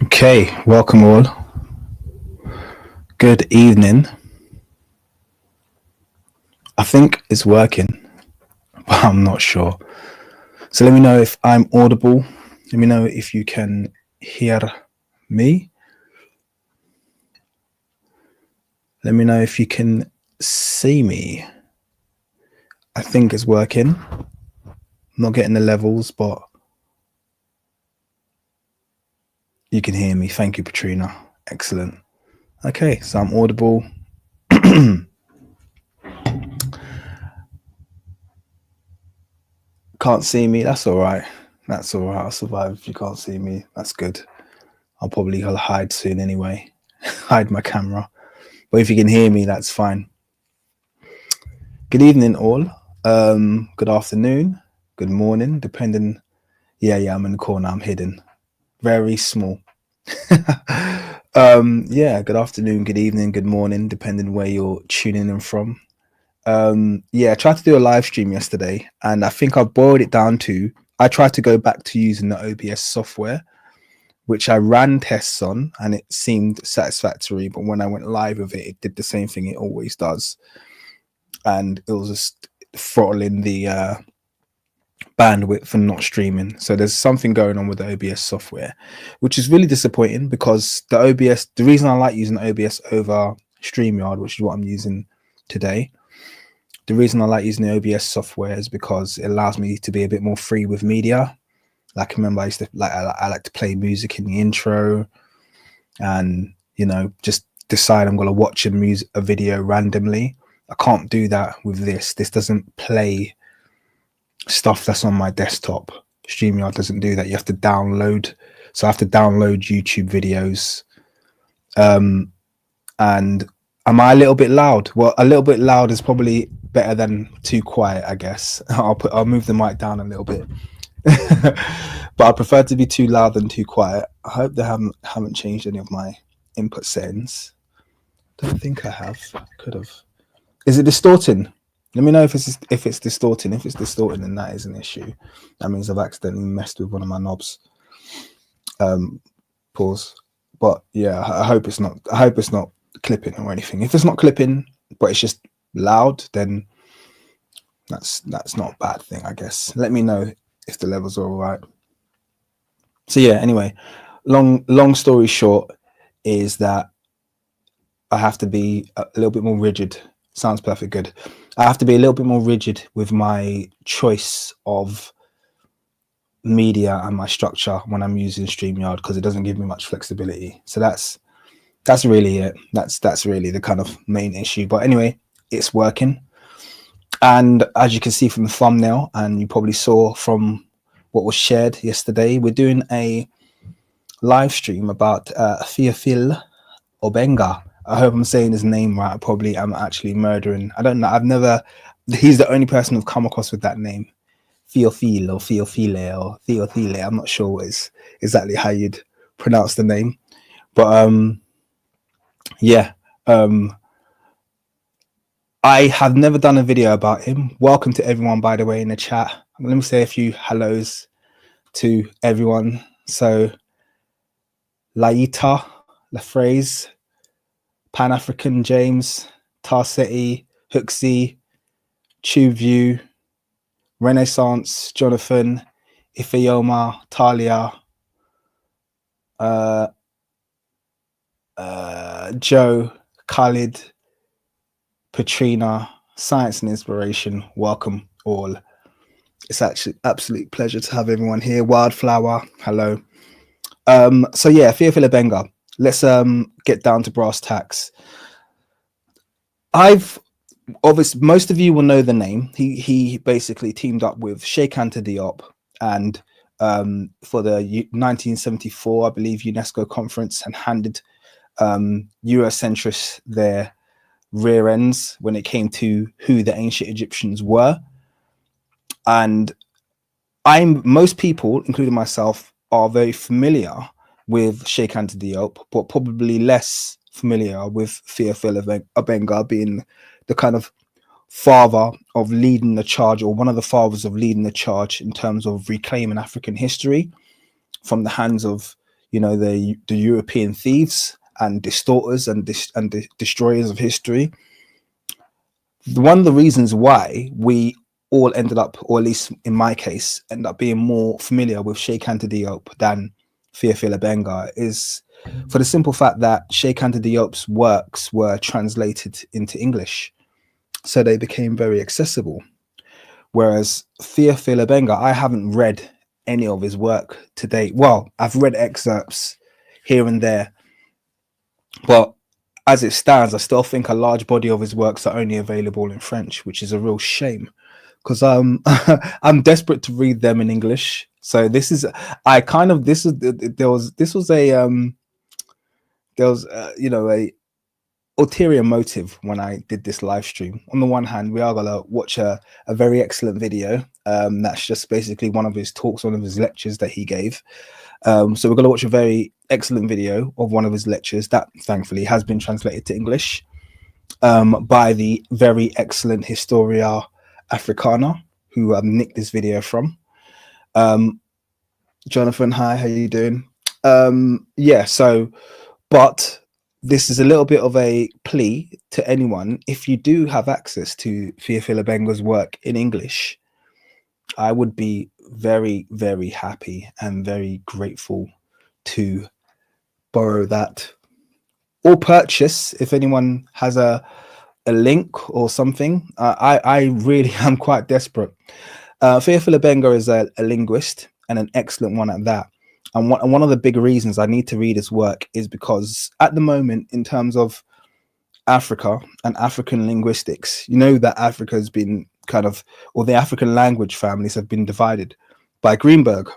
Okay, welcome all. Good evening. I think it's working, but I'm not sure. So let me know if I'm audible. Let me know if you can hear me. Let me know if you can see me. I think it's working. I'm not getting the levels, but you can hear me. Thank you, Patrina. Excellent. Okay, so I'm audible. Can't see me. That's all right. That's all right. I'll survive if you can't see me. That's good. I'll probably hide soon anyway. Hide my camera. But if you can hear me, that's fine. Good evening, all. Good afternoon. Good morning, depending. Yeah, I'm in the corner. I'm hidden. Very small. Yeah, good afternoon, good evening, good morning, depending where you're tuning in from. Yeah, I tried to do a live stream yesterday, and I think I've boiled it down to I tried to go back to using the OBS software, which I ran tests on, and it seemed satisfactory. But when I went live with it, it did the same thing it always does, and it was just throttling the bandwidth and not streaming. So there's something going on with the OBS software, which is really disappointing because the reason I like using OBS over StreamYard, which is what I'm using today, the reason I like using the OBS software is because it allows me to be a bit more free with media. Like, I remember I used to I like to play music in the intro, and just decide I'm going to watch a video randomly. I can't do that with this. This doesn't play stuff that's on my desktop. StreamYard doesn't do that. You have to download. So I have to download YouTube videos. And am I a little bit loud? Well, a little bit loud is probably better than too quiet, I guess. I'll move the mic down a little bit. But I prefer to be too loud than too quiet. I hope they haven't changed any of my input settings. Don't think I have. Could have. Is it distorting? Let me know if it's distorting. If it's distorting, then that is an issue. That means I've accidentally messed with one of my knobs. Pause. But yeah, I hope it's not. I hope it's not clipping or anything. If it's not clipping, but it's just loud, then that's not a bad thing, I guess. Let me know if the levels are all right. So yeah. Anyway, long story short is that I have to be a little bit more rigid. Sounds perfect. Good. I have to be a little bit more rigid with my choice of media and my structure when I'm using StreamYard, because it doesn't give me much flexibility. So that's really it. That's really the kind of main issue. But anyway, it's working. And as you can see from the thumbnail, and you probably saw from what was shared yesterday, we're doing a live stream about Theophile Obenga. I hope I'm saying his name right. I probably am actually murdering. I don't know. He's the only person I've come across with that name. Theophile or Theophile or Theophile. I'm not sure what is exactly how you'd pronounce the name. But yeah. I have never done a video about him. Welcome to everyone, by the way, in the chat. Let me say a few hellos to everyone. So Laita, Lafraise, Panafrican James, Tarsetti, Hooksy, TubeView, Renaissance, Jonathan, Ifeoma, Talia, Joe, Khalid, Patrina, Science and Inspiration. Welcome all. It's actually absolute pleasure to have everyone here. Wildflower, hello. So yeah, Theophile Obenga. Let's get down to brass tacks. Obviously, most of you will know the name. He basically teamed up with Cheikh Anta Diop, and for the 1974, I believe, UNESCO conference, and handed Eurocentrists their rear ends when it came to who the ancient Egyptians were. And most people, including myself, are very familiar with Cheikh Anta Diop, but probably less familiar with Theophile Obenga being the kind of father of leading the charge, or one of the fathers of leading the charge in terms of reclaiming African history from the hands of, you know, the European thieves and distorters and destroyers of history. One of the reasons why we all ended up, or at least in my case, end up being more familiar with Cheikh Anta Diop than Theophile Obenga is for the simple fact that Cheikh Anta Diop's works were translated into English, so they became very accessible. Whereas Theophile Obenga, I haven't read any of his work to date. Well, I've read excerpts here and there, but as it stands, I still think a large body of his works are only available in French, which is a real shame, because I'm desperate to read them in English. So this is, I kind of, this is, there was a you know, a ulterior motive when I did this live stream. On the one hand, we are gonna watch a very excellent video. That's just basically one of his talks, one of his lectures that he gave. So we're gonna watch a very excellent video of one of his lectures that thankfully has been translated to English by the very excellent Historia Africana, who nicked this video from. Jonathan, hi, how you doing? Yeah, so, but this is a little bit of a plea to anyone. If you do have access to Theophile Obenga's work in English, I would be very, very happy and very grateful to borrow that or purchase. If anyone has a link or something, I really am quite desperate. Theophile Obenga is a linguist, and an excellent one at that. And one of the big reasons I need to read his work is because at the moment, in terms of Africa and African linguistics, you know that Africa has been kind of, or the African language families have been divided by Greenberg.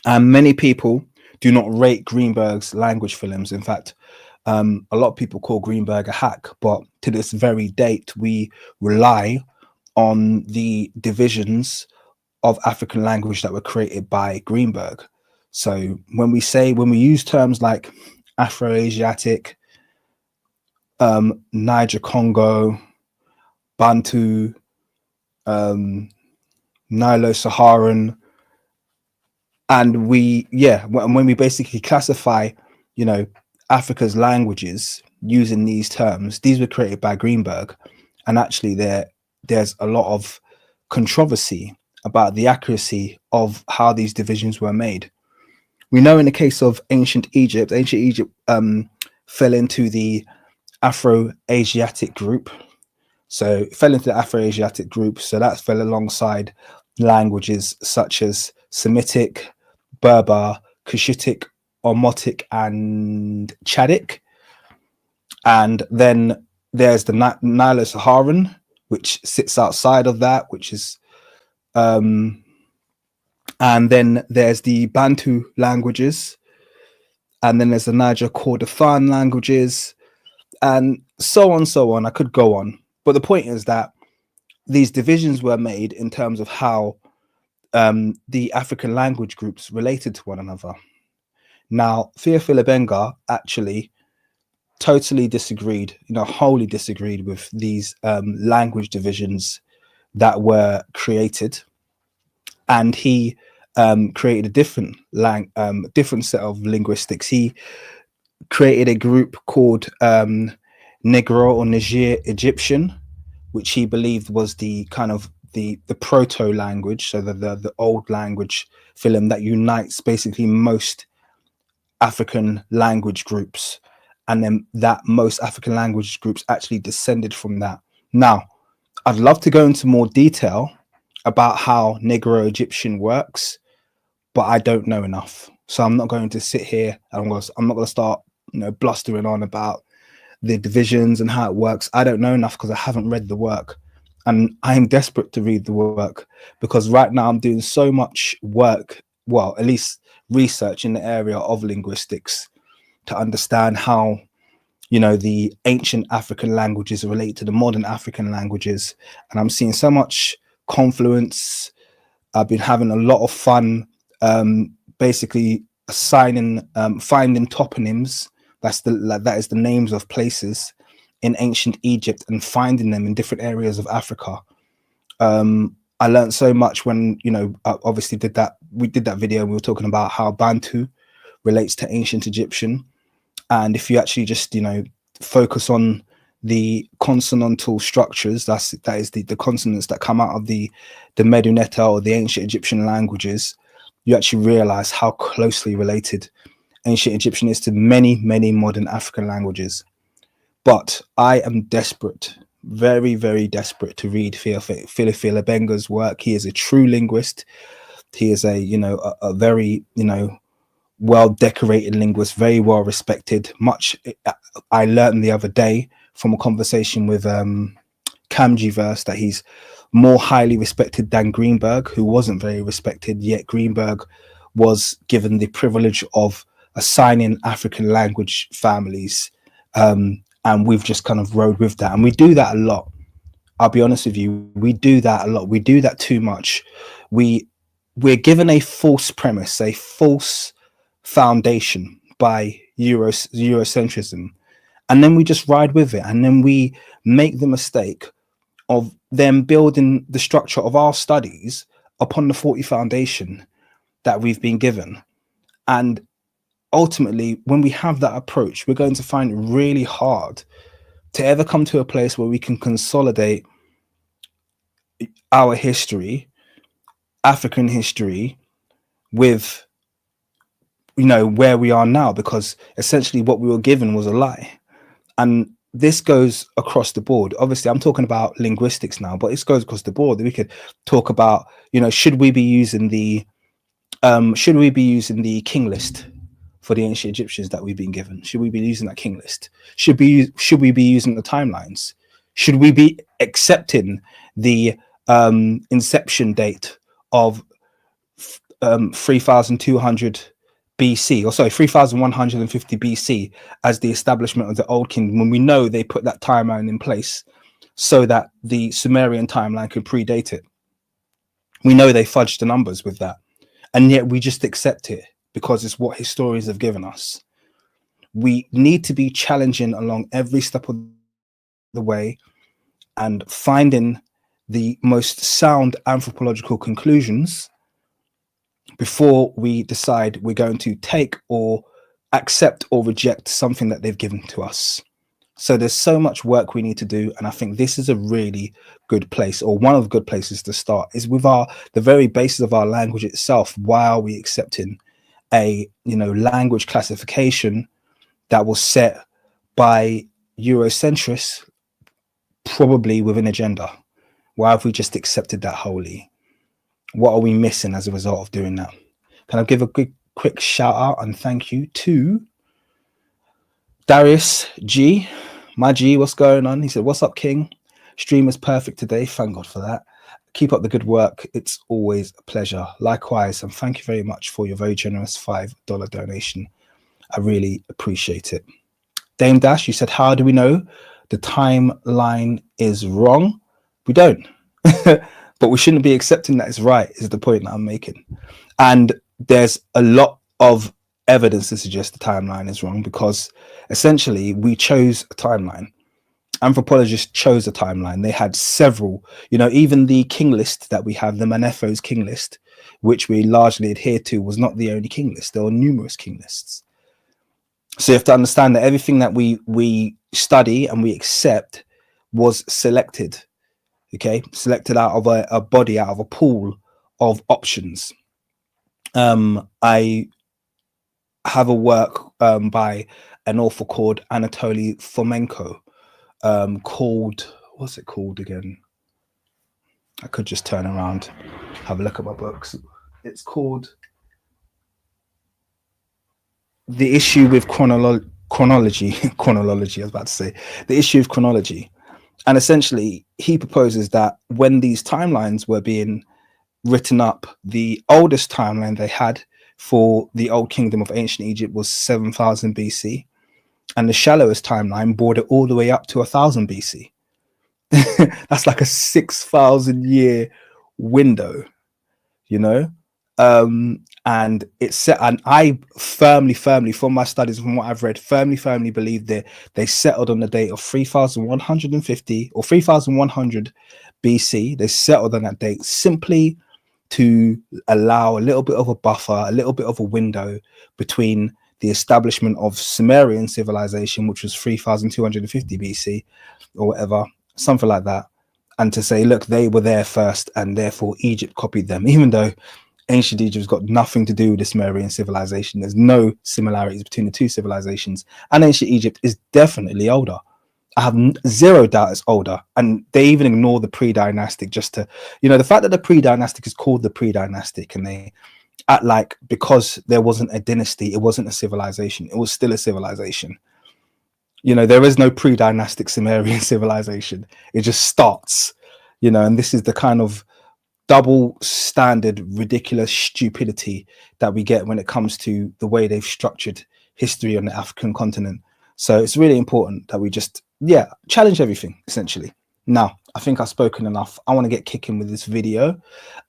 And many people do not rate Greenberg's language films. In fact, a lot of people call Greenberg a hack, but to this very date, we rely on the divisions of African language that were created by Greenberg. So when we use terms like Afroasiatic, Niger Congo, Bantu, Nilo-Saharan, and when we basically classify, you know, Africa's languages using these terms, these were created by Greenberg, and actually there's a lot of controversy about the accuracy of how these divisions were made. We know in the case of ancient Egypt fell into the Afroasiatic group. So it fell into the Afroasiatic group. So that fell alongside languages such as Semitic, Berber, Cushitic, Omotic, and Chadic. And then there's the Nilo-Saharan, which sits outside of that, which is and then there's the Bantu languages, and then there's the Niger Kordofan languages, and so on. I could go on, but the point is that these divisions were made in terms of how the African language groups related to one another. Now, Theophile Obenga actually totally disagreed, wholly disagreed with these language divisions that were created, and he created a different set of linguistics. He created a group called Negro or Niger Egyptian, which he believed was the kind of the proto language, so the old language film that unites basically most African language groups, and then that most African language groups actually descended from that. Now, I'd love to go into more detail about how Negro Egyptian works, but I don't know enough. So I'm not going to sit here and I'm not going to start, blustering on about the divisions and how it works. I don't know enough because I haven't read the work, and I'm desperate to read the work because right now I'm doing so much work, well, at least research in the area of linguistics to understand how, the ancient African languages relate to the modern African languages. And I'm seeing so much confluence. I've been having a lot of fun basically finding toponyms. That is the names of places in ancient Egypt, and finding them in different areas of Africa. I learned so much when, obviously we did that video, and we were talking about how Bantu relates to ancient Egyptian. And if you actually just, focus on the consonantal structures, that is the consonants that come out of the Meduneta or the ancient Egyptian languages, you actually realize how closely related ancient Egyptian is to many, many modern African languages. But I am desperate, very, very desperate to read Theophile Obenga's work. He is a true linguist. He is a very, well decorated linguist, very well respected. Much I learned the other day from a conversation with Kamjiverse that he's more highly respected than Greenberg, who wasn't very respected, yet Greenberg was given the privilege of assigning African language families, and we've just kind of rode with that. And we do that a lot. I'll be honest with you, we do that a lot. We do that too much. We're given a false premise, a false foundation by Eurocentrism, and then we just ride with it, and then we make the mistake of them building the structure of our studies upon the faulty foundation that we've been given. And ultimately, when we have that approach, we're going to find it really hard to ever come to a place where we can consolidate our history, African history, with where we are now, because essentially what we were given was a lie. And this goes across the board. Obviously, I'm talking about linguistics now, but it goes across the board. We could talk about, should we be using the king list for the ancient Egyptians that we've been given? Should we be using that king list? Should we be using the timelines? Should we be accepting the inception date of 3200 BC, or sorry, 3150 BC as the establishment of the Old Kingdom, when we know they put that timeline in place so that the Sumerian timeline could predate it? We know they fudged the numbers with that, and yet we just accept it because it's what historians have given us. We need to be challenging along every step of the way and finding the most sound anthropological conclusions before we decide we're going to take or accept or reject something that they've given to us. So there's so much work we need to do, and I think this is a really good place, or one of the good places to start, is with the very basis of our language itself. Why are we accepting a language classification that was set by Eurocentrists, probably with an agenda? Why have we just accepted that wholly? What are we missing as a result of doing that? Can I give a quick shout out and thank you to Darius G, my G, what's going on? He said, "What's up, King? Stream is perfect today." Thank God for that. Keep up the good work. It's always a pleasure. Likewise, and thank you very much for your very generous $5 donation. I really appreciate it. Dame Dash, you said, "How do we know the timeline is wrong?" We don't. But we shouldn't be accepting that it's right, is the point that I'm making. And there's a lot of evidence to suggest the timeline is wrong, because essentially we chose a timeline. Anthropologists chose a timeline. They had several, even the king list that we have, the Manetho's king list, which we largely adhere to, was not the only king list. There were numerous king lists. So you have to understand that everything that we study and we accept was selected. Selected out of a body, out of a pool of options. I have a work by an author called Anatoly Fomenko, called, what's it called again? I could just turn around, have a look at my books. It's called The Issue with Chronology, I was about to say, The Issue of Chronology. And essentially, he proposes that when these timelines were being written up, the oldest timeline they had for the Old Kingdom of ancient Egypt was 7000 BC. And the shallowest timeline bordered all the way up to 1000 BC. That's like a 6,000 year window, and it's set. And I firmly, from my studies, from what I've read, firmly believe that they settled on the date of 3150 or 3100 BC. They settled on that date simply to allow a little bit of a buffer, a little bit of a window between the establishment of Sumerian civilization, which was 3250 BC or whatever, something like that, and to say, look, they were there first and therefore Egypt copied them, even though ancient Egypt's got nothing to do with the Sumerian civilization. There's no similarities between the two civilizations, and ancient Egypt is definitely older. I have zero doubt it's older, and they even ignore the pre-dynastic just to, you know, the fact that the pre-dynastic is called the pre-dynastic, and they act like because there wasn't a dynasty, it wasn't a civilization. It was still a civilization. You know, there is no pre-dynastic Sumerian civilization. It just starts, you know, and this is the kind of double standard, ridiculous stupidity that we get when it comes to the way they've structured history on the African continent. So it's really important that we just, yeah, challenge everything, essentially. Now, I think I've spoken enough. I want to get kicking with this video.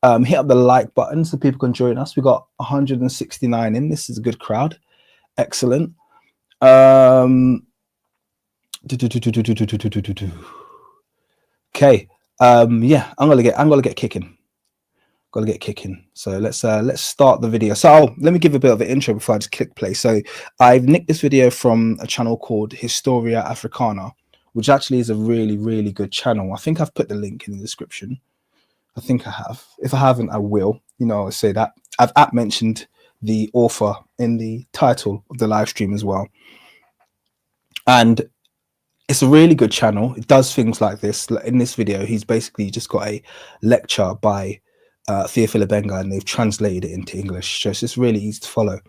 Hit up the like button so people can join us. We got 169 in. This is a good crowd. Excellent. Okay. Yeah, I'm gonna get kicking. Gotta get kicking. So let's start the video. So let me give a bit of an intro before I just click play. So I've nicked this video from a channel called Historia Africana, which actually is a really, really good channel. I think I've put the link in the description. I think I have. If I haven't, I will. You know, I'll say that. I've mentioned the author in the title of the live stream as well. And it's a really good channel. It does things like this. In this video, he's basically just got a lecture by Theophile Obenga, and they've translated it into English. So it's just really easy to follow.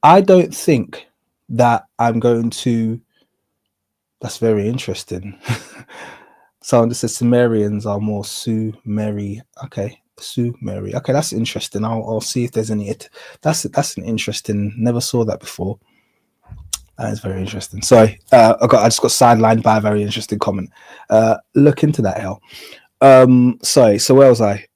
I don't think that I'm going to... That's very interesting. Someone that says Sumerians are more Sumeri. Okay, Sumeri. Okay, that's interesting. I'll see if there's any... That's an interesting... Never saw that before. That is very interesting. Sorry, I just got sidelined by a very interesting comment. Look into that, hell. Sorry, so where was I?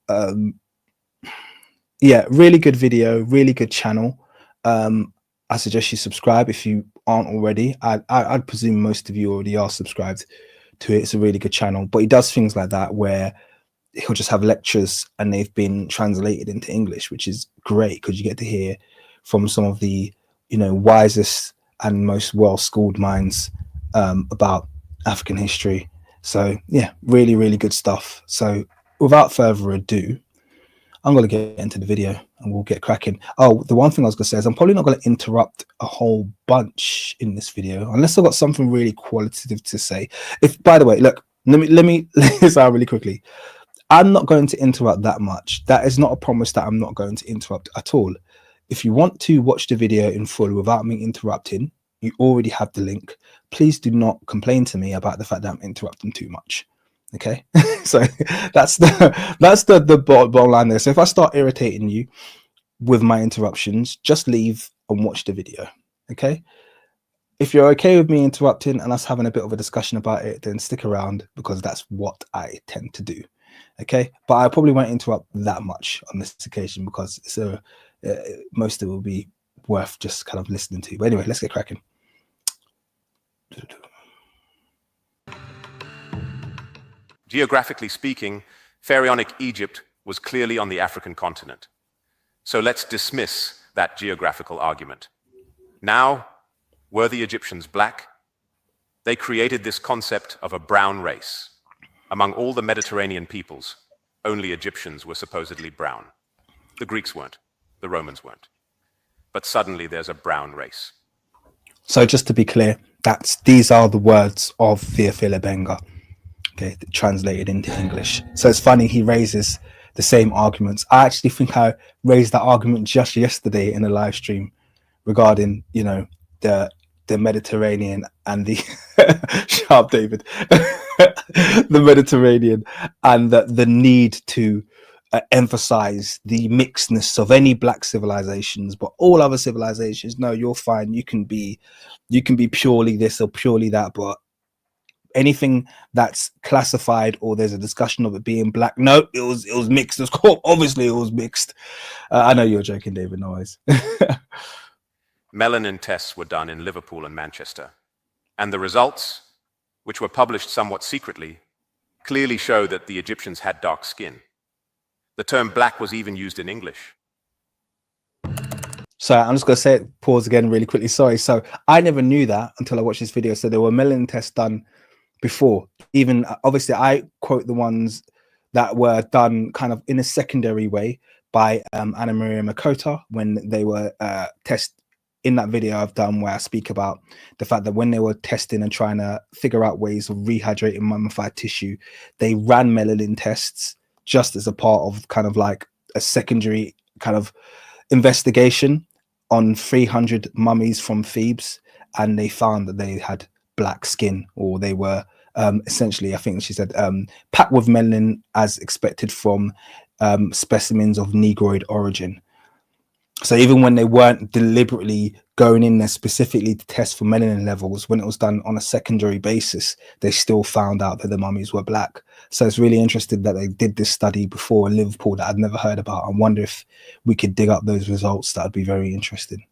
Yeah, really good video, really good channel. I suggest you subscribe if you aren't already. I'd presume most of you already are subscribed to it. It's a really good channel, but he does things like that where he'll just have lectures and they've been translated into English, which is great because you get to hear from some of the, you know, wisest and most well-schooled minds about African history. So yeah, really, really good stuff. So without further ado, I'm going to get into the video and we'll get cracking. Oh, the one thing I was going to say is I'm probably not going to interrupt a whole bunch in this video unless I've got something really qualitative to say. If, by the way, look, let me lay this out really quickly. I'm not going to interrupt that much. That is not a promise that I'm not going to interrupt at all. If you want to watch the video in full without me interrupting, you already have the link. Please do not complain to me about the fact that I'm interrupting too much. Okay, so that's the bottom line there. So if I start irritating you with my interruptions, just leave and watch the video. Okay, if you're okay with me interrupting and us having a bit of a discussion about it, then stick around because that's what I tend to do. Okay, but I probably won't interrupt that much on this occasion because it's most of it will be worth just kind of listening to. But anyway, let's get cracking. Geographically speaking, pharaonic Egypt was clearly on the African continent. So let's dismiss that geographical argument. Now, were the Egyptians black? They created this concept of a brown race. Among all the Mediterranean peoples, only Egyptians were supposedly brown. The Greeks weren't, the Romans weren't. But suddenly there's a brown race. So just to be clear, these are the words of Theophile Obenga. Okay, translated into English. So it's funny he raises the same arguments. I actually think I raised that argument just yesterday in a live stream regarding, you know, the Mediterranean and the sharp David, the Mediterranean and the need to emphasize the mixedness of any black civilizations, but all other civilizations, no, you're fine. You can be purely this or purely that, but anything that's classified or there's a discussion of it being black, no, it was mixed. Obviously it was mixed. I know you're joking, David, no worries. Melanin tests were done in Liverpool and Manchester, and the results, which were published somewhat secretly, clearly show that the Egyptians had dark skin. The term black was even used in English. So I'm just going to say it, pause again really quickly. Sorry. So I never knew that until I watched this video. So there were melanin tests done before. Even obviously I quote the ones that were done kind of in a secondary way by Anna Maria Makota when they were tested in that video I've done where I speak about the fact that when they were testing and trying to figure out ways of rehydrating mummified tissue, they ran melanin tests just as a part of kind of like a secondary kind of investigation on 300 mummies from Thebes, and they found that they had black skin, or they were essentially, I think she said, packed with melanin as expected from specimens of Negroid origin. So even when they weren't deliberately going in there specifically to test for melanin levels, when it was done on a secondary basis, they still found out that the mummies were black. So it's really interesting that they did this study before in Liverpool that I'd never heard about. I wonder if we could dig up those results. That would be very interesting.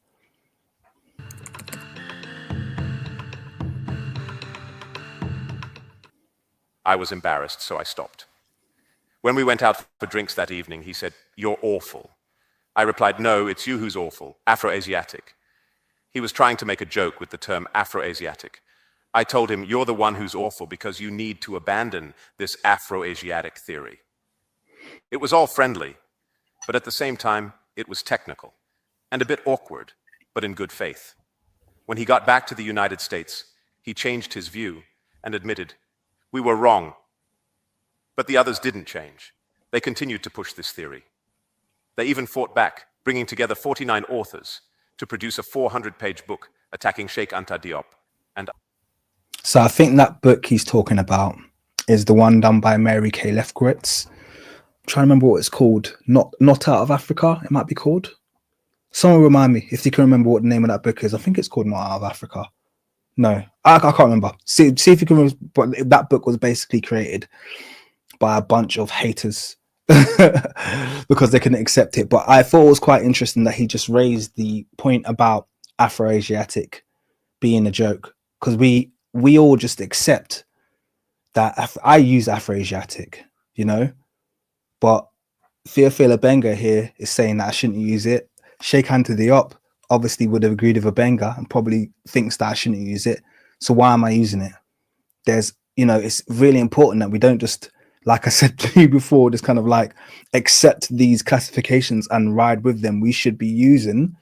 I was embarrassed, so I stopped. When we went out for drinks that evening, he said, "You're awful." I replied, "No, it's you who's awful, Afroasiatic." He was trying to make a joke with the term Afroasiatic. I told him, "You're the one who's awful because you need to abandon this Afroasiatic theory." It was all friendly, but at the same time, it was technical and a bit awkward, but in good faith. When he got back to the United States, he changed his view and admitted, "We were wrong." But the others didn't change. They continued to push this theory. They even fought back, bringing together 49 authors to produce a 400-page book attacking Sheikh Anta Diop. And so I think that book he's talking about is the one done by Mary Kay Lefkowitz. I'm trying to remember what it's called. Not Out of Africa, it might be called. Someone remind me if you can remember what the name of that book is. I think it's called Not Out of Africa. No, I can't remember. See if you can. But that book was basically created by a bunch of haters because they couldn't accept it. But I thought it was quite interesting that he just raised the point about Afroasiatic being a joke, because we all just accept that. I use Afroasiatic, you know, but Theophile Obenga here is saying that I shouldn't use it. Sheikh Anta Diop obviously would have agreed with Obenga and probably thinks that I shouldn't use it. So why am I using it? There's, you know, it's really important that we don't just, like I said to you before, just kind of like accept these classifications and ride with them. We should be using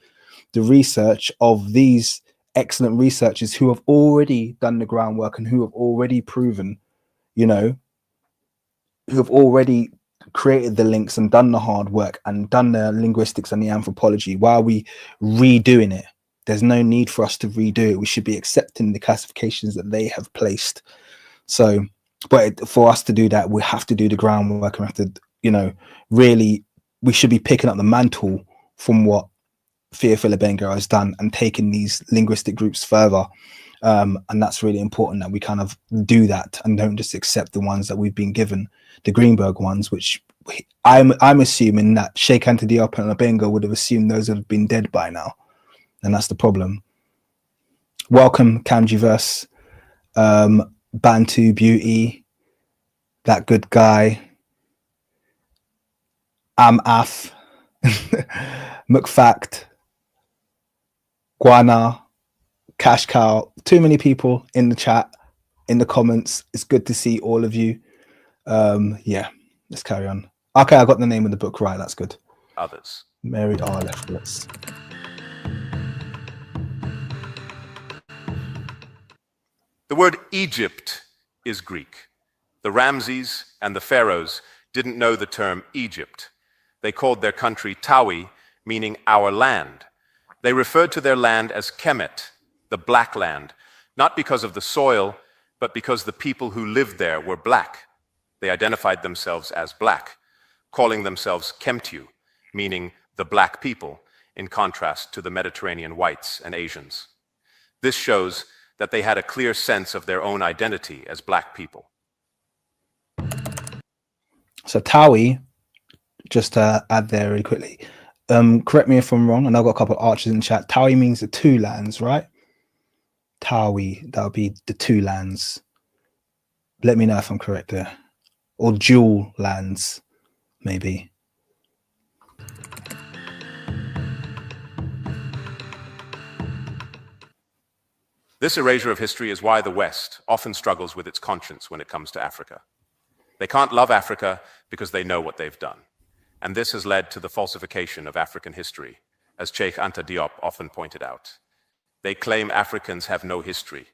the research of these excellent researchers who have already done the groundwork and who have already proven, you know, who have already created the links and done the hard work and done the linguistics and the anthropology. Why are we redoing it? There's no need for us to redo it. We should be accepting the classifications that they have placed. So, but for us to do that, we have to do the groundwork, and we have to, you know, really, we should be picking up the mantle from what Theophile Obenga has done and taking these linguistic groups further. And that's really important that we kind of do that and don't just accept the ones that we've been given, the Greenberg ones, which I'm assuming that Sheikh Anta Diop and Obenga would have assumed those have been dead by now. And that's the problem. Welcome, Kanjiverse, Bantu Beauty, That Good Guy, Af, McFact, Guana, Cash Cow. Too many people in the chat, in the comments. It's good to see all of you. Yeah, let's carry on. Okay, I got the name of the book right. That's good. others. Mary R. Lefkowitz. The word Egypt is Greek. The Ramses and the pharaohs didn't know the term Egypt. They called their country Tawi, meaning our land. They referred to their land as Kemet, the black land, not because of the soil, but because the people who lived there were black. They identified themselves as black, calling themselves Kemtu, meaning the black people, in contrast to the Mediterranean whites and Asians. This shows that they had a clear sense of their own identity as black people. So Tawi, just to add there really quickly, correct me if I'm wrong, and I've got a couple of archers in the chat. Tawi means the two lands, right? Tawi, that would be the two lands. Let me know if I'm correct there. Or dual lands, maybe. This erasure of history is why the West often struggles with its conscience when it comes to Africa. They can't love Africa because they know what they've done. And this has led to the falsification of African history, as Cheikh Anta Diop often pointed out. They claim Africans have no history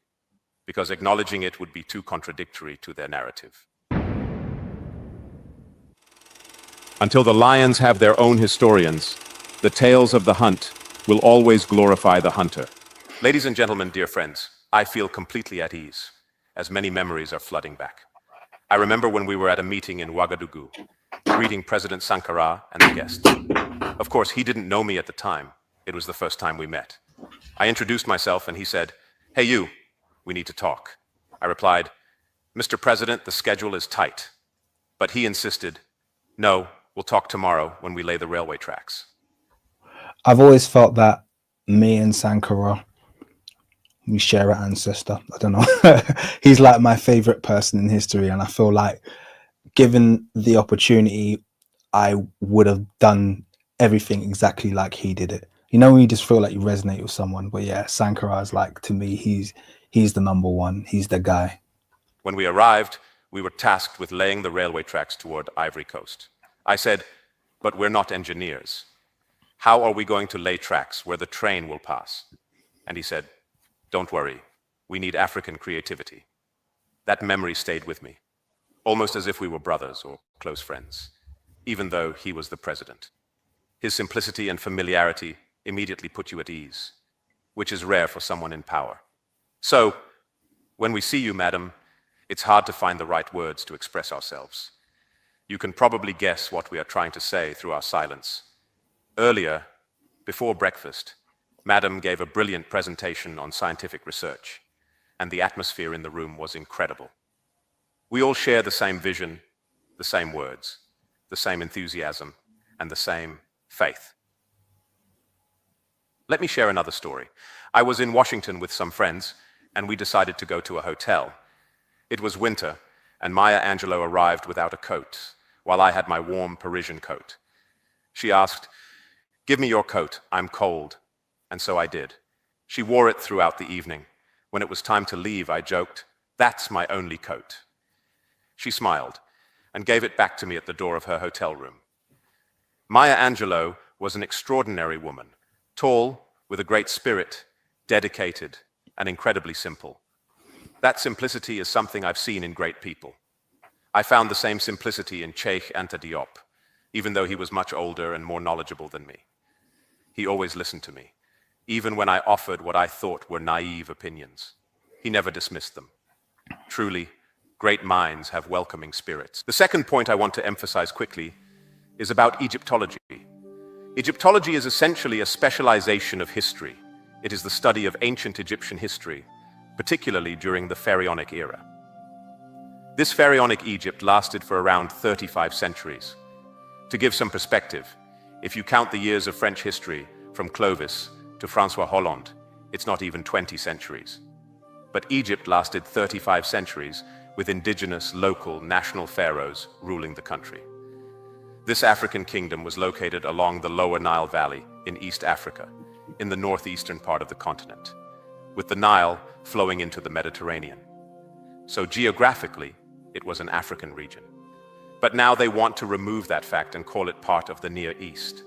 because acknowledging it would be too contradictory to their narrative. Until the lions have their own historians, the tales of the hunt will always glorify the hunter. Ladies and gentlemen, dear friends, I feel completely at ease, as many memories are flooding back. I remember when we were at a meeting in Ouagadougou, greeting President Sankara and the guests. Of course, he didn't know me at the time. It was the first time we met. I introduced myself and he said, "Hey you, we need to talk." I replied, "Mr. President, the schedule is tight." But he insisted, "No, we'll talk tomorrow when we lay the railway tracks." I've always felt that me and Sankara, we share an ancestor. I don't know. He's like my favorite person in history. And I feel like given the opportunity, I would have done everything exactly like he did it. You know, when you just feel like you resonate with someone. But yeah, Sankara is like, to me, he's the number one. He's the guy. When we arrived, we were tasked with laying the railway tracks toward Ivory Coast. I said, "But we're not engineers. How are we going to lay tracks where the train will pass?" And he said, "Don't worry, we need African creativity." That memory stayed with me, almost as if we were brothers or close friends, even though he was the president. His simplicity and familiarity immediately put you at ease, which is rare for someone in power. So, when we see you, madam, it's hard to find the right words to express ourselves. You can probably guess what we are trying to say through our silence. Earlier, before breakfast, Madam gave a brilliant presentation on scientific research, and the atmosphere in the room was incredible. We all share the same vision, the same words, the same enthusiasm, and the same faith. Let me share another story. I was in Washington with some friends, and we decided to go to a hotel. It was winter, and Maya Angelou arrived without a coat, while I had my warm Parisian coat. She asked, "Give me your coat, I'm cold." And so I did. She wore it throughout the evening. When it was time to leave, I joked, "That's my only coat." She smiled and gave it back to me at the door of her hotel room. Maya Angelou was an extraordinary woman, tall, with a great spirit, dedicated, and incredibly simple. That simplicity is something I've seen in great people. I found the same simplicity in Cheikh Anta Diop, even though he was much older and more knowledgeable than me. He always listened to me, even when I offered what I thought were naive opinions. He never dismissed them. Truly, great minds have welcoming spirits. The second point I want to emphasize quickly is about Egyptology. Egyptology is essentially a specialization of history. It is the study of ancient Egyptian history, particularly during the Pharaonic era. This Pharaonic Egypt lasted for around 35 centuries. To give some perspective, if you count the years of French history from Clovis to François Hollande, it's not even 20 centuries. But Egypt lasted 35 centuries with indigenous, local, national pharaohs ruling the country. This African kingdom was located along the Lower Nile Valley in East Africa, in the northeastern part of the continent, with the Nile flowing into the Mediterranean. So geographically, it was an African region. But now they want to remove that fact and call it part of the Near East.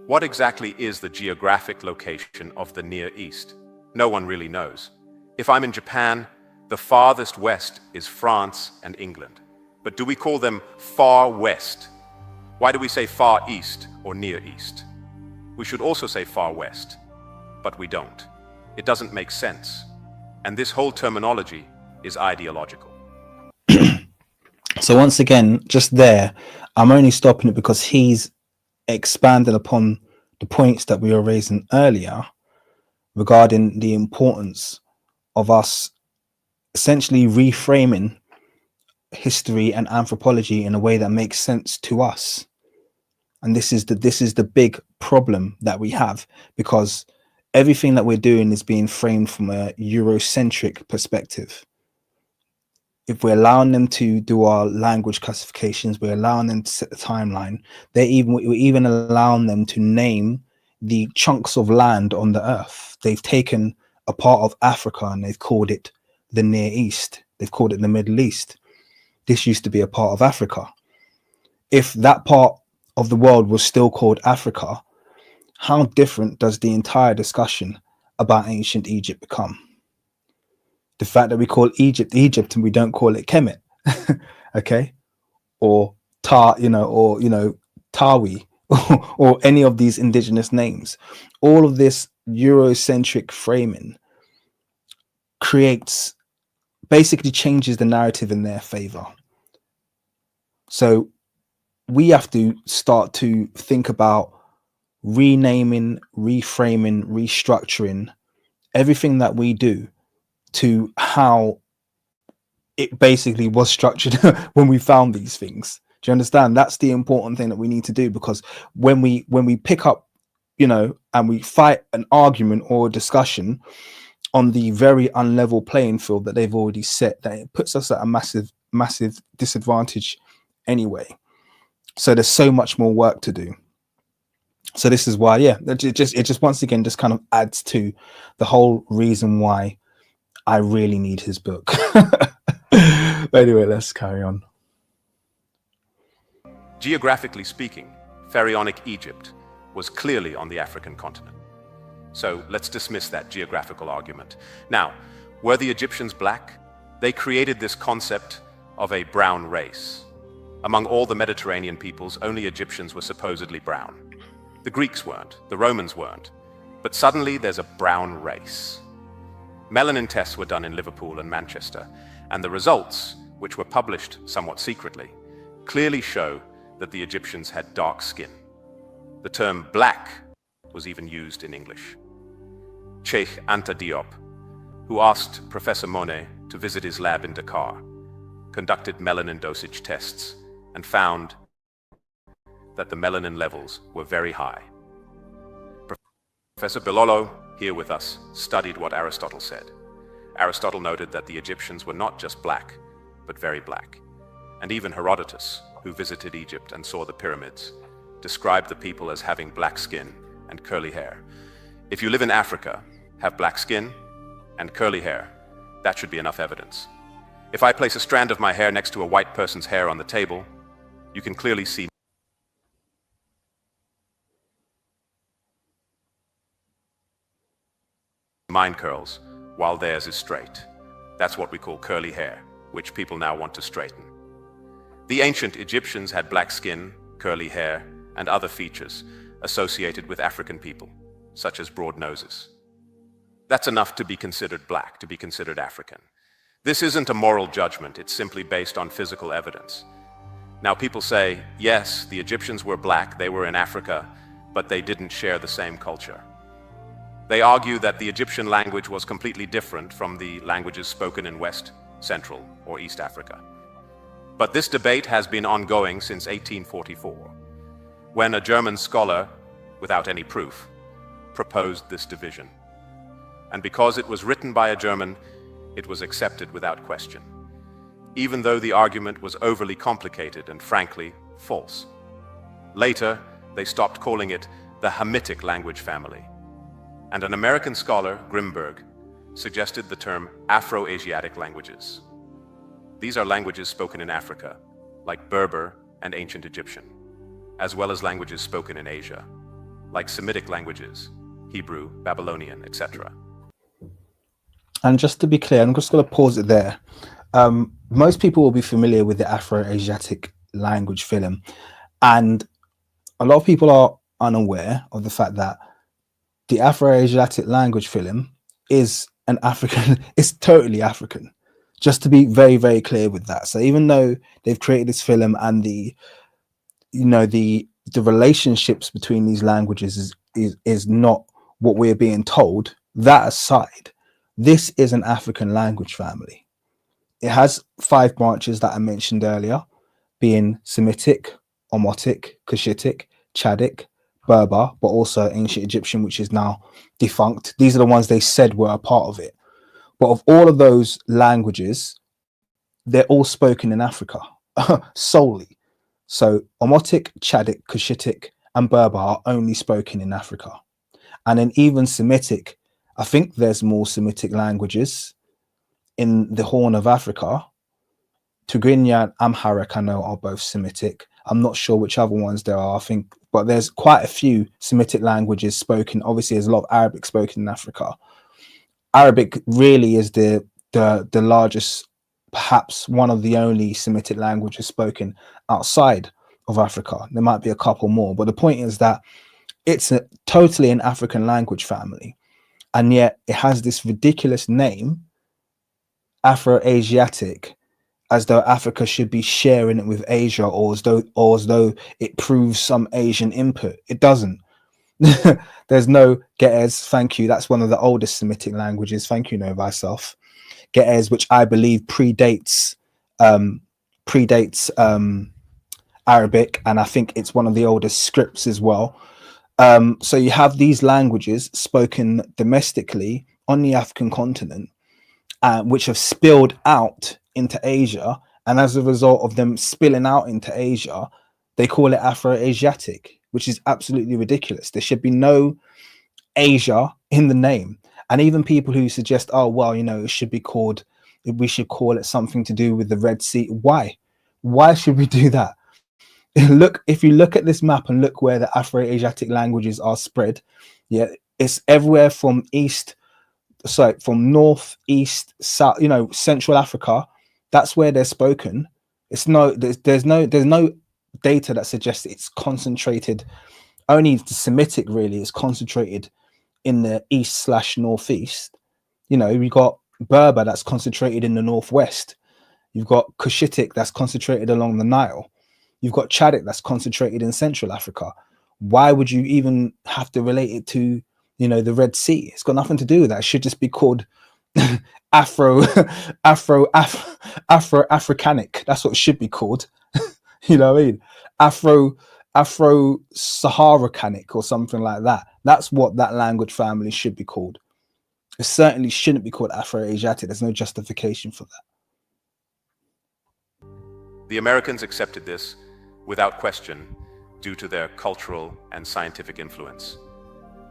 What exactly is the geographic location of the Near East? No one really knows. If I'm in Japan, the farthest west is France and England. But do we call them far west? Why do we say far east or near east? We should also say far west, but we don't. It doesn't make sense. And this whole terminology is ideological. So once again, just there, I'm only stopping it because he's expanded upon the points that we were raising earlier regarding the importance of us essentially reframing history and anthropology in a way that makes sense to us. And this is the big problem that we have, because everything that we're doing is being framed from a Eurocentric perspective. If we're allowing them to do our language classifications, we're allowing them to set the timeline. We're even allowing them to name the chunks of land on the earth. They've taken a part of Africa and they've called it the Near East. They've called it the Middle East. This used to be a part of Africa. If that part of the world was still called Africa, how different does the entire discussion about ancient Egypt become? The fact that we call Egypt Egypt and we don't call it Kemet, okay, or Tawi, or any of these indigenous names. All of this Eurocentric framing basically changes the narrative in their favor. So we have to start to think about renaming, reframing, restructuring everything that we do to how it basically was structured when we found these things. Do you understand? That's the important thing that we need to do, because when we pick up, and we fight an argument or a discussion on the very unlevel playing field that they've already set, that it puts us at a massive disadvantage anyway. So there's so much more work to do. So this is why, it just once again just kind of adds to the whole reason why I really need his book. But anyway, let's carry on. Geographically speaking, pharaonic Egypt was clearly on the African continent. So let's dismiss that geographical argument. Now, were the Egyptians black? They created this concept of a brown race. Among all the Mediterranean peoples, only Egyptians were supposedly brown. The Greeks weren't, the Romans weren't, but suddenly there's a brown race. Melanin tests were done in Liverpool and Manchester, and the results, which were published somewhat secretly, clearly show that the Egyptians had dark skin. The term black was even used in English. Cheikh Anta Diop, who asked Professor Monet to visit his lab in Dakar, conducted melanin dosage tests and found that the melanin levels were very high. Professor Bilolo, here with us, studied what Aristotle said. Aristotle noted that the Egyptians were not just black, but very black. And even Herodotus, who visited Egypt and saw the pyramids, described the people as having black skin and curly hair. If you live in Africa, have black skin and curly hair, that should be enough evidence. If I place a strand of my hair next to a white person's hair on the table, you can clearly see mine curls, while theirs is straight. That's what we call curly hair, which people now want to straighten. The ancient Egyptians had black skin, curly hair, and other features associated with African people, such as broad noses. That's enough to be considered black, to be considered African. This isn't a moral judgment, it's simply based on physical evidence. Now people say, yes, the Egyptians were black, they were in Africa, but they didn't share the same culture. They argue that the Egyptian language was completely different from the languages spoken in West, Central, or East Africa. But this debate has been ongoing since 1844, when a German scholar, without any proof, proposed this division. And because it was written by a German, it was accepted without question, even though the argument was overly complicated and frankly false. Later, they stopped calling it the Hamitic language family. And an American scholar, Grimberg, suggested the term Afroasiatic languages. These are languages spoken in Africa, like Berber and Ancient Egyptian, as well as languages spoken in Asia, like Semitic languages, Hebrew, Babylonian, etc. And just to be clear, I'm just going to pause it there. Most people will be familiar with the Afroasiatic language film, and a lot of people are unaware of the fact that the Afroasiatic language film is an African, it's totally African. Just to be very, very clear with that. So even though they've created this film and the relationships between these languages is not what we're being told, that aside, this is an African language family. It has 5 branches that I mentioned earlier, being Semitic, Omotic, Cushitic, Chadic, Berber, but also Ancient Egyptian, which is now defunct. These are the ones they said were a part of it. But of all of those languages, they're all spoken in Africa solely. So Omotic, Chadic, Cushitic, and Berber are only spoken in Africa. And then even Semitic I think there's more Semitic languages in the Horn of Africa. Tigrinya and Amharic, I know, are both Semitic. I'm not sure which other ones there are, I think, but there's quite a few Semitic languages spoken. Obviously, there's a lot of Arabic spoken in Africa. Arabic really is the largest, perhaps one of the only Semitic languages spoken outside of Africa. There might be a couple more, but the point is that it's totally an African language family, and yet it has this ridiculous name, Afroasiatic, as though Africa should be sharing it with Asia, or as though it proves some Asian input. It doesn't. There's no Ge'ez, thank you. That's one of the oldest Semitic languages. Thank you, know thyself. Ge'ez, which I believe predates Arabic, and I think it's one of the oldest scripts as well. So you have these languages spoken domestically on the African continent, which have spilled out into Asia, and as a result of them spilling out into Asia, they call it Afroasiatic, which is absolutely ridiculous. There should be no Asia in the name. And even people who suggest, oh, well, you know, it should be called, we should call it something to do with the Red Sea. Why should we do that? Look, if you look at this map and look where the Afroasiatic languages are spread, yeah, it's everywhere from north, east, south, you know, Central Africa. That's where they're spoken. It's there's no data that suggests it's concentrated. Only the Semitic really is concentrated in the east/northeast. You know, you've got Berber that's concentrated in the northwest. You've got Cushitic that's concentrated along the Nile. You've got Chadic that's concentrated in Central Africa. Why would you even have to relate it to, you know, the Red Sea? It's got nothing to do with that. It should just be called Africanic. That's what it should be called. You know what I mean? Afro-Saharacanic or something like that. That's what that language family should be called. It certainly shouldn't be called Afroasiatic. There's no justification for that. The Americans accepted this without question due to their cultural and scientific influence.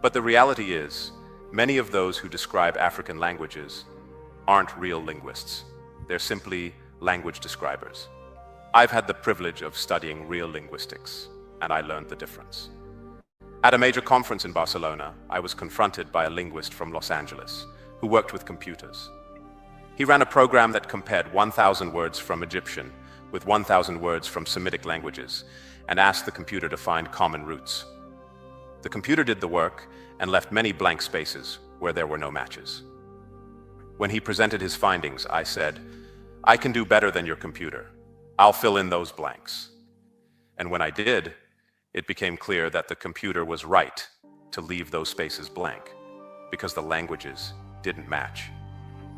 But the reality is, many of those who describe African languages aren't real linguists. They're simply language describers. I've had the privilege of studying real linguistics, and I learned the difference. At a major conference in Barcelona, I was confronted by a linguist from Los Angeles who worked with computers. He ran a program that compared 1,000 words from Egyptian with 1,000 words from Semitic languages and asked the computer to find common roots. The computer did the work and left many blank spaces where there were no matches. When he presented his findings, I said, "I can do better than your computer. I'll fill in those blanks." And when I did, it became clear that the computer was right to leave those spaces blank because the languages didn't match.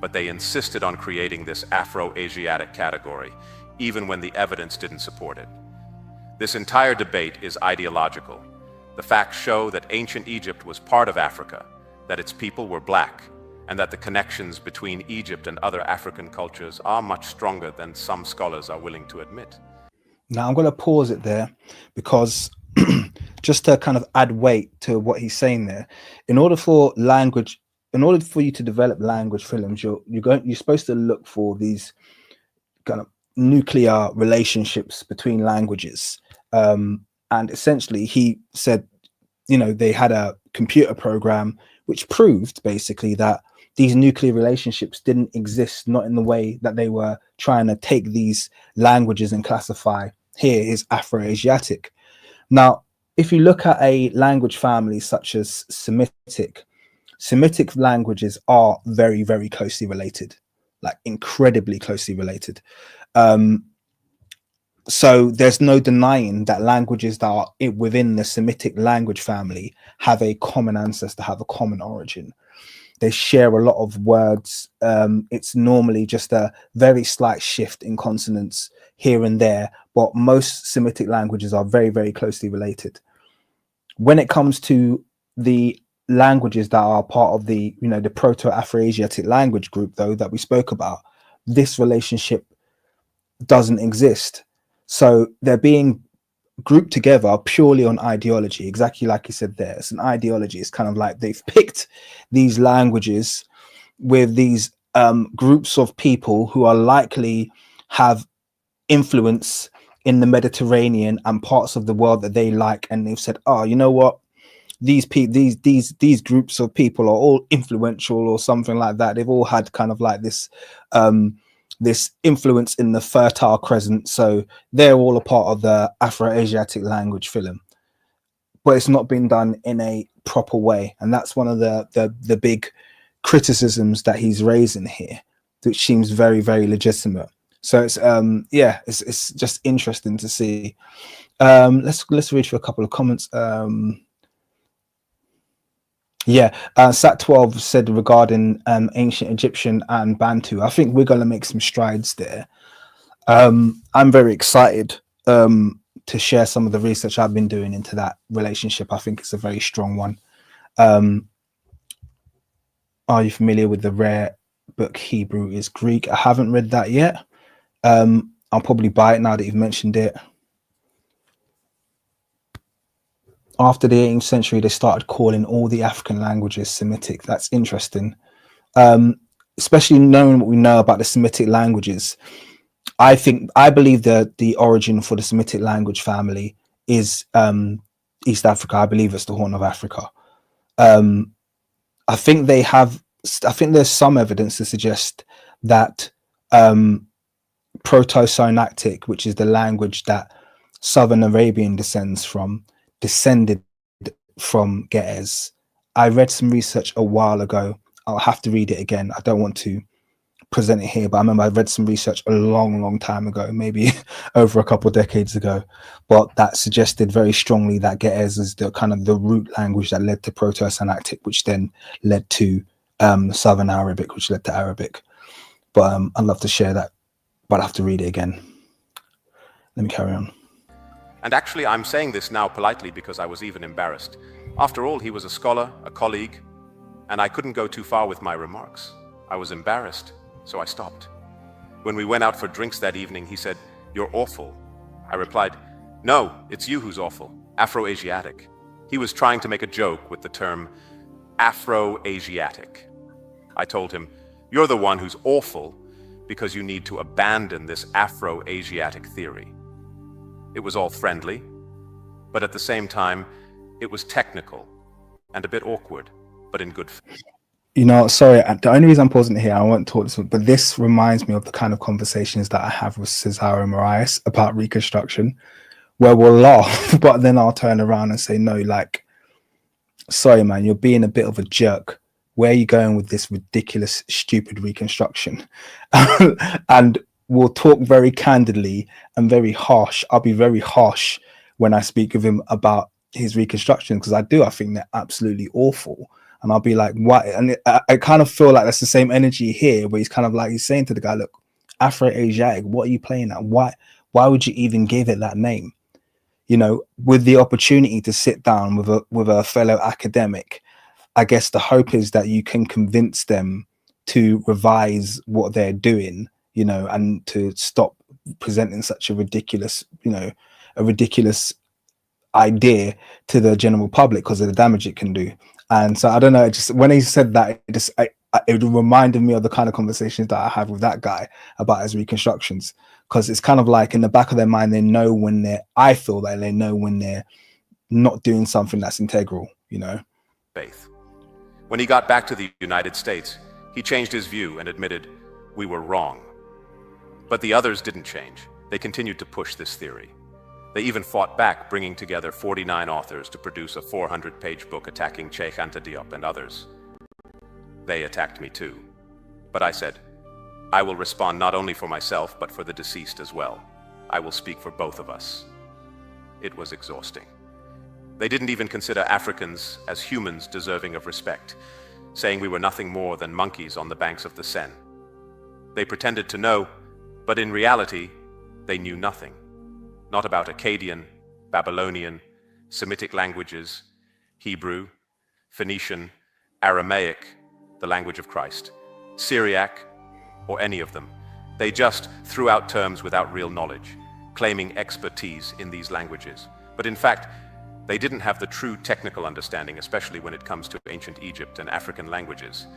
But they insisted on creating this Afroasiatic category, even when the evidence didn't support it. This entire debate is ideological. The facts show that ancient Egypt was part of Africa, that its people were black, and that the connections between Egypt and other African cultures are much stronger than some scholars are willing to admit. Now I'm going to pause it there because just to kind of add weight to what he's saying there, in order for you to develop language films, you're supposed to look for these kind of nuclear relationships between languages. And essentially he said, you know, they had a computer program which proved basically that these nuclear relationships didn't exist, not in the way that they were trying to take these languages and classify here is Afroasiatic. Now, if you look at a language family such as Semitic languages are very, very closely related, like incredibly closely related. So there's no denying that languages that are within the Semitic language family have a common ancestor, have a common origin. They share a lot of words. It's normally just a very slight shift in consonants here and there, but most Semitic languages are very, very closely related. When it comes to the languages that are part of the, you know, the Proto-Afroasiatic language group, though, that we spoke about, this relationship doesn't exist. So they're being grouped together purely on ideology, exactly like you said there. It's an ideology. It's kind of like they've picked these languages with these groups of people who are likely have influence in the Mediterranean and parts of the world that they like, and they've said, oh, you know what, these groups of people are all influential or something like that. They've all had kind of like this this influence in the Fertile Crescent, so they're all a part of the Afroasiatic language film, but it's not been done in a proper way. And that's one of the big criticisms that he's raising here, which seems very, very legitimate. So it's yeah, it's just interesting to see. Let's read through a couple of comments. Yeah, Sat 12 said regarding ancient Egyptian and Bantu. I think we're going to make some strides there. I'm very excited to share some of the research I've been doing into that relationship. I think it's a very strong one. Are you familiar with the rare book Hebrew is Greek? I haven't read that yet. I'll probably buy it now that you've mentioned it. After the 18th century, they started calling all the African languages Semitic. That's interesting. Especially knowing what we know about the Semitic languages. I believe that the origin for the Semitic language family is East Africa. I believe it's the Horn of Africa. I think there's some evidence to suggest that Proto-Sinaitic, which is the language that Southern Arabian descended from Ge'ez. I read some research a while ago. I'll have to read it again. I don't want to present it here, but I remember I read some research a long time ago, maybe over a couple of decades ago, but that suggested very strongly that Ge'ez is the kind of the root language that led to Proto-Sinaitic, which then led to Southern Arabic, which led to Arabic. But I'd love to share that, but I have to read it again. Let me carry on. And actually, I'm saying this now politely because I was even embarrassed. After all, he was a scholar, a colleague, and I couldn't go too far with my remarks. I was embarrassed, so I stopped. When we went out for drinks that evening, he said, "You're awful." I replied, "No, it's you who's awful, Afroasiatic." He was trying to make a joke with the term Afroasiatic. I told him, "You're the one who's awful because you need to abandon this Afroasiatic theory." It was all friendly, but at the same time, it was technical and a bit awkward, but in good faith. You know, sorry, the only reason I'm pausing here, I won't talk this, but this reminds me of the kind of conversations that I have with Cesaro Moraes about Reconstruction, where we'll laugh, but then I'll turn around and say, no, like, sorry, man, you're being a bit of a jerk. Where are you going with this ridiculous, stupid Reconstruction? And we'll talk very candidly and very harsh. I'll be very harsh when I speak with him about his Reconstruction, because I think they're absolutely awful. And I'll be like, what? And I kind of feel like that's the same energy here, where he's kind of like, he's saying to the guy, look, Afroasiatic, what are you playing at? Why would you even give it that name? You know, with the opportunity to sit down with a fellow academic, I guess the hope is that you can convince them to revise what they're doing, you know, and to stop presenting such a ridiculous, you know, a ridiculous idea to the general public because of the damage it can do. And so I don't know, just when he said that, it reminded me of the kind of conversations that I have with that guy about his Reconstructions, because it's kind of like in the back of their mind, they know when I feel that they know when they're not doing something that's integral, you know. Faith. When he got back to the United States, he changed his view and admitted, "We were wrong." But the others didn't change. They continued to push this theory. They even fought back, bringing together 49 authors to produce a 400-page book attacking Cheikh, Anta, Diop, and others. They attacked me too. But I said, I will respond not only for myself, but for the deceased as well. I will speak for both of us. It was exhausting. They didn't even consider Africans as humans deserving of respect, saying we were nothing more than monkeys on the banks of the Seine. They pretended to know, but in reality, they knew nothing. Not about Akkadian, Babylonian, Semitic languages, Hebrew, Phoenician, Aramaic, the language of Christ, Syriac, or any of them. They just threw out terms without real knowledge. claiming expertise in these languages. But in fact, they didn't have the true technical understanding, especially when it comes to ancient Egypt and African languages.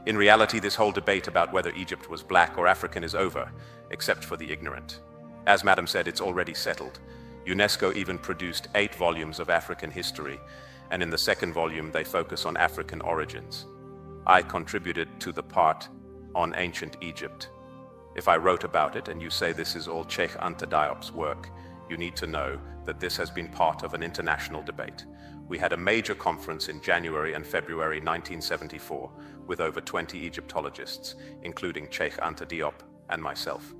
In reality, this whole debate about whether Egypt was black or African is over, except for the ignorant. As Madam said, it's already settled. UNESCO even produced 8 volumes of African history, and in the second volume they focus on African origins. I contributed to the part on ancient Egypt. If I wrote about it and you say this is all Cheikh Anta Diop's work, you need to know that this has been part of an international debate. We had a major conference in January and February 1974 with over 20 Egyptologists, including Cheikh Anta Diop and myself.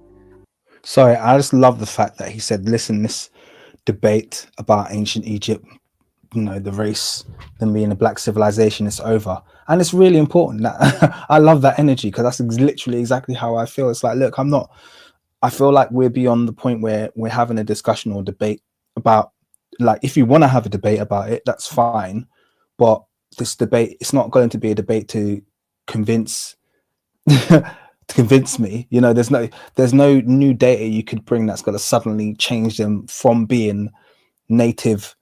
Sorry, I just love the fact that he said, listen, this debate about ancient Egypt, you know, the race, them being a black civilization, is over. And it's really important that I love that energy, because that's literally exactly how I feel. It's like, look, I feel like we're beyond the point where we're having a discussion or debate about, like, if you want to have a debate about it, that's fine. But this debate, it's not going to be a debate to convince me. You know, there's no new data you could bring that's going to suddenly change them from being native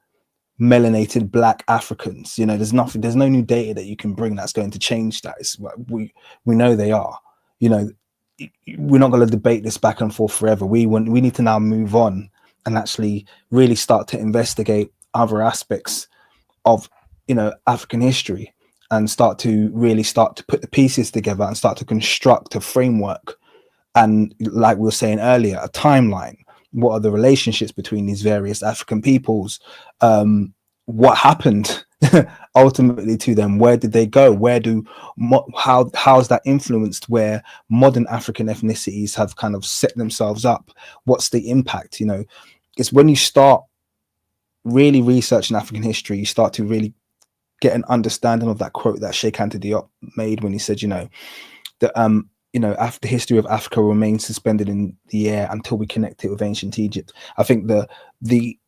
melanated black Africans. You know, there's no new data that you can bring that's going to change that. We know they are. You know, we're not going to debate this back and forth forever. We need to now move on and actually really start to investigate other aspects of, you know, African history, and start to put the pieces together and start to construct a framework. And like we were saying earlier, a timeline. What are the relationships between these various African peoples? What happened ultimately to them? Where did they go? How's that influenced where modern African ethnicities have kind of set themselves up? What's the impact? You know, it's when you start really researching African history, you start to really get an understanding of that quote that Cheikh Anta Diop made when he said, you know, that the history of Africa remains suspended in the air until we connect it with ancient Egypt. I think the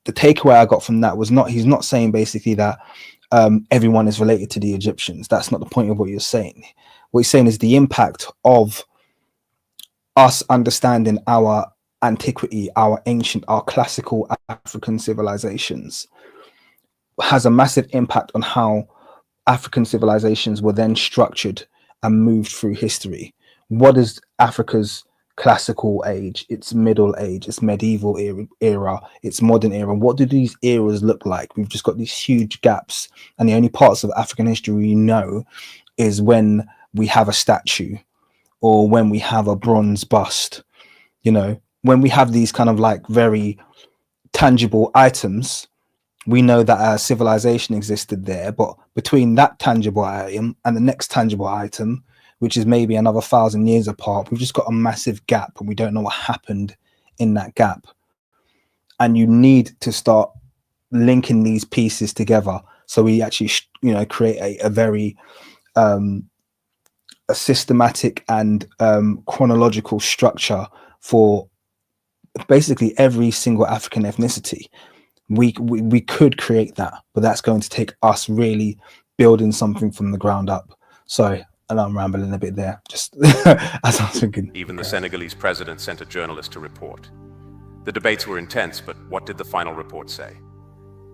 takeaway I got from that was he's not saying basically that everyone is related to the Egyptians. That's not the point of what you're saying. What he's saying is the impact of us understanding our antiquity, our ancient, our classical African civilizations has a massive impact on how African civilizations were then structured and moved through history. What is Africa's classical age, its middle age, its medieval era, its modern era? What do these eras look like? We've just got these huge gaps, and the only parts of African history we know is when we have a statue or when we have a bronze bust. You know, when we have these kind of like very tangible items, we know that a civilization existed there. But between that tangible item and the next tangible item, which is maybe another 1,000 years apart, we've just got a massive gap, and we don't know what happened in that gap. And you need to start linking these pieces together, so we actually, you know, create a very a systematic and chronological structure for basically every single African ethnicity. We could create that, but that's going to take us really building something from the ground up. Sorry, and I'm rambling a bit there, just as I was thinking. Even the Senegalese president sent a journalist to report. The debates were intense, but what did the final report say?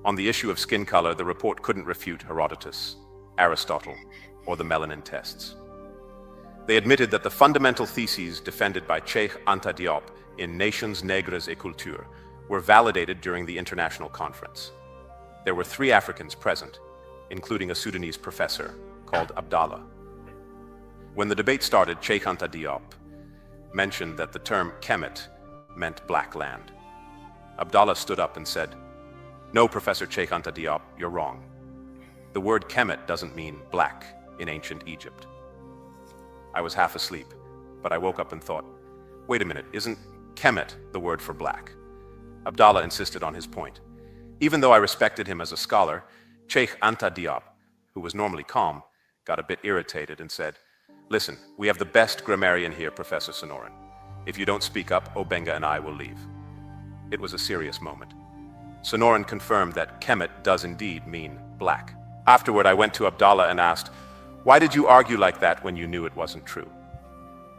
On the issue of skin color, the report couldn't refute Herodotus, Aristotle, or the melanin tests. They admitted that the fundamental theses defended by Cheikh Anta Diop in Nations Nègres et Culture were validated during the international conference. There were 3 Africans present, including a Sudanese professor called Abdallah. When the debate started, Cheikh Anta Diop mentioned that the term Kemet meant black land. Abdallah stood up and said, "No, Professor Cheikh Anta Diop, you're wrong. The word Kemet doesn't mean black in ancient Egypt." I was half asleep, but I woke up and thought, wait a minute, isn't Kemet the word for black? Abdallah insisted on his point. Even though I respected him as a scholar, Cheikh Anta Diop, who was normally calm, got a bit irritated and said, "Listen, we have the best grammarian here, Professor Sonoran. If you don't speak up, Obenga and I will leave." It was a serious moment. Sonoran confirmed that Kemet does indeed mean black. Afterward, I went to Abdallah and asked, "Why did you argue like that when you knew it wasn't true?"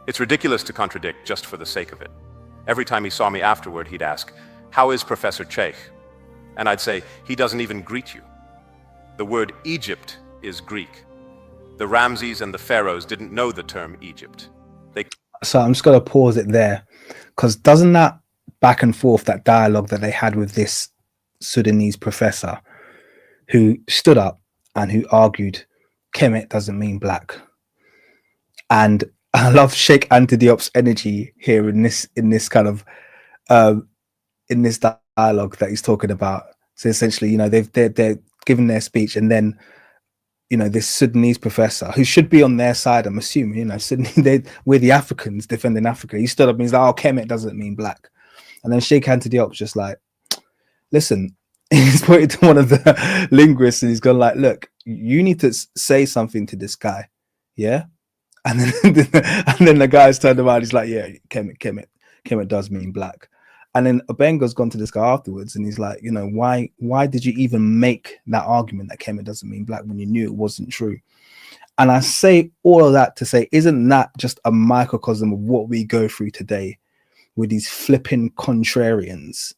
It's ridiculous to contradict just for the sake of it. Every time he saw me afterward, he'd ask, "How is Professor Cheikh?" And I'd say, "He doesn't even greet you." The word Egypt is Greek. The Ramses and the pharaohs didn't know the term Egypt. So I'm just going to pause it there, because doesn't that back and forth, that dialogue that they had with this Sudanese professor who stood up and who argued Kemet doesn't mean black. And I love Sheikh Anta Diop's energy here in this kind of in this dialogue that he's talking about. So essentially, you know, they're giving their speech, and then, you know, this Sudanese professor who should be on their side, I'm assuming, you know, we're the Africans defending Africa. He stood up and he's like, "Oh, Kemet doesn't mean black." And then Sheikh Anta Diop's just like, "Listen," he's pointed to one of the linguists and he's gone like, "Look, you need to say something to this guy, yeah?" And then the guy's turned around, he's like, "Yeah, Kemet does mean black." And then Obenga's gone to this guy afterwards and he's like, "You know, why did you even make that argument that Kemet doesn't mean black when you knew it wasn't true?" And I say all of that to say, isn't that just a microcosm of what we go through today with these flipping contrarians?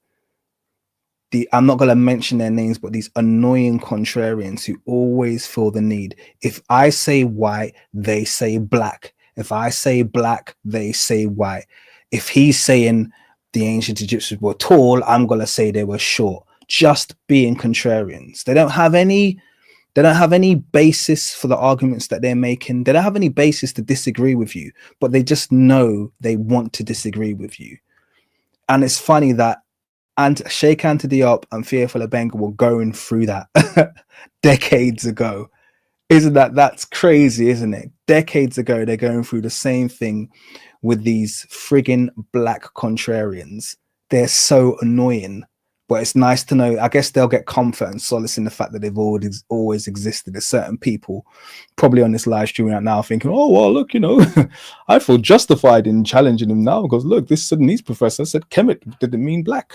I'm not going to mention their names, but these annoying contrarians who always feel the need. If I say white, they say black. If I say black, they say white. If he's saying the ancient Egyptians were tall, I'm going to say they were short. Just being contrarians. They don't have any basis for the arguments that they're making. They don't have any basis to disagree with you, but they just know they want to disagree with you. And it's funny that Sheikh Anta Diop and Theophile Obenga were going through that decades ago. That's crazy, isn't it? Decades ago, they're going through the same thing with these friggin' black contrarians. They're so annoying, but it's nice to know. I guess they'll get comfort and solace in the fact that they've always existed. There's certain people probably on this live stream right now thinking, "Oh, well, look, you know, I feel justified in challenging him now because look, this Sudanese professor said Kemet didn't mean black."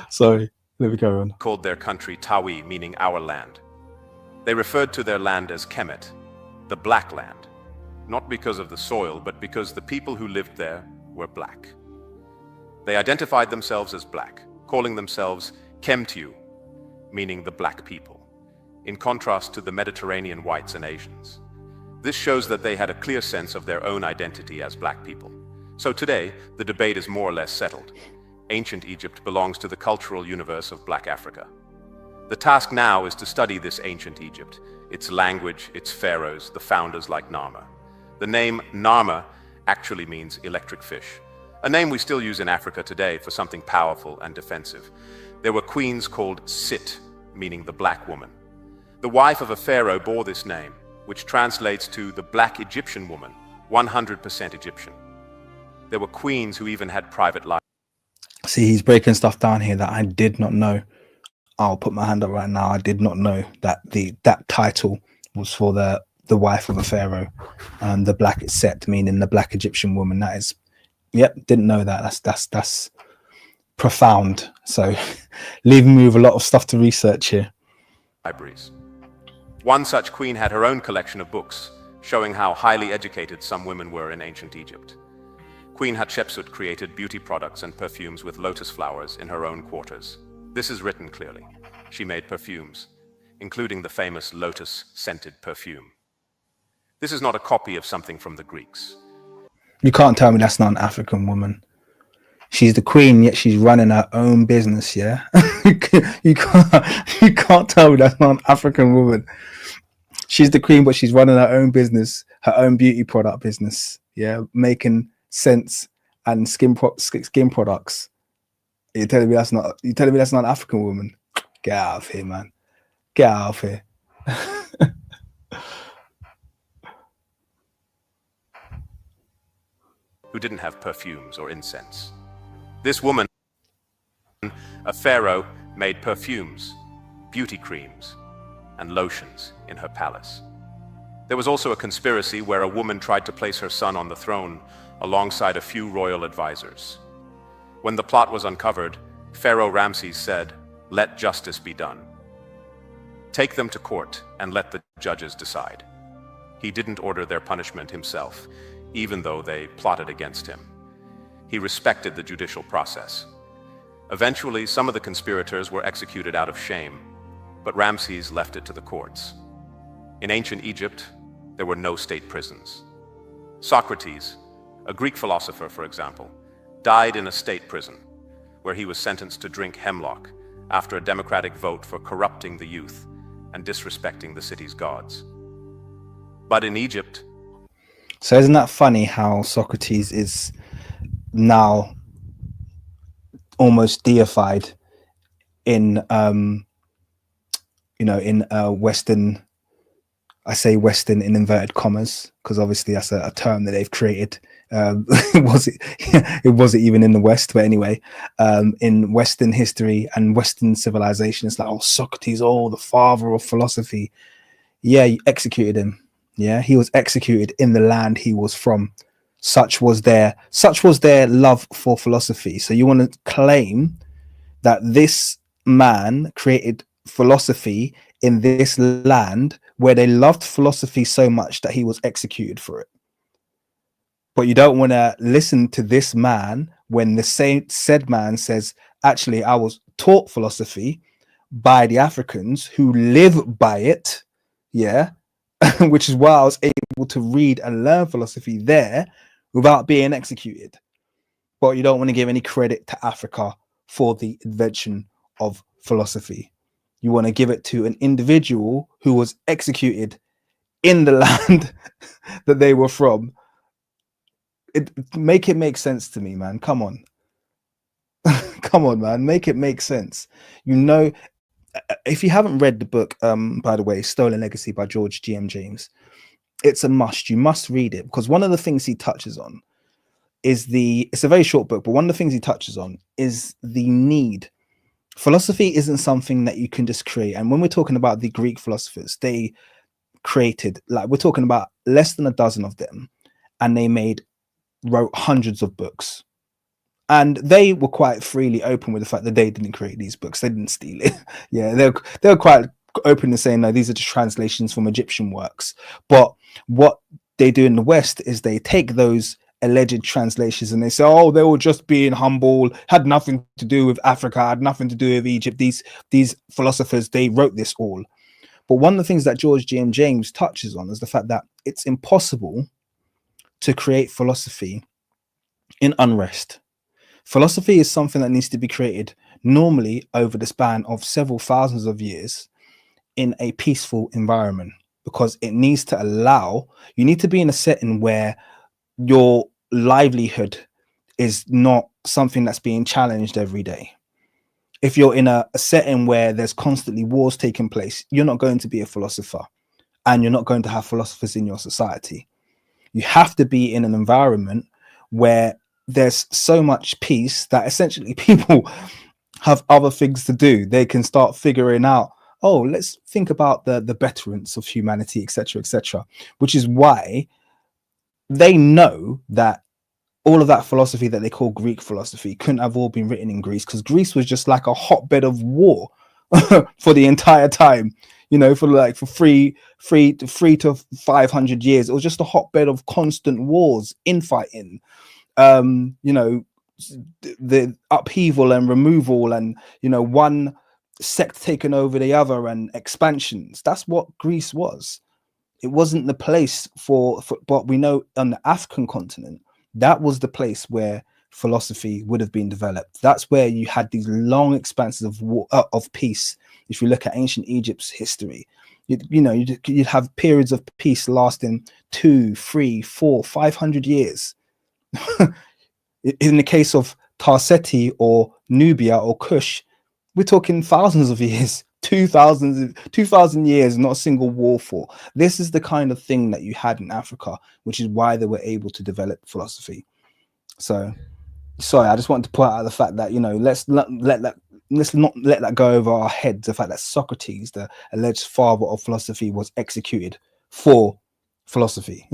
Sorry, let me go on. Called their country Tawi, meaning our land. They referred to their land as Kemet, the black land, not because of the soil, but because the people who lived there were black. They identified themselves as black, calling themselves Kemtiu, meaning the black people, in contrast to the Mediterranean whites and Asians. This shows that they had a clear sense of their own identity as black people. So today, the debate is more or less settled. Ancient Egypt belongs to the cultural universe of Black Africa. The task now is to study this ancient Egypt, its language, its pharaohs, the founders like Narmer. The name Narmer actually means electric fish, a name we still use in Africa today for something powerful and defensive. There were queens called Sit, meaning the black woman. The wife of a pharaoh bore this name, which translates to the black Egyptian woman, 100% Egyptian. There were queens who even had private lives. See, he's breaking stuff down here that I did not know. I'll put my hand up right now. I did not know that that title was for the wife of a pharaoh, and the black Set, meaning the black Egyptian woman. That is, yep, didn't know that. That's profound. So, leaving me with a lot of stuff to research here. Libraries. One such queen had her own collection of books, showing how highly educated some women were in ancient Egypt. Queen Hatshepsut created beauty products and perfumes with lotus flowers in her own quarters. This is written clearly. She made perfumes, including the famous lotus-scented perfume. This is not a copy of something from the Greeks. You can't tell me that's not an African woman. She's the queen, yet she's running her own business, yeah? you can't tell me that's not an African woman. She's the queen, but she's running her own business, her own beauty product business, yeah? Making scents and skin products. You're telling me that's not an African woman? Get out of here, man. Get out of here. Who didn't have perfumes or incense. This woman, a pharaoh, made perfumes, beauty creams, and lotions in her palace. There was also a conspiracy where a woman tried to place her son on the throne alongside a few royal advisors. When the plot was uncovered, Pharaoh Ramses said, "Let justice be done. Take them to court and let the judges decide." He didn't order their punishment himself, even though they plotted against him. He respected the judicial process. Eventually, some of the conspirators were executed out of shame, but Ramses left it to the courts. In ancient Egypt, there were no state prisons. Socrates, a Greek philosopher, for example, died in a state prison, where he was sentenced to drink hemlock after a democratic vote for corrupting the youth and disrespecting the city's gods. But in Egypt... So isn't that funny how Socrates is now almost deified in Western, I say Western in inverted commas, because obviously that's a term that they've created. It wasn't even in the West, but anyway, in Western history and Western civilization, it's like, oh, Socrates, oh, the father of philosophy. Yeah, you executed him. Yeah, he was executed in the land he was from. Such was their love for philosophy. So you want to claim that this man created philosophy in this land where they loved philosophy so much that he was executed for it. But you don't want to listen to this man when the said man says, actually, I was taught philosophy by the Africans who live by it. Yeah. Which is why I was able to read and learn philosophy there without being executed. But you don't want to give any credit to Africa for the invention of philosophy. You want to give it to an individual who was executed in the land that they were from. Make it make sense to me, man. Come on. Come on, man. Make it make sense. You know, if you haven't read the book, by the way, Stolen Legacy by George G.M. James, it's a must. You must read it, because one of the things he touches on is it's a very short book, but one of the things he touches on is the need. Philosophy isn't something that you can just create. And when we're talking about the Greek philosophers, they created, like, we're talking about less than a dozen of them, and they wrote hundreds of books. And they were quite freely open with the fact that they didn't create these books. They didn't steal it. Yeah, they were quite open to saying, no, these are just translations from Egyptian works. But what they do in the West is they take those alleged translations and they say, oh, they were just being humble, had nothing to do with Africa, had nothing to do with Egypt. These philosophers, they wrote this all. But one of the things that George G.M. James touches on is the fact that it's impossible to create philosophy in unrest. Philosophy is something that needs to be created normally over the span of several thousands of years in a peaceful environment, because it needs to allow, you need to be in a setting where your livelihood is not something that's being challenged every day. If you're in a setting where there's constantly wars taking place, you're not going to be a philosopher, and you're not going to have philosophers in your society. You have to be in an environment where there's so much peace that essentially people have other things to do. They can start figuring out, oh, let's think about the betterance of humanity, etc., which is why they know that all of that philosophy that they call Greek philosophy couldn't have all been written in Greece, because Greece was just like a hotbed of war for the entire time, you know, for 300 to 500 years. It was just a hotbed of constant wars, infighting, you know, the upheaval and removal, and, you know, one sect taking over the other, and expansions. That's what Greece was. It wasn't the place for but we know on the African continent, that was the place where philosophy would have been developed. That's where you had these long expanses of war, of peace. If you look at ancient Egypt's history, you'd have periods of peace lasting 200, 300, 400, 500 years. In the case of Tarseti or Nubia or Kush, we're talking thousands of years, 2,000 years, not a single war for. This is the kind of thing that you had in Africa, which is why they were able to develop philosophy. So, sorry, I just wanted to point out the fact that, you know, let's not let that go over our heads. The fact that Socrates, the alleged father of philosophy, was executed for philosophy.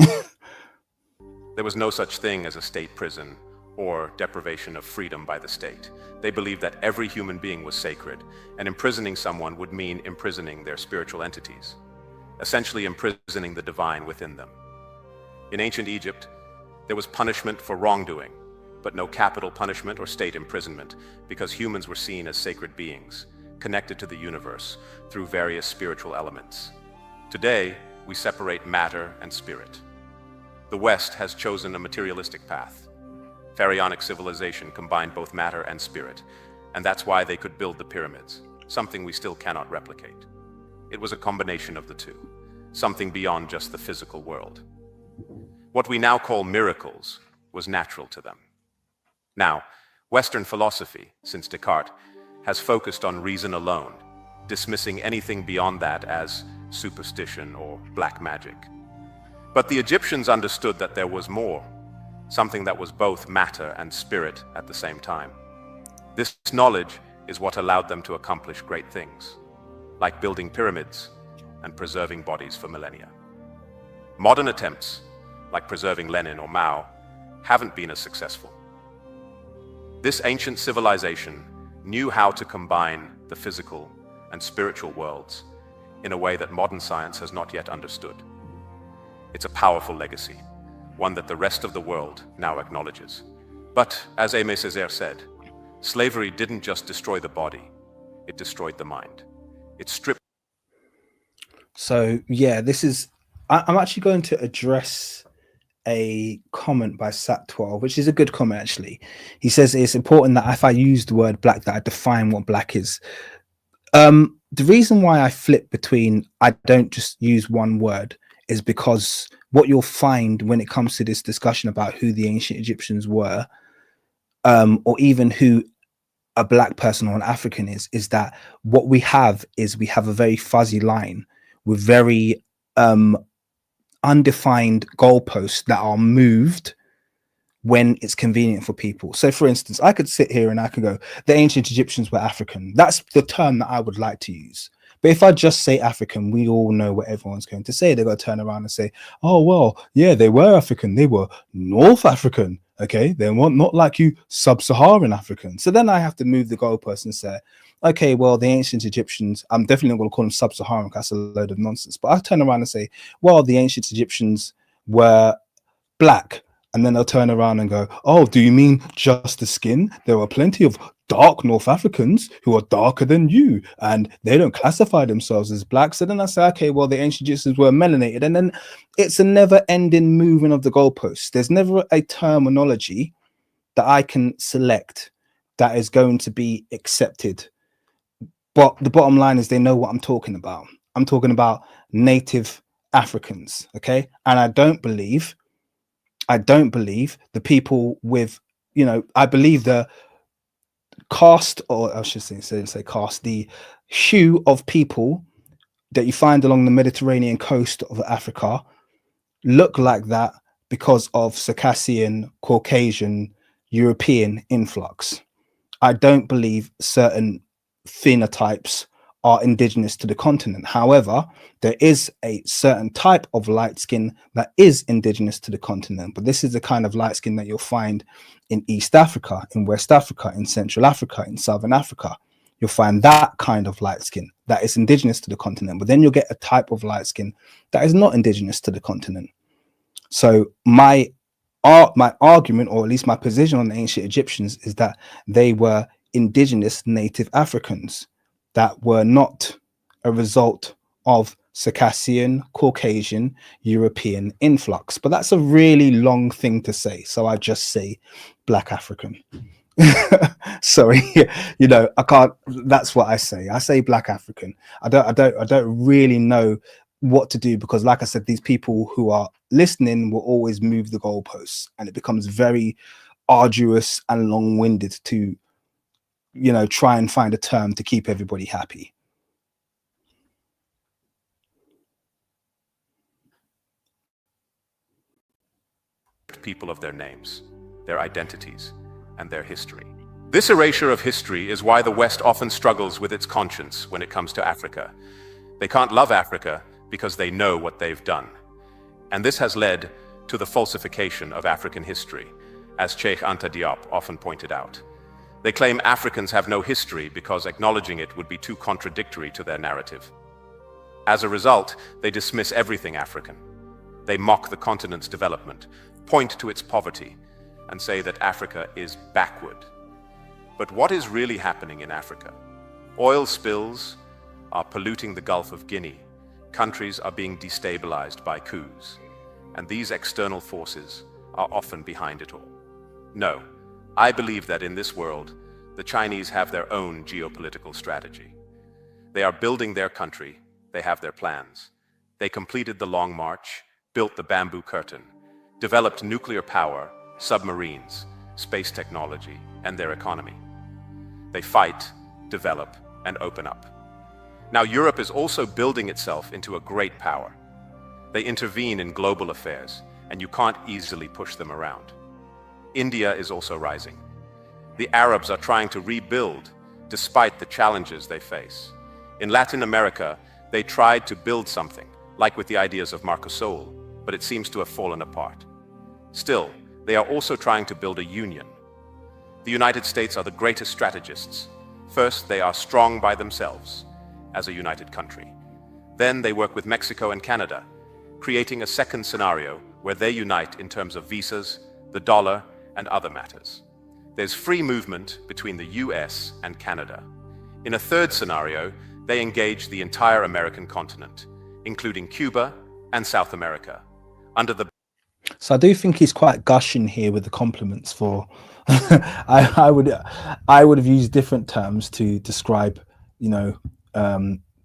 There was no such thing as a state prison or deprivation of freedom by the state. They believed that every human being was sacred, and imprisoning someone would mean imprisoning their spiritual entities, essentially imprisoning the divine within them. In ancient Egypt, there was punishment for wrongdoing, but no capital punishment or state imprisonment, because humans were seen as sacred beings, connected to the universe through various spiritual elements. Today, we separate matter and spirit. The West has chosen a materialistic path. Pharaonic civilization combined both matter and spirit, and that's why they could build the pyramids, something we still cannot replicate. It was a combination of the two, something beyond just the physical world. What we now call miracles was natural to them. Now, Western philosophy, since Descartes, has focused on reason alone, dismissing anything beyond that as superstition or black magic. But the Egyptians understood that there was more, something that was both matter and spirit at the same time. This knowledge is what allowed them to accomplish great things, like building pyramids and preserving bodies for millennia. Modern attempts, like preserving Lenin or Mao, haven't been as successful. This ancient civilization knew how to combine the physical and spiritual worlds in a way that modern science has not yet understood. It's a powerful legacy, one that the rest of the world now acknowledges. But, as Aimé Césaire said, slavery didn't just destroy the body, it destroyed the mind. It stripped. So, yeah, I'm actually going to address a comment by Sat12, which is a good comment, actually. He says it's important that if I use the word black, that I define what black is. The reason why I flip between I don't just use one word is because what you'll find when it comes to this discussion about who the ancient Egyptians were, or even who a black person or an African is that what we have is we have a very fuzzy line with very undefined goalposts that are moved when it's convenient for people. So for instance, I could sit here and I could go, the ancient Egyptians were African. That's the term that I would like to use. But if I just say African, we all know what everyone's going to say. They're going to turn around and say, oh, well, yeah, they were African. They were North African. Okay, they were not like you, sub-Saharan African. So then I have to move the goalpost and say, okay, well, the ancient Egyptians, I'm definitely not going to call them sub-Saharan, that's a load of nonsense. But I turn around and say, well, the ancient Egyptians were black. And then they'll turn around and go, oh, do you mean just the skin? There are plenty of dark North Africans who are darker than you, and they don't classify themselves as black. So then I say, okay, well, the ancient Egyptians were melanated. And then it's a never-ending moving of the goalposts. There's never a terminology that I can select that is going to be accepted. But the bottom line is they know what I'm talking about. I'm talking about native Africans, okay? And I don't believe the people with, you know, I believe the caste, or I should say caste, the hue of people that you find along the Mediterranean coast of Africa look like that because of Circassian, Caucasian, European influx. I don't believe certain phenotypes are indigenous to the continent. However, there is a certain type of light skin that is indigenous to the continent, but this is the kind of light skin that you'll find in East Africa, in West Africa, in Central Africa, in Southern Africa. You'll find that kind of light skin that is indigenous to the continent, but then you'll get a type of light skin that is not indigenous to the continent. So my argument, or at least my position on the ancient Egyptians, is that they were indigenous native Africans that were not a result of Circassian, Caucasian, European influx. But that's a really long thing to say. So I just say Black African. Sorry, you know, I can't, that's what I say. I say Black African. I don't really know what to do, because like I said, these people who are listening will always move the goalposts, and it becomes very arduous and long-winded to, you know, try and find a term to keep everybody happy. People of their names, their identities, and their history. This erasure of history is why the West often struggles with its conscience when it comes to Africa. They can't love Africa because they know what they've done. And this has led to the falsification of African history, as Cheikh Anta Diop often pointed out. They claim Africans have no history because acknowledging it would be too contradictory to their narrative. As a result, they dismiss everything African. They mock the continent's development, point to its poverty, and say that Africa is backward. But what is really happening in Africa? Oil spills are polluting the Gulf of Guinea. Countries are being destabilized by coups, and these external forces are often behind it all. No, I believe that in this world, the Chinese have their own geopolitical strategy. They are building their country, they have their plans. They completed the Long March, built the Bamboo Curtain, developed nuclear power, submarines, space technology, and their economy. They fight, develop, and open up. Now Europe is also building itself into a great power. They intervene in global affairs, and you can't easily push them around. India is also rising. The Arabs are trying to rebuild despite the challenges they face. In Latin America, they tried to build something, like with the ideas of Marcosol, but it seems to have fallen apart. Still, they are also trying to build a union. The United States are the greatest strategists. First, they are strong by themselves, as a united country. Then they work with Mexico and Canada, creating a second scenario where they unite in terms of visas, the dollar, and other matters. There's free movement between the US and Canada. In a third scenario, they engage the entire American continent, including Cuba and South America, under the... So I do think he's quite gushing here with the compliments for I would have used different terms to describe, you know,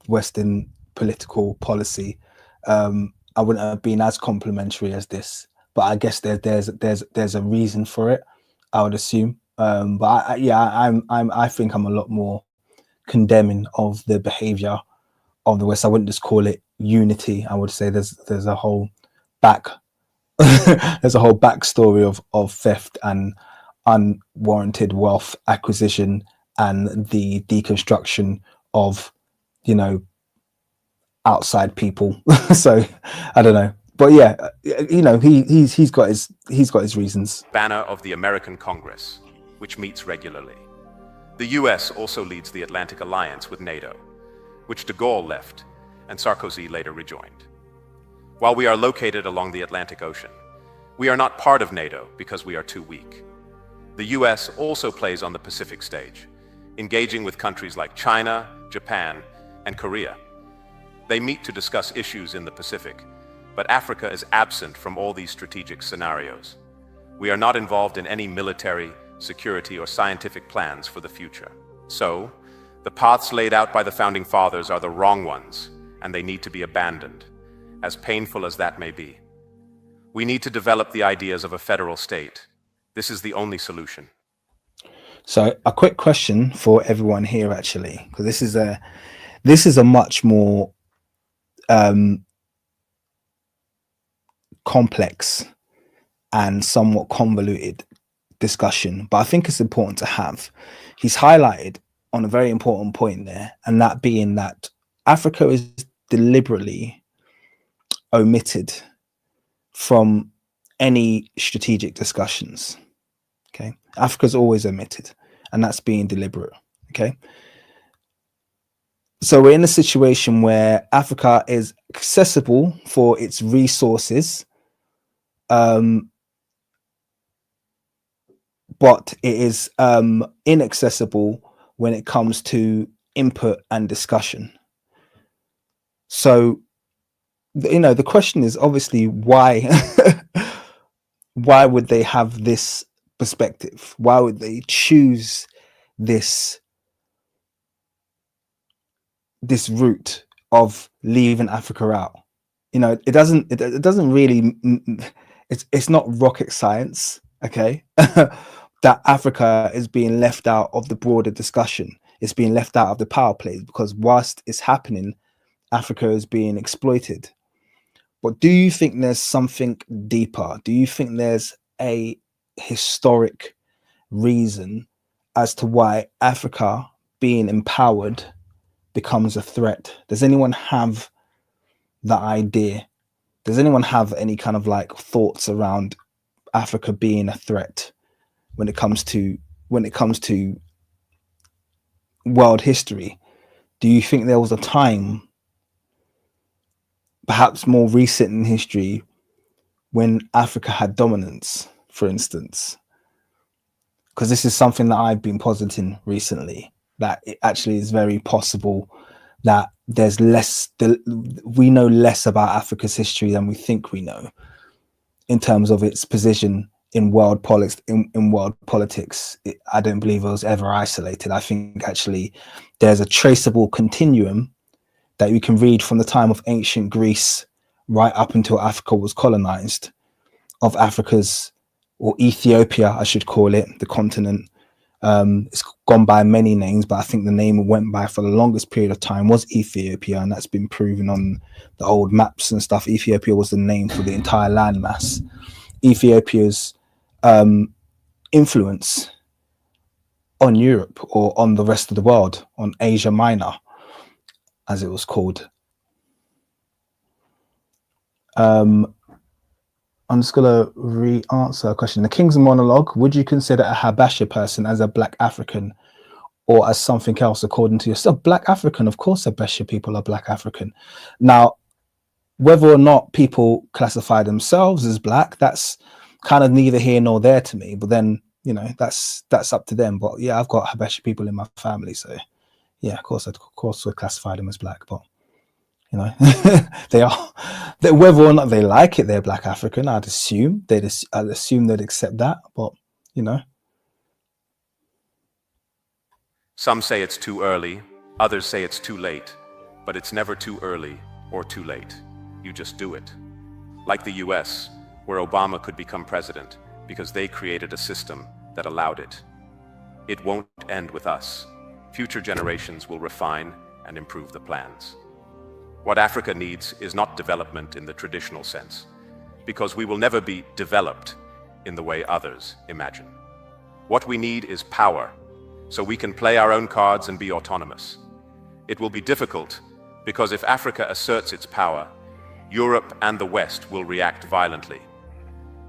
Western political policy. I wouldn't have been as complimentary as this, but I guess there's a reason for it, I would assume. But I think I'm a lot more condemning of the behavior of the West. I wouldn't just call it unity. I would say there's a whole there's a whole backstory of theft and unwarranted wealth acquisition and the deconstruction of, you know, outside people. So I don't know, but yeah, you know, he's got his reasons. Banner of the American Congress, which meets regularly. The US also leads the Atlantic Alliance with NATO, which de Gaulle left and Sarkozy later rejoined. While we are located along the Atlantic Ocean, we are not part of NATO because we are too weak. The US also plays on the Pacific stage, engaging with countries like China, Japan, and Korea. They meet to discuss issues in the Pacific, but Africa is absent from all these strategic scenarios. We are not involved in any military, security, or scientific plans for the future. So, the paths laid out by the Founding Fathers are the wrong ones, and they need to be abandoned, as painful as that may be. We need to develop the ideas of a federal state. This is the only solution. So a quick question for everyone here, actually, because this is a much more complex and somewhat convoluted discussion, but I think it's important to have. He's highlighted on a very important point there, and that being that Africa is deliberately omitted from any strategic discussions. Okay, Africa's always omitted, and that's being deliberate. Okay, so we're in a situation where Africa is accessible for its resources, but it is inaccessible when it comes to input and discussion. So, you know, the question is obviously why why would they have this perspective? Why would they choose this route of leaving Africa out? You know, it doesn't really, it's not rocket science, okay? That Africa is being left out of the broader discussion. It's being left out of the power plays, because whilst it's happening, Africa is being exploited. But do you think there's something deeper? Do you think there's a historic reason as to why Africa being empowered becomes a threat? Does anyone have that idea? Does anyone have any kind of like thoughts around Africa being a threat when it comes to world history? Do you think there was a time, perhaps more recent in history, when Africa had dominance, for instance? because this is something that I've been positing recently, that it actually is very possible that there's we know less about Africa's history than we think we know, in terms of its position in world politics. I don't believe it was ever isolated. I think actually there's a traceable continuum that you can read from the time of ancient Greece right up until Africa was colonized, of Africa's, or Ethiopia, I should call it, the continent. It's gone by many names, but I think the name it went by for the longest period of time was Ethiopia, and that's been proven on the old maps and stuff. Ethiopia was the name for the entire landmass. Ethiopia's influence on Europe, or on the rest of the world, on Asia Minor, as it was called. I'm just going to re-answer a question. The King's Monologue: would you consider a Habesha person as a Black African or as something else according to yourself? Black African, of course Habesha people are Black African. Now, whether or not people classify themselves as Black, that's kind of neither here nor there to me. But then, you know, that's up to them. But yeah, I've got Habesha people in my family, so yeah, of course we'll classify them as Black. But you know, whether or not they like it, they're Black African. I'd assume they'd accept that. But you know, some say it's too early, others say it's too late, but it's never too early or too late. You just do it. Like the US, where Obama could become president because they created a system that allowed it. It won't end with us. Future generations will refine and improve the plans. What Africa needs is not development in the traditional sense, because we will never be developed in the way others imagine. What we need is power, so we can play our own cards and be autonomous. It will be difficult, because if Africa asserts its power, Europe and the West will react violently.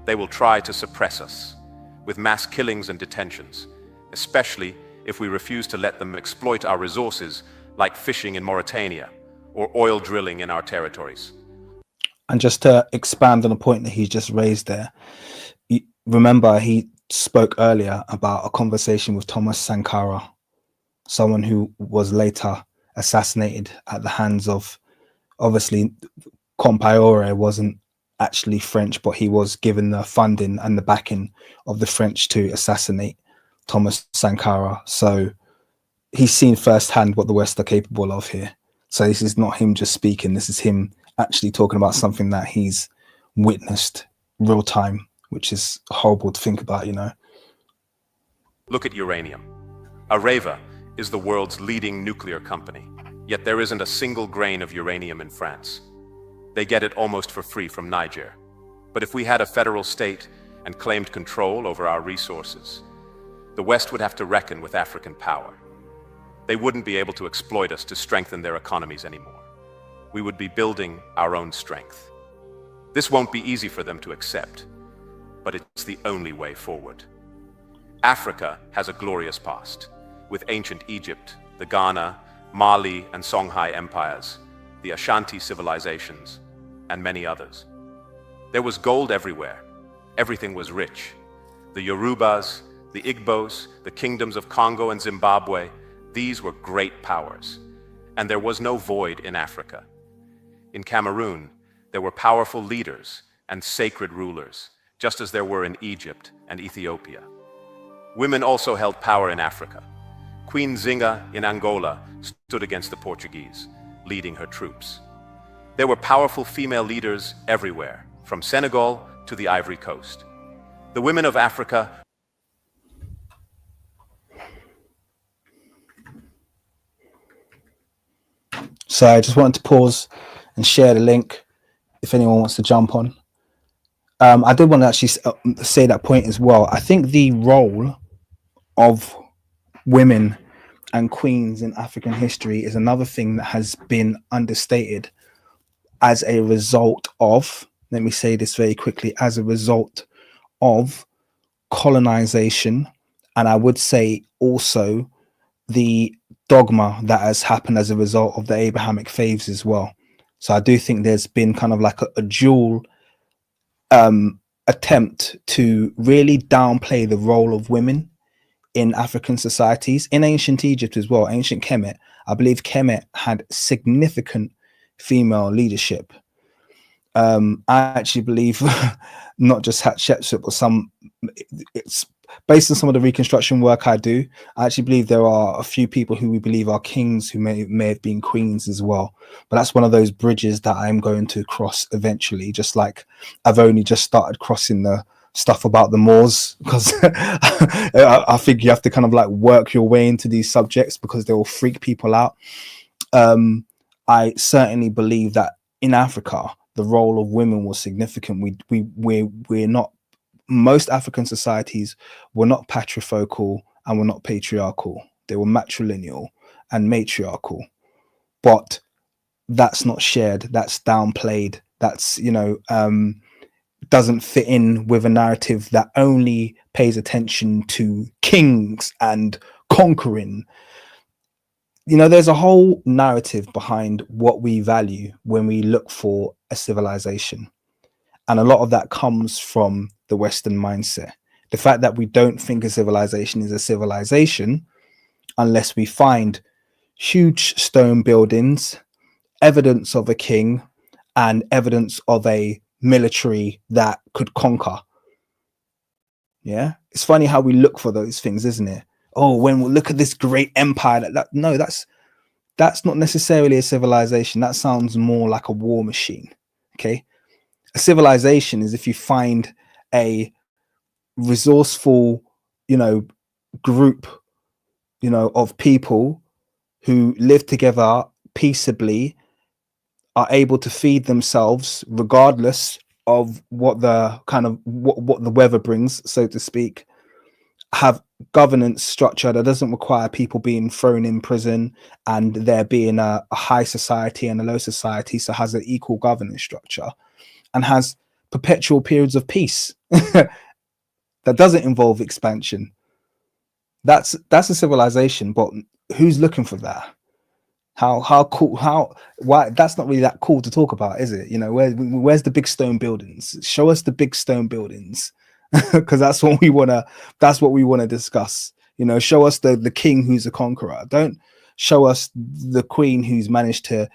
They will try to suppress us, with mass killings and detentions, especially if we refuse to let them exploit our resources, like fishing in Mauritania or oil drilling in our territories. And just to expand on a point that he just raised there, remember he spoke earlier about a conversation with Thomas Sankara, someone who was later assassinated at the hands of, obviously, Compaoré wasn't actually French, but he was given the funding and the backing of the French to assassinate Thomas Sankara. So he's seen firsthand what the West are capable of here. So this is not him just speaking. This is him actually talking about something that he's witnessed real time, which is horrible to think about, you know. Look at uranium. Areva is the world's leading nuclear company, yet there isn't a single grain of uranium in France. They get it almost for free from Niger. But if we had a federal state and claimed control over our resources, the West would have to reckon with African power. They wouldn't be able to exploit us to strengthen their economies anymore. We would be building our own strength. This won't be easy for them to accept, but it's the only way forward. Africa has a glorious past, with ancient Egypt, the Ghana, Mali, and Songhai empires, the Ashanti civilizations, and many others. There was gold everywhere. Everything was rich. The Yorubas, the Igbos, the kingdoms of Congo and Zimbabwe, these were great powers. And there was no void in Africa. In Cameroon, there were powerful leaders and sacred rulers, just as there were in Egypt and Ethiopia. Women also held power in Africa. Queen Zinga in Angola stood against the Portuguese, leading her troops. There were powerful female leaders everywhere, from Senegal to the Ivory Coast. The women of Africa. So I just wanted to pause and share the link if anyone wants to jump on. I did want to actually say that point as well. I think the role of women and queens in African history is another thing that has been understated as a result of, let me say this very quickly, as a result of colonization, and I would say also the dogma that has happened as a result of the Abrahamic faiths as well. So I do think there's been kind of like a dual attempt to really downplay the role of women in African societies, in ancient Egypt as well, ancient Kemet. I believe Kemet had significant female leadership. I actually believe not just Hatshepsut, but it's based on some of the reconstruction work I do. I actually believe there are a few people who we believe are kings who may have been queens as well. But that's one of those bridges that I'm going to cross eventually, just like I've only just started crossing the stuff about the Moors, because I think you have to kind of like work your way into these subjects because they will freak people out. I certainly believe that in Africa, the role of women was significant. We're not, most African societies were not patriarchal and were not patriarchal. They were matrilineal and matriarchal. But that's not shared. That's downplayed. That's, doesn't fit in with a narrative that only pays attention to kings and conquering. There's a whole narrative behind what we value when we look for a civilization. And a lot of that comes from the Western mindset. The fact that we don't think a civilization is a civilization unless we find huge stone buildings, evidence of a king, and evidence of a military that could conquer. Yeah, it's funny how we look for those things, isn't it? Oh, when we look at this great empire, no, that's not necessarily a civilization. That sounds more like a war machine. Okay, a civilization is if you find a resourceful, group, of people who live together peaceably, are able to feed themselves regardless of what the what the weather brings, so to speak, have governance structure that doesn't require people being thrown in prison and there being a high society and a low society, so has an equal governance structure and has perpetual periods of peace that doesn't involve expansion. That's a civilization, but who's looking for that? How cool, why that's not really that cool to talk about, is it? Where's the big stone buildings? Show us the big stone buildings, because that's what we want to discuss. Show us the king who's a conqueror. Don't show us the queen who's managed to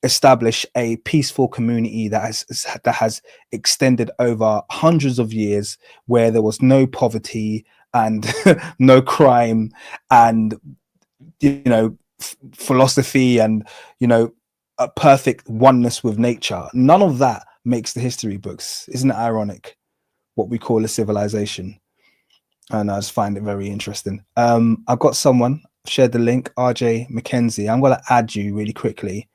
establish a peaceful community that has extended over hundreds of years, where there was no poverty and no crime and philosophy and a perfect oneness with nature. None of that makes the history books. Isn't it ironic what we call a civilization? And I just find it very interesting. I've got someone shared the link, RJ Mackenzie. I'm going to add you really quickly.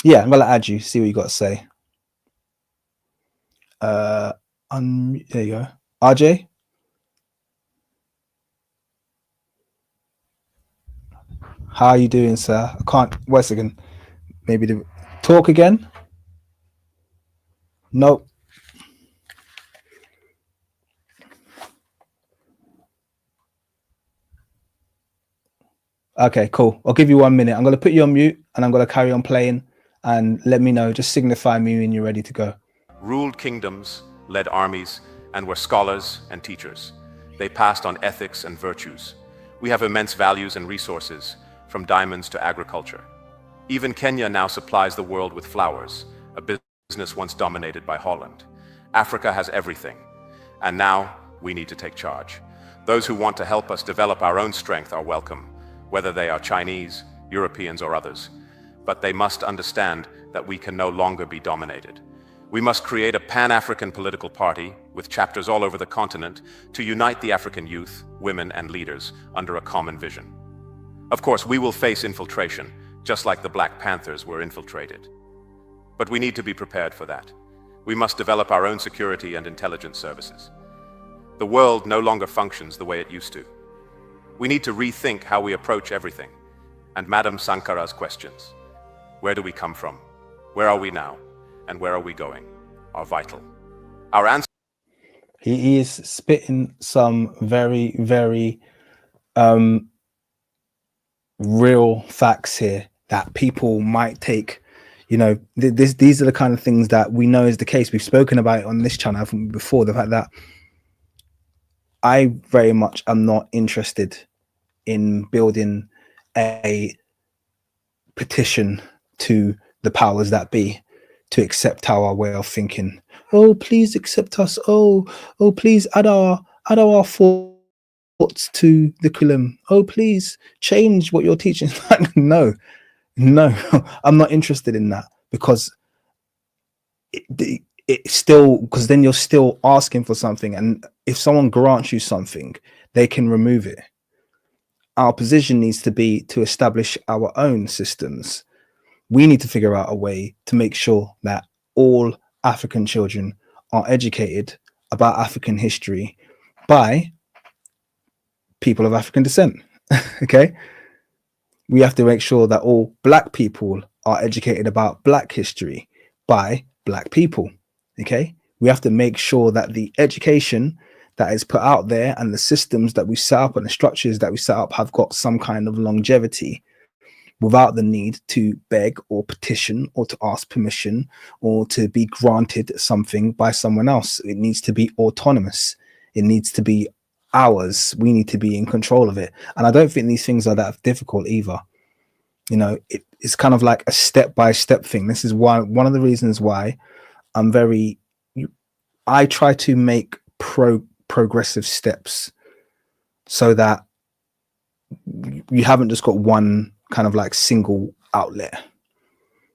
Yeah, I'm going to add you, see what you got to say. There you go. RJ? How are you doing, sir? I can't. Wait a second. Maybe talk again. Nope. Okay, cool. I'll give you 1 minute. I'm going to put you on mute and I'm going to carry on playing, and let me know. Just signify me when you're ready to go. Ruled kingdoms, led armies, and were scholars and teachers. They passed on ethics and virtues. We have immense values and resources, from diamonds to agriculture. Even Kenya now supplies the world with flowers, a business once dominated by Holland. Africa has everything, and now we need to take charge. Those who want to help us develop our own strength are welcome, whether they are Chinese, Europeans, or others. But they must understand that we can no longer be dominated. We must create a Pan-African political party with chapters all over the continent to unite the African youth, women, and leaders under a common vision. Of course, we will face infiltration, just like the Black Panthers were infiltrated. But we need to be prepared for that. We must develop our own security and intelligence services. The world no longer functions the way it used to. We need to rethink how we approach everything. And Madam Sankara's questions, where do we come from? Where are we now? And where are we going? Are vital. Our answer. He is spitting some very, very real facts here that people might take. These are the kind of things that we know is the case. We've spoken about it on this channel, haven't we, before, the fact that I very much am not interested in building a petition to the powers that be to accept our way of thinking. Oh, please accept us. Oh, please add our thoughts to the curriculum. Oh, please change what you're teaching. Like, no, I'm not interested in that, because it's still, because then you're still asking for something, and if someone grants you something, they can remove it. Our position needs to be to establish our own systems. We need to figure out a way to make sure that all African children are educated about African history by people of African descent. Okay, we have to make sure that all Black people are educated about Black history by Black people. Okay, we have to make sure that the education that is put out there and the systems that we set up and the structures that we set up have got some kind of longevity, without the need to beg or petition or to ask permission or to be granted something by someone else. It needs to be autonomous. It needs to be ours. We need to be in control of it. And I don't think these things are that difficult either. You know, it's kind of like a step-by-step thing. This is why, one of the reasons why I try to make progressive steps, so that you haven't just got one kind of like single outlet.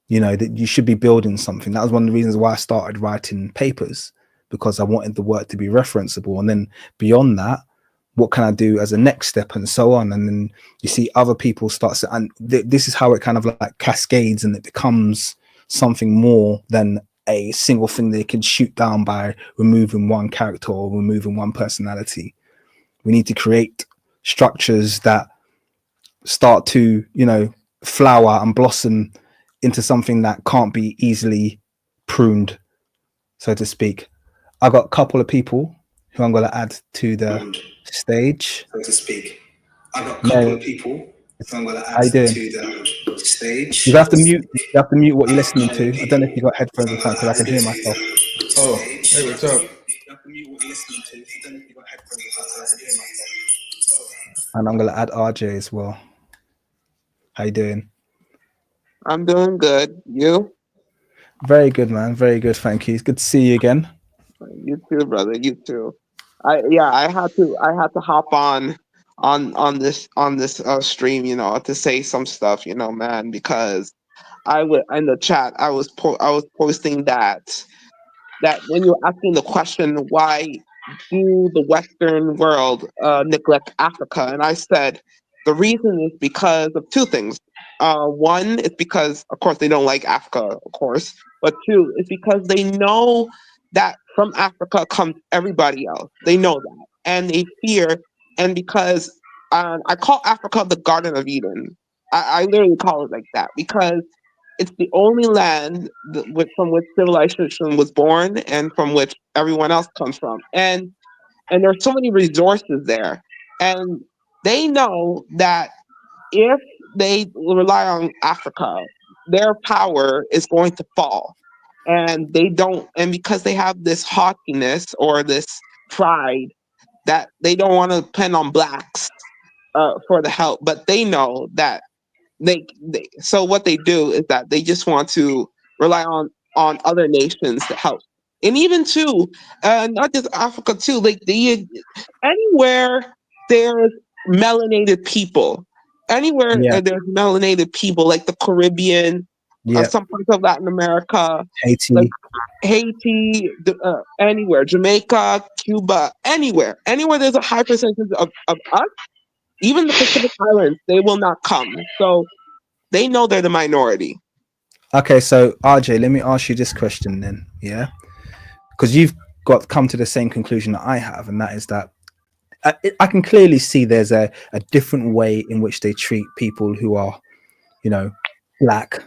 You know, that you should be building something. That was one of the reasons why I started writing papers, because I wanted the work to be referenceable. And then beyond that, what can I do as a next step, and so on. And then you see other people start, and this is how it kind of like cascades, and it becomes something more than a single thing they can shoot down by removing one character or removing one personality. We need to create structures that start to, you know, flower and blossom into something that can't be easily pruned, so to speak. I've got a couple of people who I'm going to add to the stage, so to speak. I've got a couple of people who I'm going to add to the stage. You have to mute what you're listening to. I don't know if you've got headphones or something, because I can hear myself. Oh, hey, what's up? And I'm going to add RJ as well. How you doing? I'm doing good. You? Very good, man. Very good. Thank you. It's good to see you again. You too, brother. You too. I had to hop on this stream, you know, to say some stuff, you know, man, because I would, in the chat, I was posting that when you're asking the question, why do the Western world neglect Africa? And I said the reason is because of two things. One is because, of course, they don't like Africa, of course, but two is because they know that from Africa comes everybody else. They know that, and they fear. And because I call Africa the Garden of Eden, I literally call it like that, because it's the only land from which civilization was born and from which everyone else comes from. And there's so many resources there. And they know that if they rely on Africa, their power is going to fall. And they don't, and because they have this haughtiness or this pride that they don't want to depend on blacks for the help, but they know that so what they do is that they just want to rely on other nations to help. And even too, not just Africa too, like anywhere there's melanated people, there's melanated people, like the Caribbean, some parts of Latin America, Haiti, like Haiti, anywhere, Jamaica, Cuba, anywhere there's a high percentage of us, even the Pacific Islands, they will not come. So they know they're the minority. Okay, so RJ, let me ask you this question then, yeah? Because you've come to the same conclusion that I have, and that is that I can clearly see there's a different way in which they treat people who are, you know, black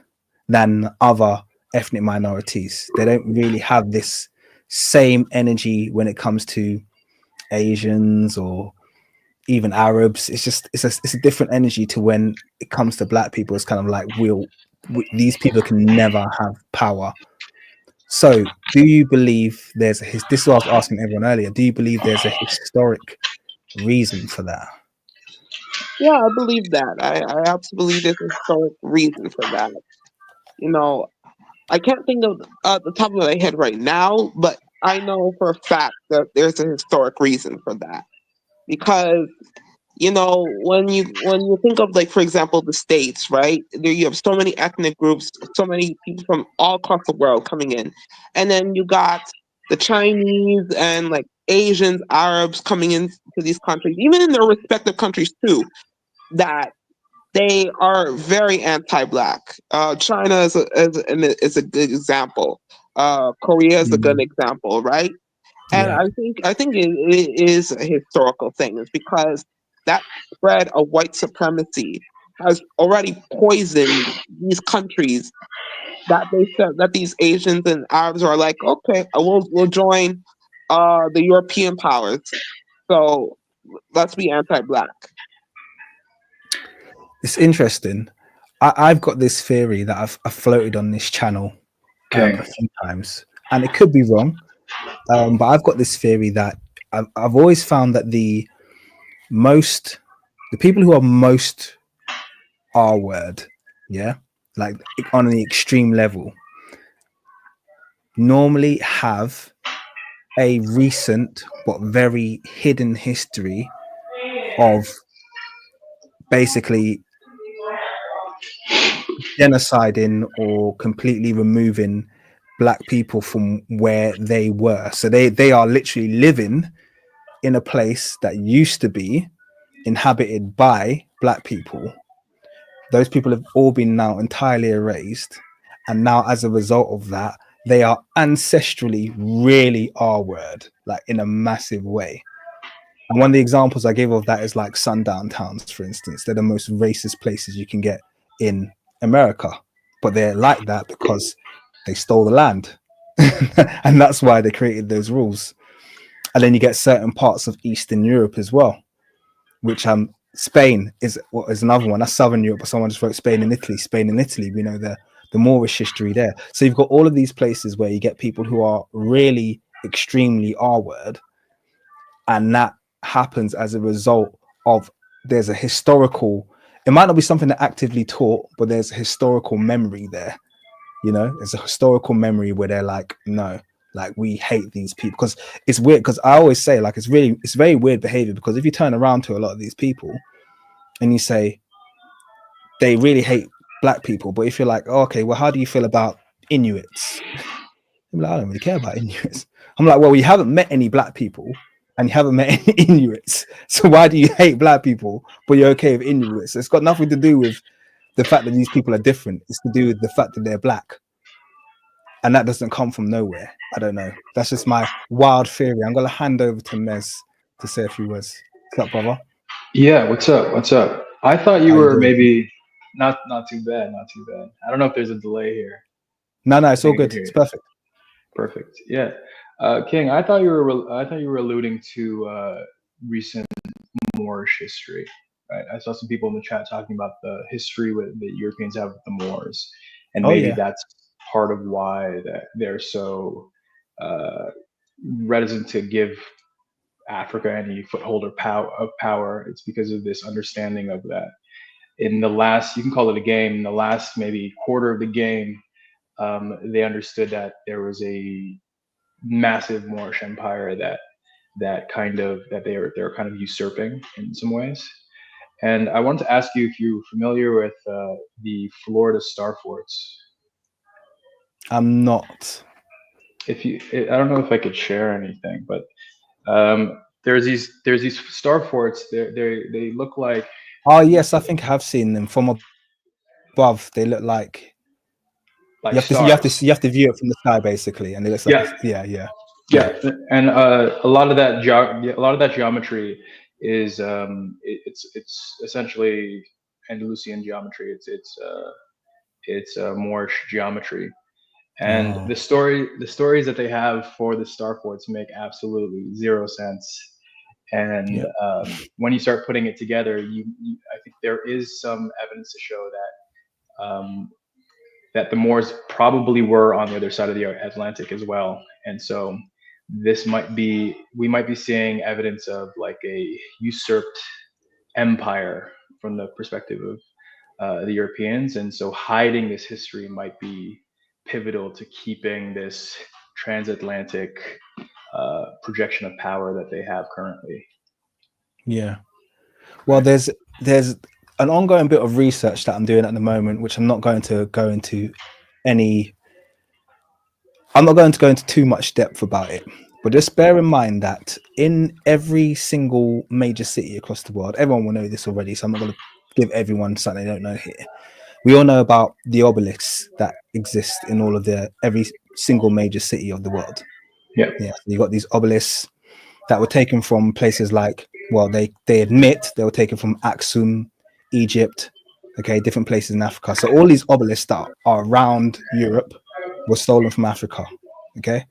than other ethnic minorities. They don't really have this same energy when it comes to Asians or even Arabs. It's a different energy to when it comes to black people. It's kind of like these people can never have power. So, do you believe there's this is what I was asking everyone earlier. Do you believe there's a historic reason for that? Yeah, I believe that. I absolutely there's a historic reason for that. You know, I can't think of the top of my head right now, but I know for a fact that there's a historic reason for that. Because when you think of, like, for example, the states, right? There you have so many ethnic groups, so many people from all across the world coming in, and then you got the Chinese and, like, Asians, Arabs coming into these countries, even in their respective countries too, that they are very anti-black. China is a good example. Korea is a good Mm, example, right? And yeah. I think it is a historical thing. It's because that spread of white supremacy has already poisoned these countries, that they said that these Asians and Arabs are like, okay, we'll join the European powers. So let's be anti-black. It's interesting. I've got this theory that I've floated on this channel Okay. a few times, and it could be wrong. But I've got this theory that I've always found that the people who are most R word, yeah, like on the extreme level, normally have a recent but very hidden history of basically genociding or completely removing black people from where they were. So they are literally living in a place that used to be inhabited by black people. Those people have all been now entirely erased, and now as a result of that, they are ancestrally really R word, like in a massive way. And one of the examples I gave of that is like sundown towns, for instance. They're the most racist places you can get in America, but they're like that because they stole the land. And that's why they created those rules. And then you get certain parts of Eastern Europe as well, which Spain is another one. That's Southern Europe, but someone just wrote Spain and Italy. Spain and Italy, we know the Moorish history there. So you've got all of these places where you get people who are really extremely R word, and that happens as a result of there's a historical. It might not be something that actively taught, but there's a historical memory there. There's a historical memory where they're like, no, like we hate these people. Because it's weird, because I always say, like, it's very weird behavior, because if you turn around to a lot of these people and you say they really hate black people, but if you're like, oh, okay, well, how do you feel about Inuits? I'm like, I don't really care about Inuits. I'm like, well, you haven't met any black people and you haven't met any Inuits, so why do you hate black people but you're okay with Inuits? It's got nothing to do with the fact that these people are different. It's to do with the fact that they're black. And that doesn't come from nowhere. I don't know. That's just my wild theory. I'm gonna hand over to Mez to say a few words. What's up, brother? Yeah, what's up? What's up? I thought you How you were doing? maybe not too bad, not too bad. I don't know if there's a delay here. No, I it's all think I can good. hear It's you. perfect. Perfect. Yeah. King, I thought you were alluding to recent Moorish history. Right. I saw some people in the chat talking about the history that Europeans have with the Moors, and Oh maybe yeah. that's part of why that they're so uh, reticent to give Africa any foothold or power. It's because of this understanding of that. In the last, you can call it a game, in the last maybe quarter of the game, they understood that there was a massive Moorish empire that they're kind of usurping in some ways. And I wanted to ask you if you're familiar with the Florida star forts. I'm not. I don't know if I could share anything, but there's these star forts. They look like Oh yes, I think I have seen them from above. They look like stars. you have to view it from the sky basically, and it looks like Yeah, it's, yeah. yeah, and a lot of that a lot of that geometry is it's essentially Andalusian geometry. It's Moorish geometry, and Oh the stories that they have for the star forts make absolutely zero sense. And yeah. when you start putting it together, I think there is some evidence to show that that the Moors probably were on the other side of the Atlantic as well. And so we might be seeing evidence of like a usurped empire from the perspective of the Europeans. And so hiding this history might be pivotal to keeping this transatlantic projection of power that they have currently. Yeah. Well, there's an ongoing bit of research that I'm doing at the moment, which I'm not going to go into too much depth about it. But just bear in mind that in every single major city across the world, everyone will know this already, so I'm not going to give everyone something they don't know here. We all know about the obelisks that exist in every single major city of the world. Yeah. So you got these obelisks that were taken from places like, well, they admit they were taken from Aksum, Egypt, okay, different places in Africa. So all these obelisks that are around Europe were stolen from Africa, okay?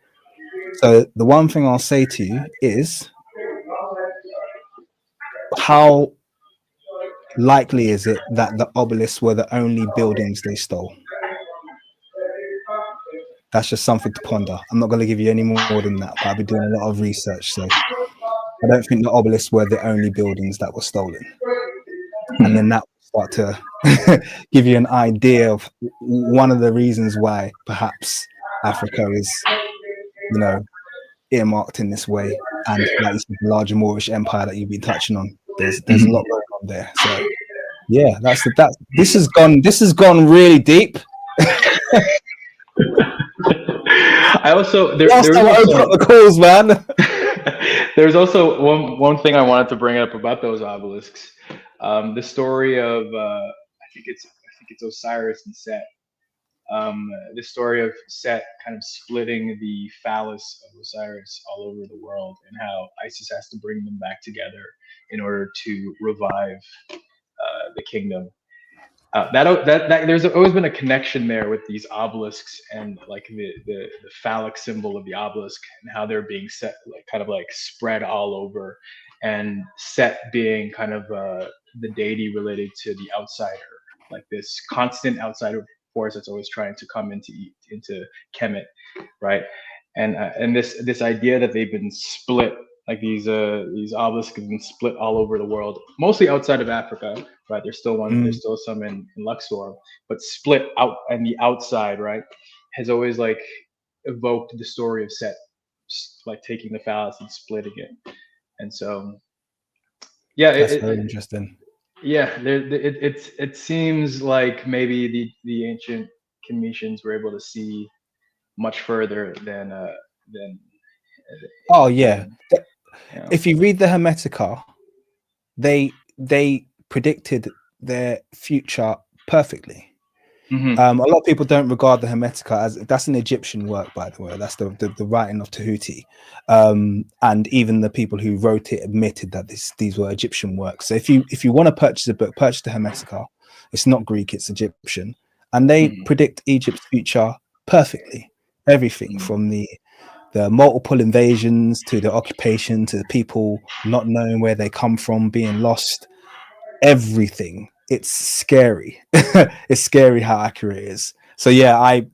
So the one thing I'll say to you is, how likely is it that the obelisks were the only buildings they stole? That's just something to ponder. I'm not going to give you any more than that, but I've been doing a lot of research, so I don't think the obelisks were the only buildings that were stolen. And then that will start to give you an idea of one of the reasons why perhaps Africa is, you know, earmarked in this way. And like you said, the larger Moorish empire that you've been touching on, there's a lot going on there. So yeah, this has gone really deep. There's also one thing I wanted to bring up about those obelisks. The story of I think it's Osiris and Set. The story of Set kind of splitting the phallus of Osiris all over the world, and how Isis has to bring them back together in order to revive the kingdom. That there's always been a connection there with these obelisks and like the phallic symbol of the obelisk and how they're being set, like kind of like spread all over, and Set being kind of the deity related to the outsider, like this constant outsider force that's always trying to come into Kemet, right? And this idea that they've been split, like these obelisks have been split all over the world, mostly outside of Africa, right? There's still one, there's still some in Luxor, but split out, and the outside, right, has always like evoked the story of Set, like taking the phallus and splitting it. And so, yeah, that's very interesting. Yeah, it seems like maybe the ancient Kemetians were able to see much further than. Oh yeah. If you read the Hermetica, they predicted their future perfectly. Mm-hmm. A lot of people don't regard the Hermetica as, that's an Egyptian work, by the way. That's the writing of Tahuti, and even the people who wrote it admitted that these were Egyptian works. So if you want to purchase a book, purchase the Hermetica. It's not Greek, it's Egyptian, and they predict Egypt's future perfectly. Everything from the multiple invasions to the occupation to the people not knowing where they come from, being lost, everything. It's scary. It's scary how accurate it is. So I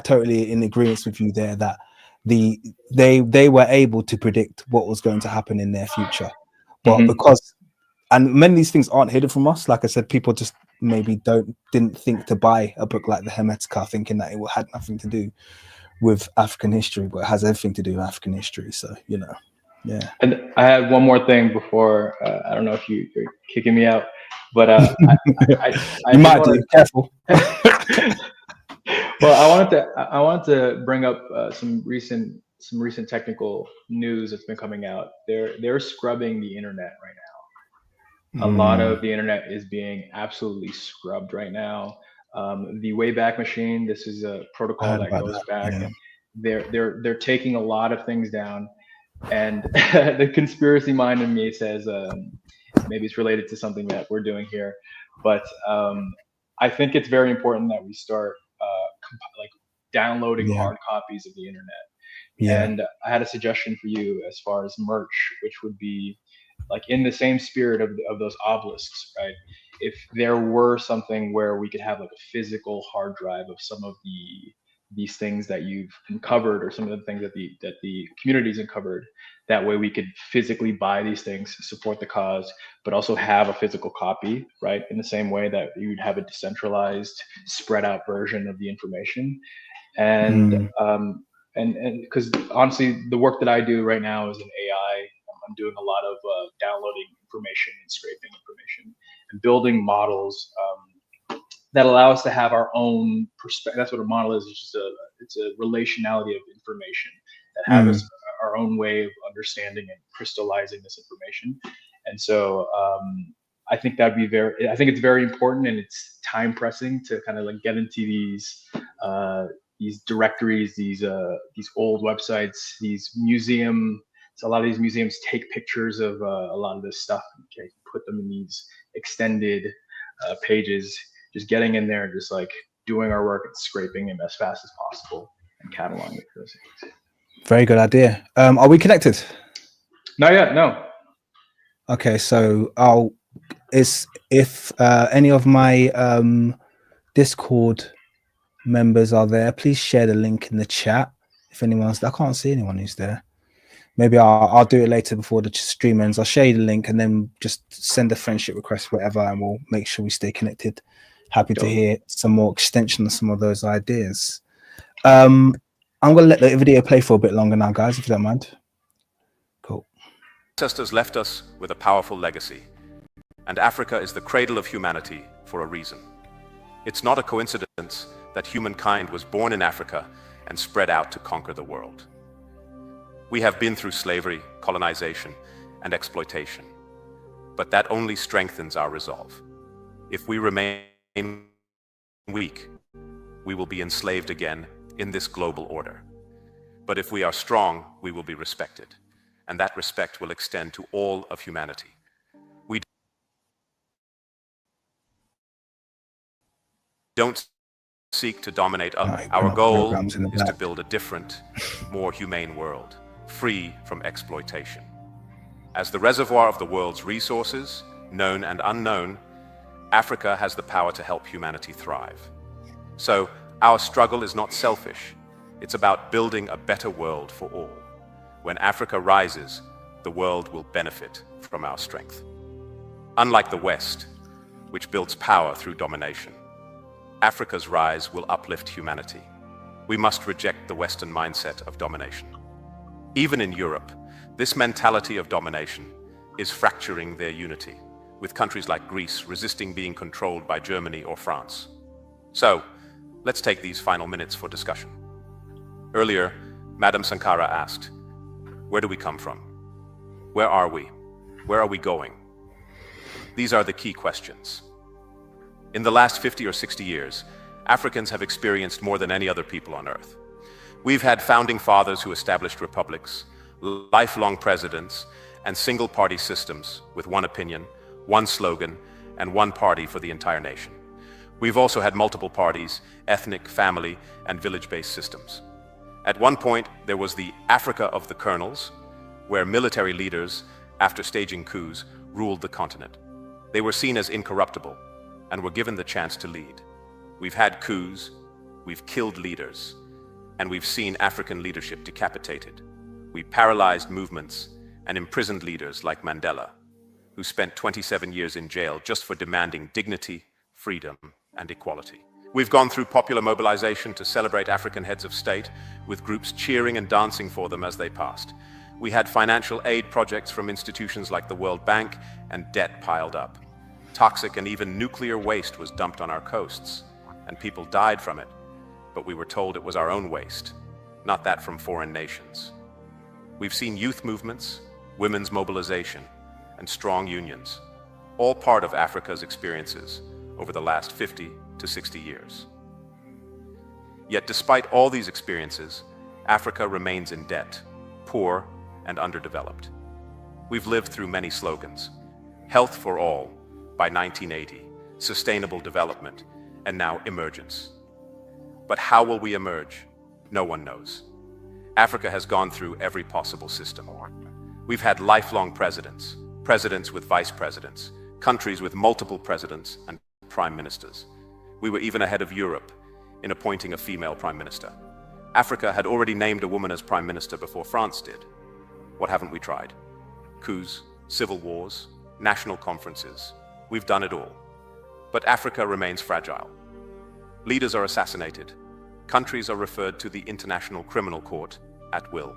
totally in agreement with you there that they were able to predict what was going to happen in their future, but and many of these things aren't hidden from us. Like I said, people just maybe didn't think to buy a book like the Hermetica thinking that it had nothing to do with African history, but it has everything to do with African history. So yeah. And I had one more thing before. I don't know if you're kicking me out, but I you might do. Careful. Well, I wanted to bring up some recent technical news that's been coming out. They're scrubbing the internet right now. A lot of the internet is being absolutely scrubbed right now. The Wayback Machine. This is a protocol that goes back. Yeah. They're taking a lot of things down, and the conspiracy mind in me says maybe it's related to something that we're doing here, but I think it's very important that we start like downloading hard copies of the internet. Yeah. And I had a suggestion for you as far as merch, which would be like in the same spirit of those obelisks, right? if there were something where we could have like a physical hard drive of some of these things that you've uncovered, or some of the things that the community's uncovered, that way we could physically buy these things, support the cause, but also have a physical copy, right? In the same way that you'd have a decentralized, spread out version of the information. And and because honestly, the work that I do right now is in AI. I'm doing a lot of downloading information and scraping information and building models that allow us to have our own perspective. That's what a model is. It's a relationality of information that have us our own way of understanding and crystallizing this information. And so I think I think it's very important, and it's time pressing to kind of like get into these directories, these old websites, these museum. So a lot of these museums take pictures of a lot of this stuff, okay, put them in these extended pages, just getting in there and just like doing our work and scraping them as fast as possible and cataloging it for those things. Very good idea. Are we connected? Not yet, no. Okay, so if any of my Discord members are there, please share the link in the chat. If anyone's there, I can't see anyone who's there. Maybe I'll do it later before the stream ends. I'll share you the link and then just send a friendship request, whatever, and we'll make sure we stay connected. Happy to hear some more extension of some of those ideas. I'm going to let the video play for a bit longer now, guys, if you don't mind. Cool. Ancestors left us with a powerful legacy, and Africa is the cradle of humanity for a reason. It's not a coincidence that humankind was born in Africa and spread out to conquer the world. We have been through slavery, colonization, and exploitation, but that only strengthens our resolve. If we remain weak, we will be enslaved again in this global order. But if we are strong, we will be respected, and that respect will extend to all of humanity. We don't seek to dominate others. Our goal is to build a different, more humane world, free from exploitation. As the reservoir of the world's resources, known and unknown, Africa has the power to help humanity thrive. So, our struggle is not selfish. It's about building a better world for all. When Africa rises, the world will benefit from our strength. Unlike the West, which builds power through domination, Africa's rise will uplift humanity. We must reject the Western mindset of domination. Even in Europe, this mentality of domination is fracturing their unity, with countries like Greece resisting being controlled by Germany or France. So, let's take these final minutes for discussion. Earlier, Madam Sankara asked, where do we come from? Where are we? Where are we going? These are the key questions. In the last 50 or 60 years, Africans have experienced more than any other people on Earth. We've had founding fathers who established republics, lifelong presidents, and single-party systems with one opinion, one slogan, and one party for the entire nation. We've also had multiple parties, ethnic, family, and village-based systems. At one point, there was the Africa of the colonels, where military leaders, after staging coups, ruled the continent. They were seen as incorruptible and were given the chance to lead. We've had coups, we've killed leaders, and we've seen African leadership decapitated. We paralyzed movements and imprisoned leaders like Mandela, who spent 27 years in jail just for demanding dignity, freedom, and equality. We've gone through popular mobilization to celebrate African heads of state, with groups cheering and dancing for them as they passed. We had financial aid projects from institutions like the World Bank, and debt piled up. Toxic and even nuclear waste was dumped on our coasts, and people died from it, but we were told it was our own waste, not that from foreign nations. We've seen youth movements, women's mobilization, and strong unions, all part of Africa's experiences over the last 50 to 60 years. Yet despite all these experiences, Africa remains in debt, poor, and underdeveloped. We've lived through many slogans: health for all by 1980, sustainable development, and now emergence. But how will we emerge? No one knows. Africa has gone through every possible system. We've had lifelong presidents, presidents with vice presidents, countries with multiple presidents and prime ministers. We were even ahead of Europe in appointing a female prime minister. Africa had already named a woman as prime minister before France did. What haven't we tried? Coups, civil wars, national conferences. We've done it all. But Africa remains fragile. Leaders are assassinated. Countries are referred to the International Criminal Court at will.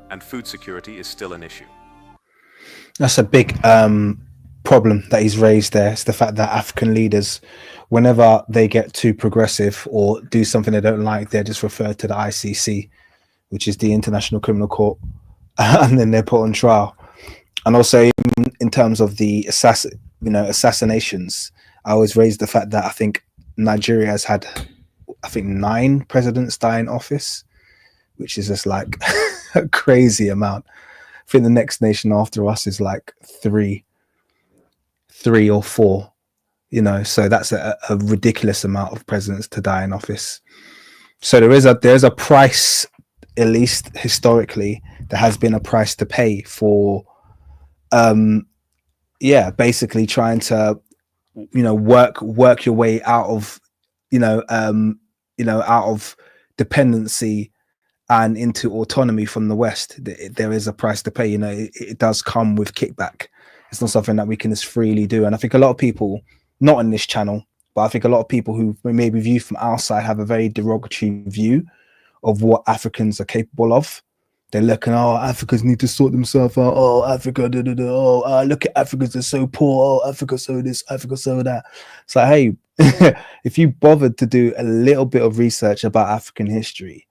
And food security is still an issue. That's a big problem that he's raised there. It's the fact that African leaders, whenever they get too progressive or do something they don't like, they're just referred to the ICC, which is the International Criminal Court, and then they're put on trial. And also in terms of the assassinations, I always raised the fact that I think Nigeria has had, 9 presidents die in office, which is just like a crazy amount. I think the next nation after us is like three or 4, so that's a ridiculous amount of presidents to die in office. So there's a price, at least historically, there has been a price to pay for basically trying to work your way out of out of dependency and into autonomy from the West. There is a price to pay. It does come with kickback. It's not something that we can just freely do. And I think a lot of people, not on this channel, but I think a lot of people who maybe view from outside have a very derogatory view of what Africans are capable of. They're looking, Africans need to sort themselves out. Oh, Africa, look at Africans, they're so poor. Oh, Africa so this, Africa so that. It's like, hey, if you bothered to do a little bit of research about African history,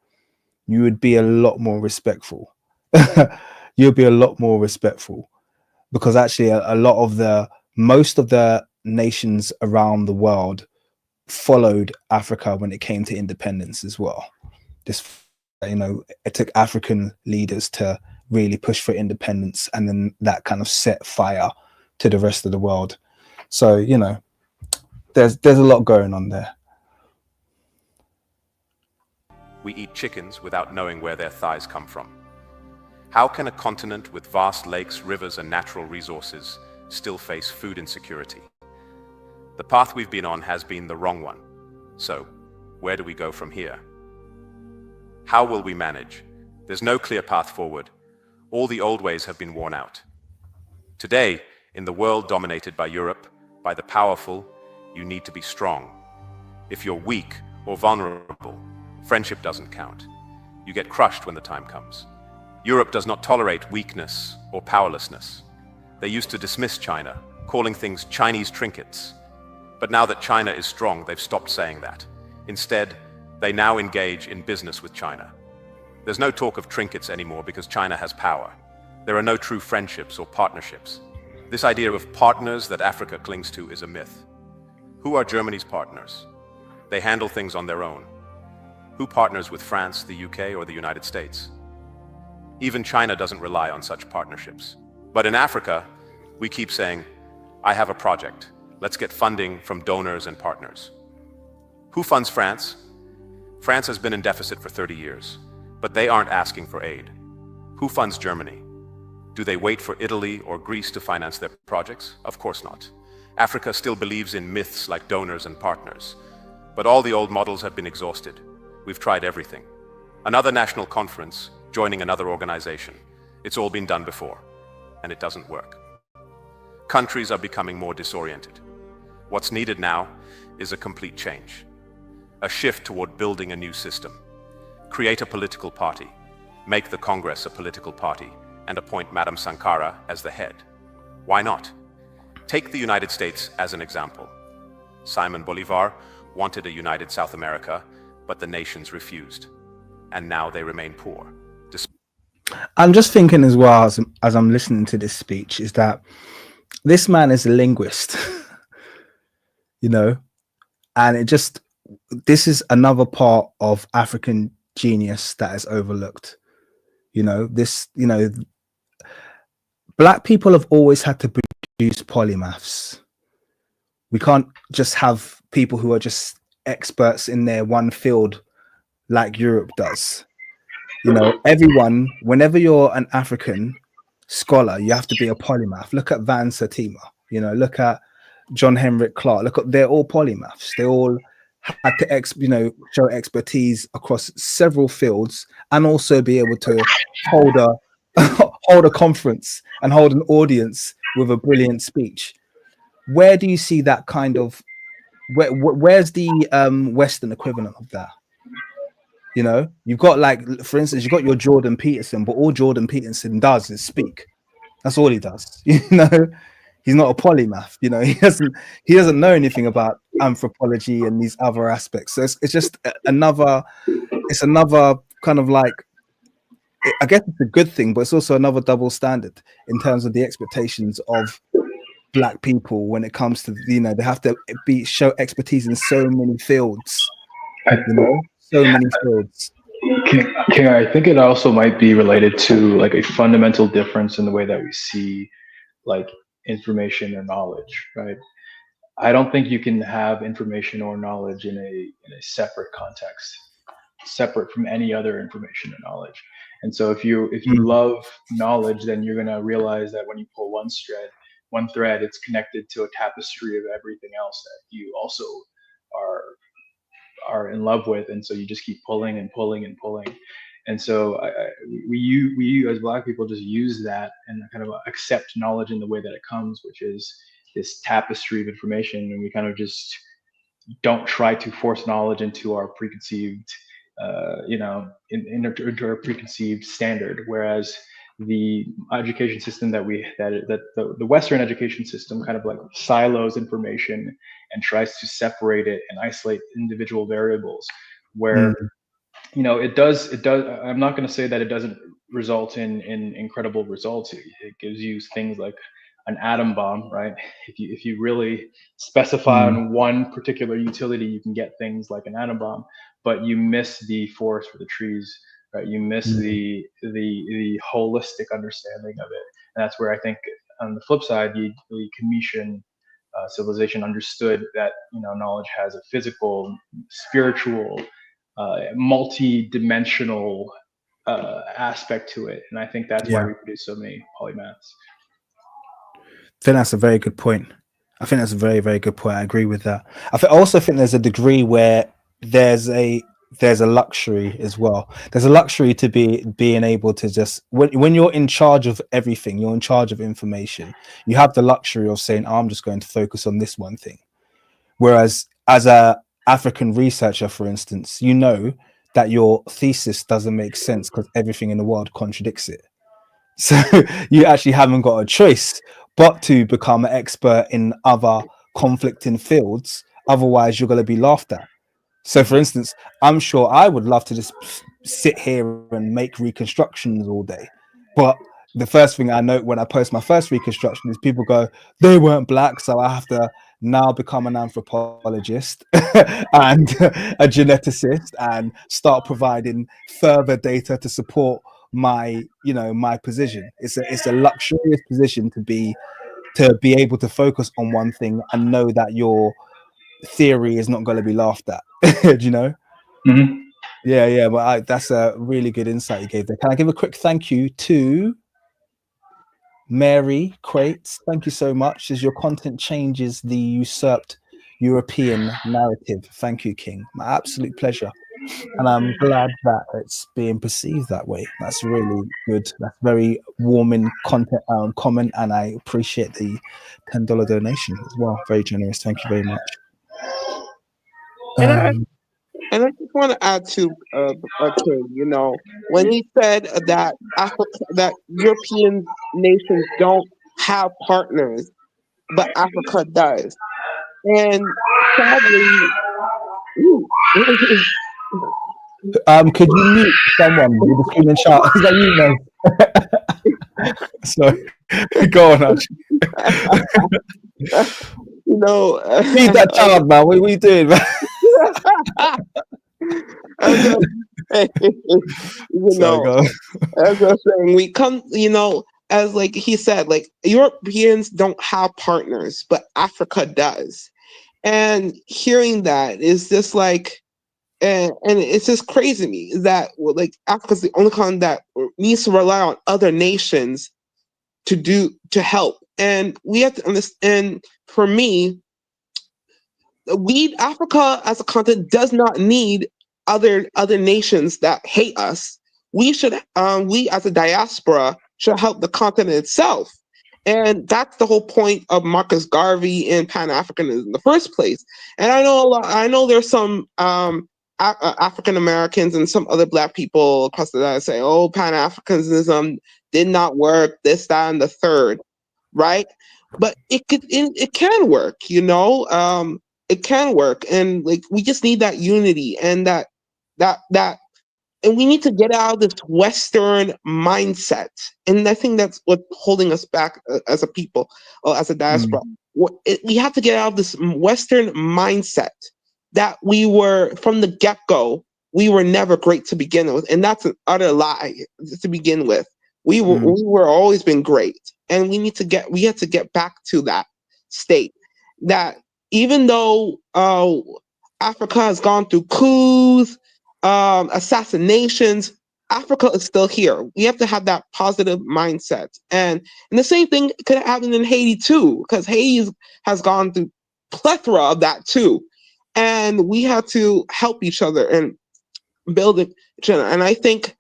you would be a lot more respectful. You'll be a lot more respectful, because actually most of the nations around the world followed Africa when it came to independence as well. It took African leaders to really push for independence, and then that kind of set fire to the rest of the world. So, there's a lot going on there. We eat chickens without knowing where their thighs come from. How can a continent with vast lakes, rivers, and natural resources still face food insecurity? The path we've been on has been the wrong one. So, where do we go from here? How will we manage? There's no clear path forward. All the old ways have been worn out. Today, in the world dominated by Europe, by the powerful, you need to be strong. If you're weak or vulnerable, friendship doesn't count. You get crushed when the time comes. Europe does not tolerate weakness or powerlessness. They used to dismiss China, calling things Chinese trinkets. But now that China is strong, they've stopped saying that. Instead, they now engage in business with China. There's no talk of trinkets anymore because China has power. There are no true friendships or partnerships. This idea of partners that Africa clings to is a myth. Who are Germany's partners? They handle things on their own. Who partners with France, the UK, or the United States? Even China doesn't rely on such partnerships. But in Africa, we keep saying, I have a project. Let's get funding from donors and partners. Who funds France? France has been in deficit for 30 years, but they aren't asking for aid. Who funds Germany? Do they wait for Italy or Greece to finance their projects? Of course not. Africa still believes in myths like donors and partners, but all the old models have been exhausted. We've tried everything. Another national conference, joining another organization. It's all been done before, and it doesn't work. Countries are becoming more disoriented. What's needed now is a complete change. A shift toward building a new system. Create a political party. Make the Congress a political party, and appoint Madam Sankara as the head. Why not? Take the United States as an example. Simon Bolivar wanted a united South America, but the nations refused. And now they remain poor. I'm just thinking as well, as I'm listening to this speech, is that this man is a linguist, and this is another part of African genius that is overlooked. Black people have always had to produce polymaths. We can't just have people who are just experts in their one field like Europe does. Everyone, whenever you're an African scholar, you have to be a polymath. Look at Van Satima, you know, look at John Henrik Clark. Look at, they're all polymaths. They all had to show expertise across several fields, and also be able to hold a hold a conference and hold an audience with a brilliant speech. Where do you see that kind of, where's the Western equivalent of that? You know, you've got, like, for instance, you've got your Jordan Peterson, but all Jordan Peterson does is speak. That's all he does. You know, he's not a polymath. You know, he doesn't know anything about anthropology and these other aspects. So it's just another kind of, like, I guess it's a good thing, but it's also another double standard in terms of the expectations of Black people when it comes to, you know, they have to show expertise in so many fields. You know, so many fields. King, I think it also might be related to, like, a fundamental difference in the way that we see, like, information or knowledge, right? I don't think you can have information or knowledge in a separate context, separate from any other information or knowledge. And so if you love knowledge, then you're going to realize that when you pull one thread, it's connected to a tapestry of everything else that you also are in love with, and so you just keep pulling and pulling and pulling. And so we as Black people just use that and kind of accept knowledge in the way that it comes, which is this tapestry of information, and we kind of just don't try to force knowledge into our preconceived into our preconceived standard. Whereas the education system that the Western education system kind of, like, silos information and tries to separate it and isolate individual variables, where you know, it does. I'm not going to say that it doesn't result in incredible results. It gives you things like an atom bomb, right? If you really specify on one particular utility, you can get things like an atom bomb, but you miss the forest for the trees, right? You miss the holistic understanding of it. And that's where I think, on the flip side, the Cometian civilization understood that, you know, knowledge has a physical, spiritual, multi-dimensional aspect to it. And I think that's why we produce so many polymaths. I think that's a very good point. I think that's a very, very good point. I agree with that. I also think there's a degree where there's a luxury as well. There's a luxury to being able to just, when you're in charge of everything, you're in charge of information, you have the luxury of saying, I'm just going to focus on this one thing. Whereas as a African researcher, for instance, you know that your thesis doesn't make sense because everything in the world contradicts it. So you actually haven't got a choice but to become an expert in other conflicting fields. Otherwise, you're going to be laughed at. So, for instance, I'm sure I would love to just sit here and make reconstructions all day. But the first thing I note when I post my first reconstruction is people go, they weren't Black, so I have to now become an anthropologist and a geneticist and start providing further data to support my position. It's a luxurious position to be able to focus on one thing and know that your theory is not going to be laughed at. Do you know? Yeah, but that's a really good insight you gave there. Can I give a quick thank you to Mary Crates? Thank you so much. As your content changes the usurped European narrative. Thank you, King. My absolute pleasure. And I'm glad that it's being perceived that way. That's really good. That's very warming content comment, and I appreciate the $10 donation as well. Very generous. Thank you very much. And I just want to add to King, you know, when he said that that European nations don't have partners, but Africa does. And sadly, could you mute someone with a screaming shout? Is that you, man? Sorry. Go on, Archie. You know, feed that child, man. What are you doing, man? As I was saying, we come, you know, as like he said, like Europeans don't have partners, but Africa does. And hearing that is just like, and it's just crazy to me that, like, Africa's the only continent that needs to rely on other nations to help. And we have to understand. And for me, Africa as a continent does not need other nations that hate us. We as a diaspora should help the continent itself. And that's the whole point of Marcus Garvey and Pan-Africanism in the first place. And I know there's some African Americans and some other Black people across the that say, "Oh, Pan-Africanism did not work. This, that, and the third," right? But it can work, you know. It can work, and like we just need that unity and that, and we need to get out of this Western mindset. And I think that's what's holding us back as a people, or as a diaspora. We have to get out of this Western mindset that we were from the get-go. We were never great to begin with, and that's an utter lie to begin with. We were always been great, and we have to get back to that state. That even though Africa has gone through coups, assassinations, Africa is still here. We have to have that positive mindset, and the same thing could happen in Haiti too, because Haiti has gone through plethora of that too, and we have to help each other and build it. And I think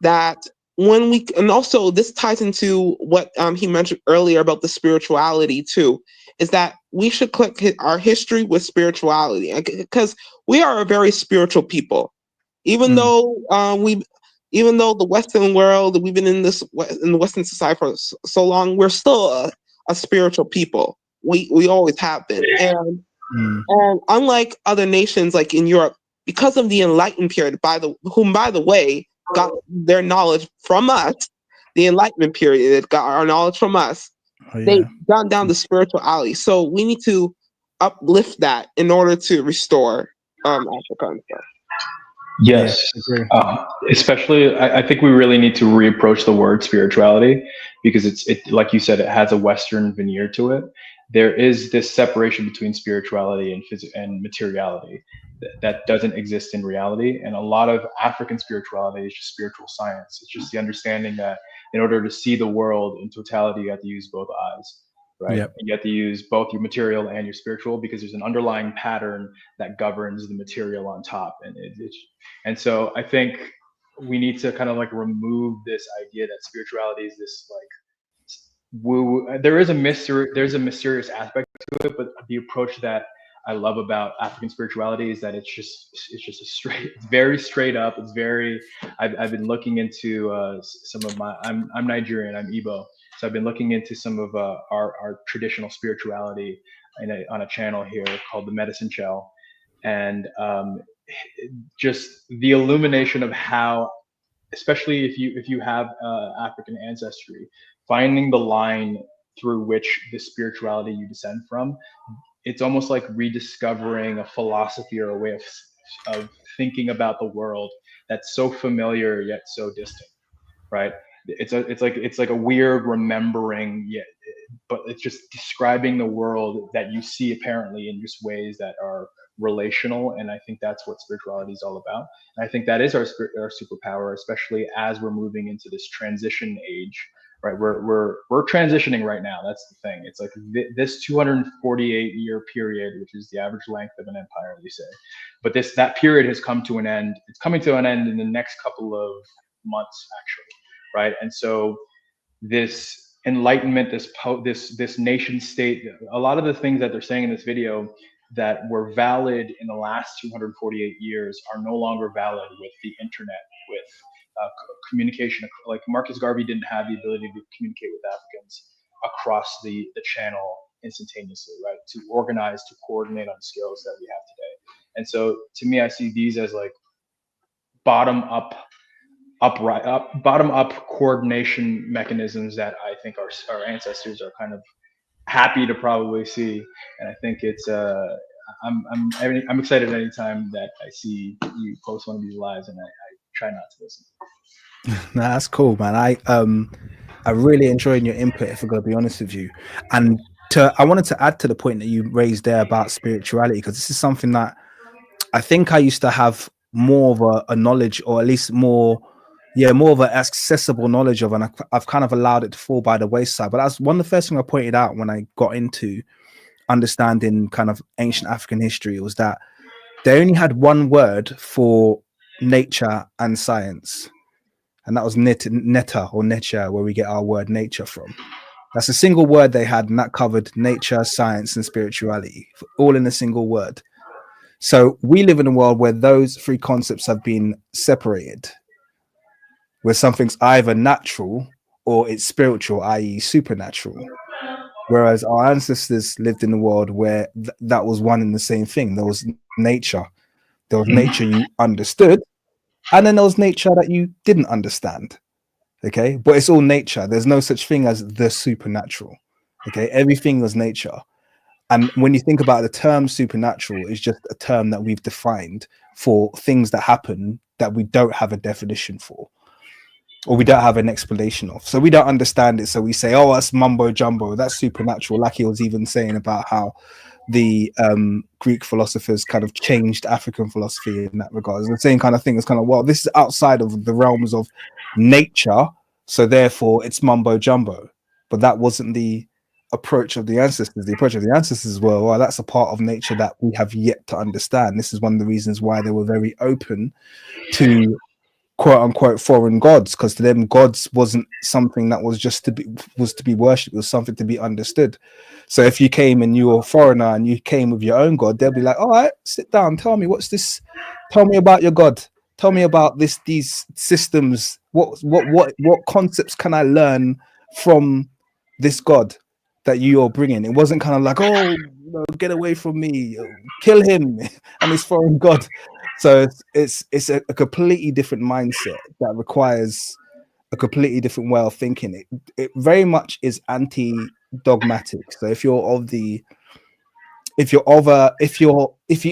that and also this ties into what he mentioned earlier about the spirituality too, is that we should click our history with spirituality, because we are a very spiritual people. Even though the Western world, we've been in the Western society for so long, we're still a spiritual people. We always have been. And unlike other nations like in Europe, because of the Enlightenment period, by the way, got their knowledge from us, the Enlightenment period got our knowledge from us. They've gone down the spirituality. So we need to uplift that in order to restore Africa and stuff. Yes, especially I think we really need to reapproach the word spirituality, because it like you said, it has a Western veneer to it. There is this separation between spirituality and materiality that doesn't exist in reality. And a lot of African spirituality is just spiritual science. It's just the understanding that in order to see the world in totality, you have to use both eyes. Right. Yep. You have to use both your material and your spiritual, because there's an underlying pattern that governs the material on top. And so I think we need to kind of like remove this idea that spirituality is this like woo. There's a mysterious aspect to it, but the approach that I love about African spirituality is that it's very straight up. It's very, I've been looking into some of I'm Nigerian, I'm Igbo. So I've been looking into some of our traditional spirituality on a channel here called the Medicine Shell, and just the illumination of how, especially if you have African ancestry, finding the line through which the spirituality you descend from, it's almost like rediscovering a philosophy or a way of thinking about the world that's so familiar yet so distant, right? It's like a weird remembering, yet, but it's just describing the world that you see apparently in just ways that are relational. And I think that's what spirituality is all about. And I think that is our superpower, especially as we're moving into this transition age, right? We're transitioning right now. That's the thing. It's like this 248-year period, which is the average length of an empire, we say. But that period has come to an end. It's coming to an end in the next couple of months, actually. Right. And so this enlightenment, this nation state, a lot of the things that they're saying in this video that were valid in the last 248 years are no longer valid with the internet, with communication. Like Marcus Garvey didn't have the ability to communicate with Africans across the channel instantaneously, right? To organize, to coordinate on skills that we have today. And so to me, I see these as like bottom up coordination mechanisms that I think our ancestors are kind of happy to probably see. And I think it's I'm excited anytime that I see you post one of these lives, and I try not to listen. No, that's cool, man. I really enjoyed your input, if I'm gonna be honest with you. And I wanted to add to the point that you raised there about spirituality, because this is something that I think I used to have more of a knowledge, or at least more more of an accessible knowledge of, and I've kind of allowed it to fall by the wayside. But that's one of the first things I pointed out when I got into understanding kind of ancient African history, was that they only had one word for nature and science, and that was neta or nature, where we get our word nature from. That's a single word they had, and that covered nature, science, and spirituality, all in a single word. So we live in a world where those three concepts have been separated, where something's either natural or it's spiritual, i.e. supernatural. Whereas our ancestors lived in a world where that was one and the same thing. There was nature. There was nature you understood, and then there was nature that you didn't understand. Okay, but it's all nature. There's no such thing as the supernatural. Okay, everything was nature. And when you think about the term supernatural, it's just a term that we've defined for things that happen that we don't have a definition for, or we don't have an explanation of. So we don't understand it. So we say, oh, that's mumbo jumbo, that's supernatural. Like he was even saying about how the Greek philosophers kind of changed African philosophy in that regard. It's the same kind of thing. It's kind of, well, this is outside of the realms of nature, so therefore it's mumbo jumbo. But that wasn't the approach of the ancestors. The approach of the ancestors were, well, that's a part of nature that we have yet to understand. This is one of the reasons why they were very open to quote unquote foreign gods, because to them gods wasn't something that was just to be worshipped. It was something to be understood. So if you came and you were a foreigner and you came with your own god, they'll be like, all right, sit down, tell me, what's this? Tell me about your god. Tell me about these systems. What concepts can I learn from this god that you're bringing? It wasn't kind of like, oh, get away from me, kill him and his foreign god. So it's a completely different mindset that requires a completely different way of thinking. It very much is anti-dogmatic. So if you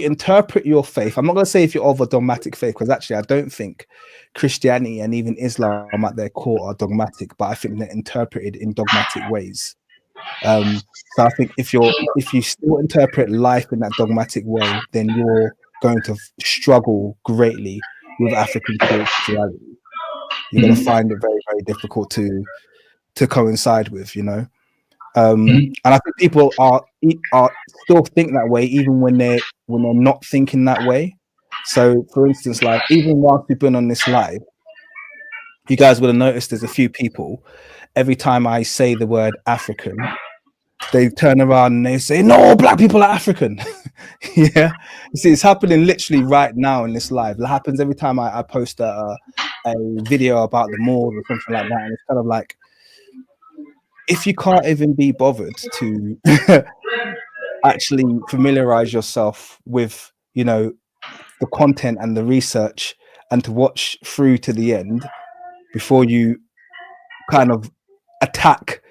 interpret your faith, I'm not going to say if you're of a dogmatic faith, because actually I don't think Christianity and even Islam at their core are dogmatic, but I think they're interpreted in dogmatic ways. So I think if you still interpret life in that dogmatic way, then you're going to struggle greatly with African spirituality. You're going to find it very, very difficult to coincide with, and I think people are still think that way even when they're not thinking that way. So for instance, like even whilst we've been on this live, you guys would have noticed there's a few people, every time I say the word African, they turn around and they say, no, black people are African. Yeah, you see, it's happening literally right now in this live. It happens every time I post a video about the Moors or something like that, and it's kind of like, if you can't even be bothered to actually familiarize yourself with, the content and the research, and to watch through to the end before you kind of attack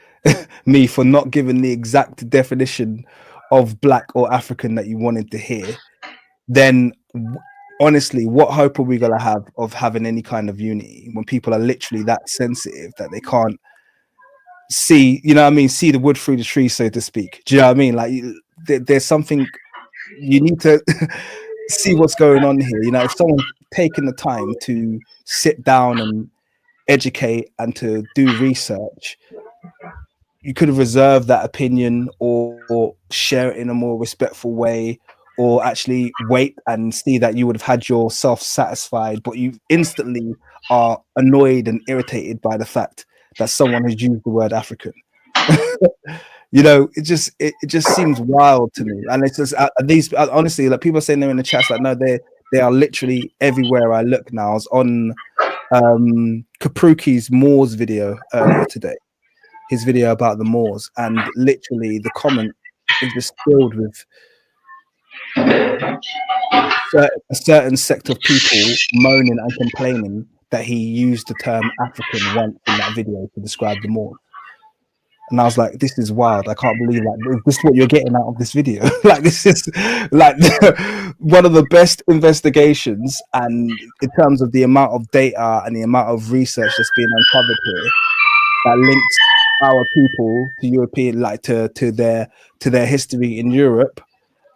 me for not giving the exact definition of black or African that you wanted to hear, then honestly, what hope are we going to have of having any kind of unity when people are literally that sensitive that they can't see, see the wood through the tree, so to speak? Do you know what I mean? Like there's something you need to see what's going on here. If someone's taken the time to sit down and educate and to do research, you could have reserved that opinion or share it in a more respectful way, or actually wait and see that you would have had yourself satisfied, but you instantly are annoyed and irritated by the fact that someone has used the word African. It just seems wild to me. And it's just these, honestly, like people are saying they're in the chats, like, no, they are literally everywhere I look now. I was on Kapruki's Moors video earlier today, his video about the Moors, and literally the comment is just filled with a certain sect of people moaning and complaining that he used the term African once in that video to describe the Moors. And I was like, this is wild. I can't believe that. This is what you're getting out of this video. Like, this is like one of the best investigations, and in terms of the amount of data and the amount of research that's being uncovered here, that links our people to European, like to their history in Europe,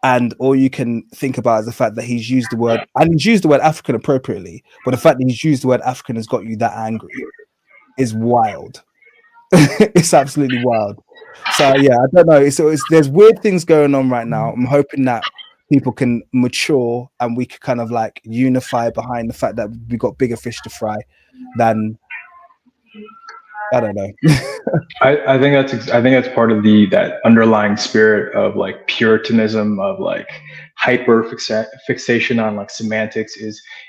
and all you can think about is the fact that he's used the word, and he's used the word African appropriately, but the fact that he's used the word African has got you that angry is wild. It's absolutely wild. So yeah, I don't know. There's weird things going on right now. I'm hoping that people can mature and we can kind of like unify behind the fact that we got bigger fish to fry than, I don't know. I think that's part of that underlying spirit of like Puritanism, of like fixation on like semantics.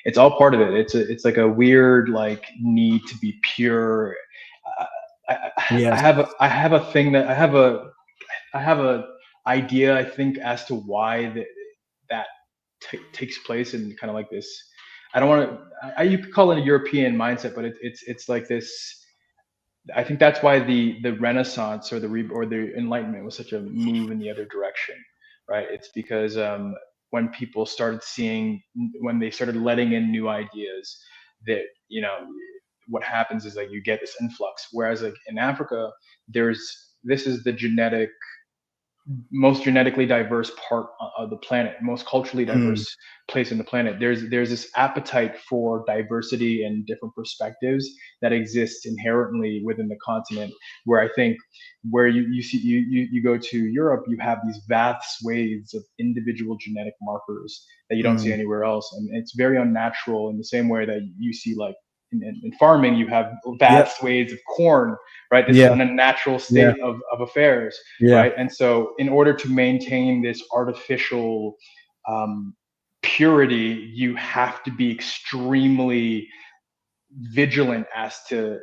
It's all part of it. It's like a weird like need to be pure. I have a thing that I have a idea, I think, as to why that takes place in kind of like this. I don't want to. You could call it a European mindset, but it's like this. I think that's why the Renaissance or the Enlightenment was such a move in the other direction, right? It's because when people started when they started letting in new ideas, that what happens is like you get this influx. Whereas like in Africa, this is the most genetically diverse part of the planet, most culturally diverse place in the planet. There's this appetite for diversity and different perspectives that exists inherently within the continent, where I think where you go to Europe, you have these vast swathes of individual genetic markers that you don't see anywhere else. And it's very unnatural in the same way that you see like in farming, you have vast swathes of corn, right? This is an unnatural state of affairs, right? And so in order to maintain this artificial purity, you have to be extremely vigilant as to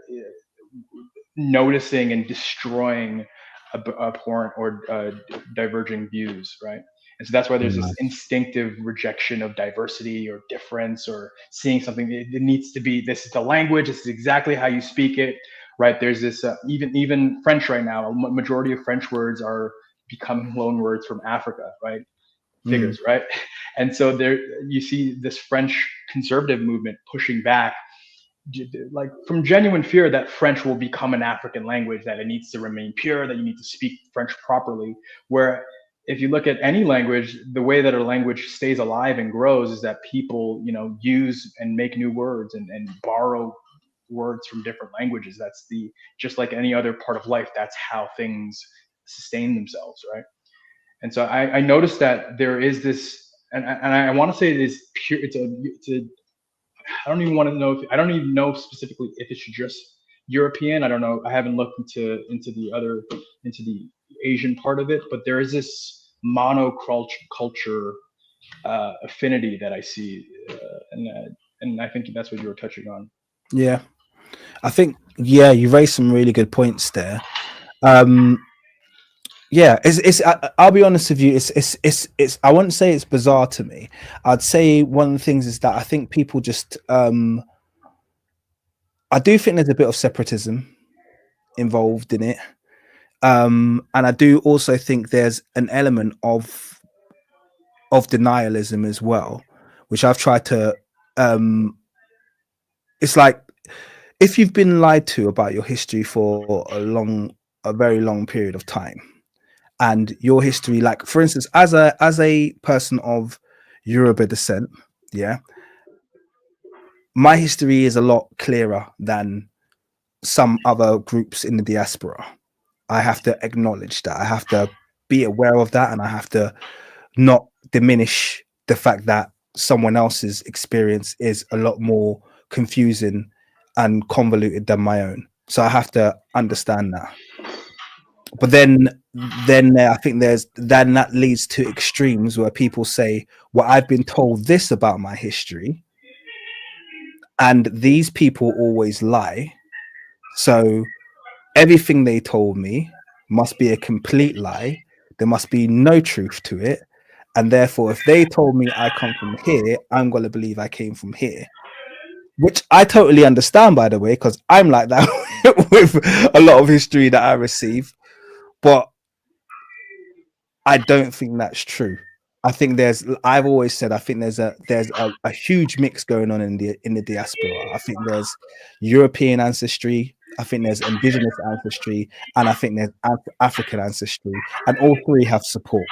noticing and destroying abhorrent or diverging views, right? And so that's why there's this instinctive rejection of diversity or difference, or seeing something that needs to be, this is the language, this is exactly how you speak it, right? There's this, even French right now, a majority of French words are becoming loan words from Africa, right? Figures, right? And so there, you see this French conservative movement pushing back, like from genuine fear that French will become an African language, that it needs to remain pure, that you need to speak French properly. Where if you look at any language, the way that a language stays alive and grows is that people, use and make new words and borrow words from different languages. That's just like any other part of life, that's how things sustain themselves, right? And so I noticed that there is this, and I want to say it is pure. I don't even want to know I don't even know specifically if it's just European. I don't know. I haven't looked into the Asian part of it, but there is this monoculture affinity that I see, and I think that's what you were touching on. Yeah, I think you raised some really good points there. Yeah, I'll be honest with you. It's. I wouldn't say it's bizarre to me. I'd say one of the things is that I think people just. I do think there's a bit of separatism involved in it, and I do also think there's an element of denialism as well, which I've tried to. It's like if you've been lied to about your history for a very long period of time. And your history, like for instance, as a person of Yoruba descent, my history is a lot clearer than some other groups in the diaspora. I have to acknowledge that. I have to be aware of that, and I have to not diminish the fact that someone else's experience is a lot more confusing and convoluted than my own. So I have to understand that. But then I think that leads to extremes where people say, well, I've been told this about my history, and these people always lie. So everything they told me must be a complete lie. There must be no truth to it. And therefore, if they told me I come from here, I'm going to believe I came from here. Which I totally understand, by the way, because I'm like that with a lot of history that I receive. But I don't think that's true. I think I've always said, I think there's a huge mix going on in the diaspora. I think there's European ancestry, I think there's indigenous ancestry, and I think there's African ancestry, and all three have support.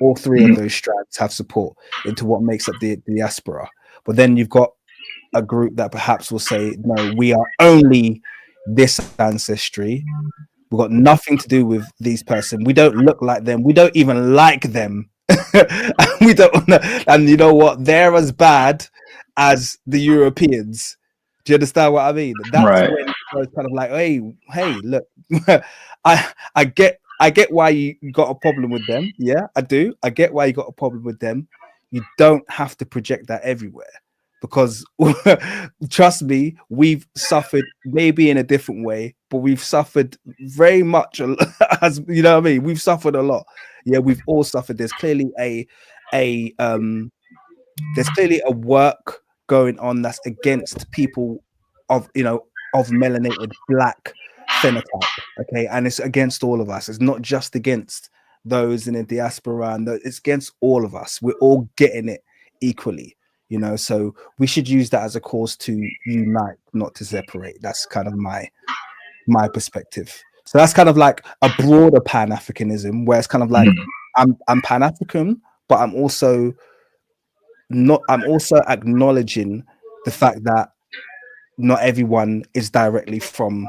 All three of those strands have support into what makes up the diaspora. But then you've got a group that perhaps will say, no, we are only this ancestry. We've got nothing to do with these person. We don't look like them. We don't even like them. We don't. And you know what? They're as bad as the Europeans. Do you understand what I mean? That's Right. when it's kind of like, hey, look, I get why you got a problem with them. Yeah, I do. I get why you got a problem with them. You don't have to project that everywhere, because trust me, we've suffered maybe in a different way, but we've suffered very much, as you know what I mean. We've suffered a lot. Yeah, we've all suffered. There's clearly there's clearly a work going on that's against people of of melanated black phenotype. Okay, and it's against all of us. It's not just against those in the diaspora, and it's against all of us. We're all getting it equally. So we should use that as a cause to unite, not to separate. That's kind of my perspective. So that's kind of like a broader Pan-Africanism, where it's kind of like I'm Pan-African, but I'm also acknowledging the fact that not everyone is directly from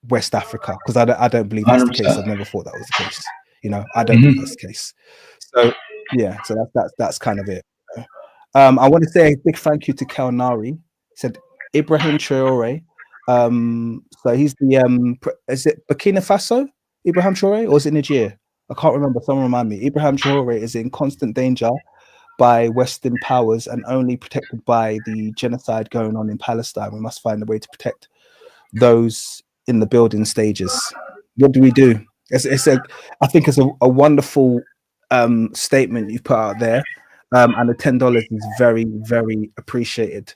West Africa, because I don't believe that's the case. 100%. I've never thought that was the case. I don't believe that's the case. So yeah, so that's kind of it. I want to say a big thank you to Kelnari. He said Ibrahim Traore. So he's the is it Burkina Faso, Ibrahim Traore, or is it Niger? I can't remember. Someone remind me. Ibrahim Traore is in constant danger by Western powers and only protected by the genocide going on in Palestine. We must find a way to protect those in the building stages. What do we do? I think it's a wonderful statement you put out there, and the $10 is very, very appreciated.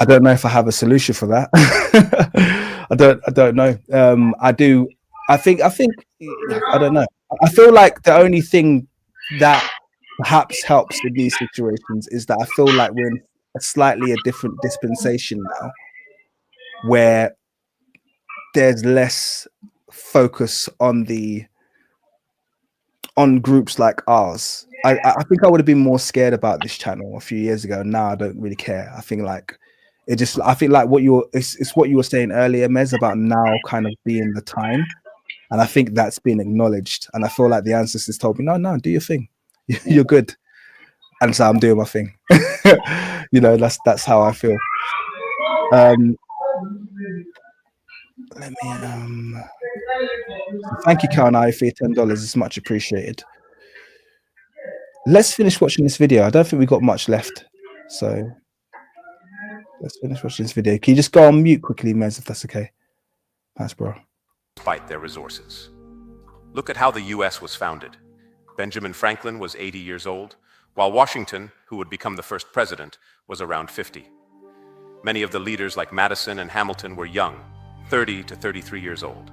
I don't know if I have a solution for that. I don't know. I think I don't know. I feel like the only thing that perhaps helps in these situations is that I feel like we're in a different dispensation now, where there's less focus on groups like ours. I think I would have been more scared about this channel a few years ago. Now I don't really care. I think like what you were saying earlier, Mez, about now kind of being the time. And I think that's been acknowledged. And I feel like the ancestors told me, no, do your thing. You're good. And so I'm doing my thing. That's how I feel. Let me thank you, Kaunai, for your $10. It's much appreciated. Let's finish watching this video. I don't think we've got much left. So let's finish watching this video. Can you just go on mute quickly, Mez, if that's okay? Thanks, bro. Despite their resources. Look at how the US was founded. Benjamin Franklin was 80 years old, while Washington, who would become the first president, was around 50. Many of the leaders like Madison and Hamilton were young, 30 to 33 years old.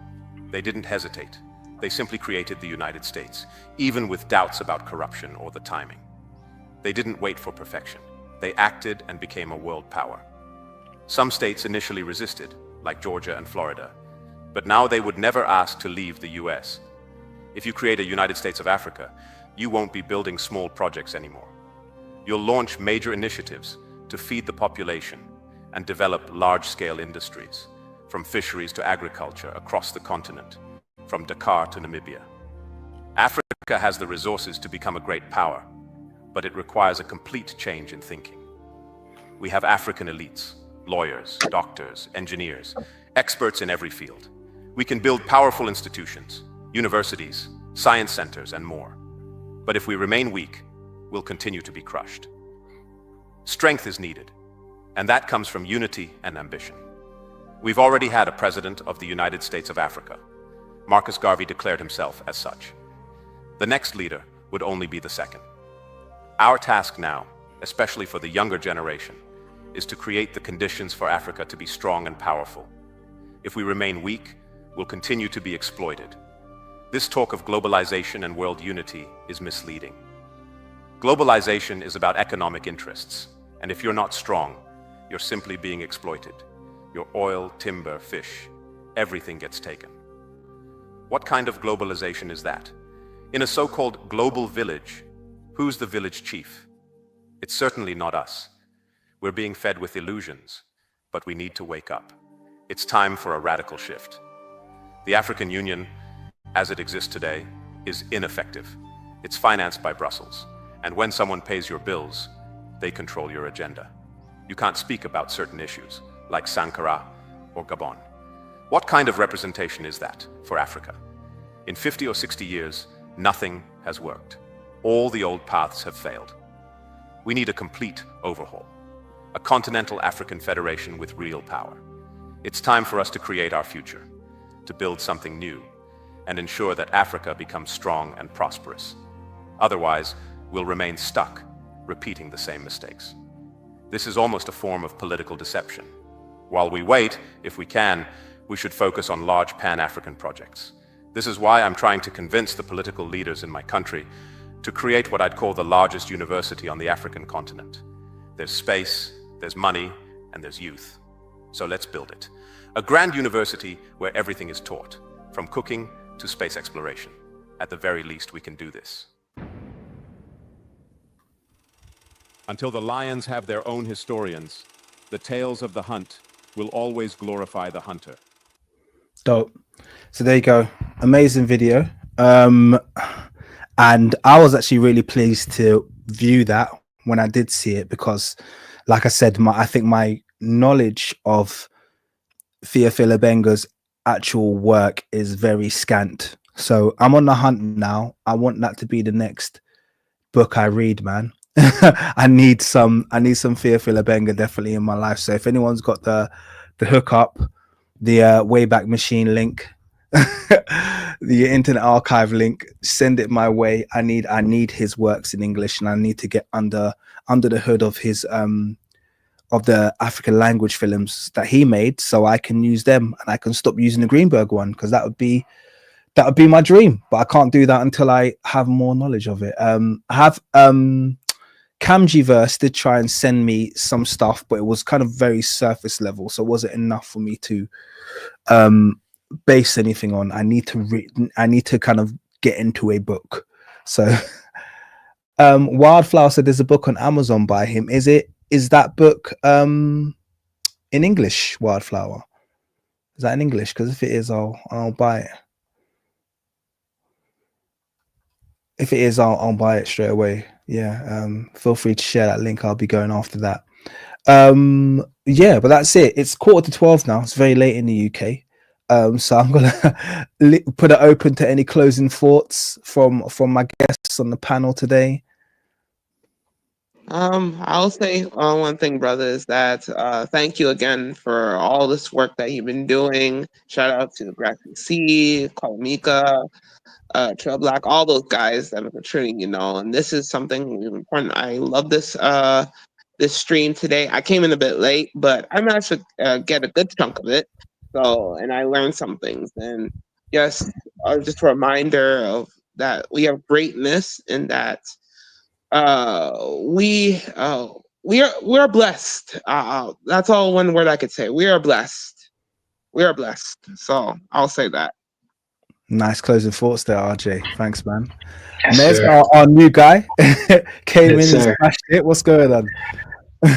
They didn't hesitate. They simply created the United States, even with doubts about corruption or the timing. They didn't wait for perfection. They acted and became a world power. Some states initially resisted, like Georgia and Florida, but now they would never ask to leave the US. If you create a United States of Africa, you won't be building small projects anymore. You'll launch major initiatives to feed the population and develop large-scale industries, from fisheries to agriculture across the continent, from Dakar to Namibia. Africa has the resources to become a great power, but it requires a complete change in thinking. We have African elites, lawyers, doctors, engineers, experts in every field. We can build powerful institutions, universities, science centers, and more. But if we remain weak, we'll continue to be crushed. Strength is needed, and that comes from unity and ambition. We've already had a president of the United States of Africa. Marcus Garvey declared himself as such. The next leader would only be the second. Our task now, especially for the younger generation, is to create the conditions for Africa to be strong and powerful. If we remain weak, we'll continue to be exploited. This talk of globalization and world unity is misleading. Globalization is about economic interests, and if you're not strong, you're simply being exploited. Your oil, timber, fish, everything gets taken. What kind of globalization is that? In a so-called global village, who's the village chief? It's certainly not us. We're being fed with illusions, but we need to wake up. It's time for a radical shift. The African Union, as it exists today, is ineffective. It's financed by Brussels, and when someone pays your bills, they control your agenda. You can't speak about certain issues, like Sankara or Gabon. What kind of representation is that for Africa? In 50 or 60 years, nothing has worked. All the old paths have failed. We need a complete overhaul, a continental African federation with real power. It's time for us to create our future, to build something new, and ensure that Africa becomes strong and prosperous. Otherwise, we'll remain stuck, repeating the same mistakes. This is almost a form of political deception. While we wait, if we can, we should focus on large Pan-African projects. This is why I'm trying to convince the political leaders in my country to create what I'd call the largest university on the African continent. There's space, there's money, and there's youth. So let's build it. A grand university where everything is taught, from cooking to space exploration. At the very least, we can do this. Until the lions have their own historians, the tales of the hunt will always glorify the hunter. Dope. So there you go. Amazing video. And I was actually really pleased to view that when I did see it, because like I said, I think my knowledge of Theophile Obenga's actual work is very scant. So I'm on the hunt now. I want that to be the next book I read, man. I need some Theophile Obenga definitely in my life. So if anyone's got the hookup, the Wayback Machine link, the Internet Archive link, send it my way. I need his works in English, and I need to get under the hood of his of the African language films that he made, so I can use them and I can stop using the Greenberg one, because that would be my dream. But I can't do that until I have more knowledge of it. Camgiverse did try and send me some stuff, but it was kind of very surface level, so it wasn't enough for me to base anything on. I need to kind of get into a book. So Wildflower said there's a book on Amazon by him. Is that book in English, Wildflower? Is that in English? Because if it is, I'll buy it. If it is, I'll buy it straight away. Yeah. Feel free to share that link. I'll be going after that. Yeah, but that's it. It's 11:45 now. It's very late in the UK. So I'm gonna put it open to any closing thoughts from my guests on the panel today. I'll say one thing, brother, is that thank you again for all this work that you've been doing. Shout out to Graphic C, Kalamika, Trail Black, all those guys that are contributing, and this is something important. I love this this stream today. I came in a bit late, but I managed to get a good chunk of it. So, and I learned some things. And just a reminder of that we have greatness, and that we're blessed. That's all one word I could say. We are blessed. We are blessed. So I'll say that. Nice closing thoughts there, RJ. Thanks, man. Yes, Nez, our new guy, came Yes, in and sir. smashed it. What's going on?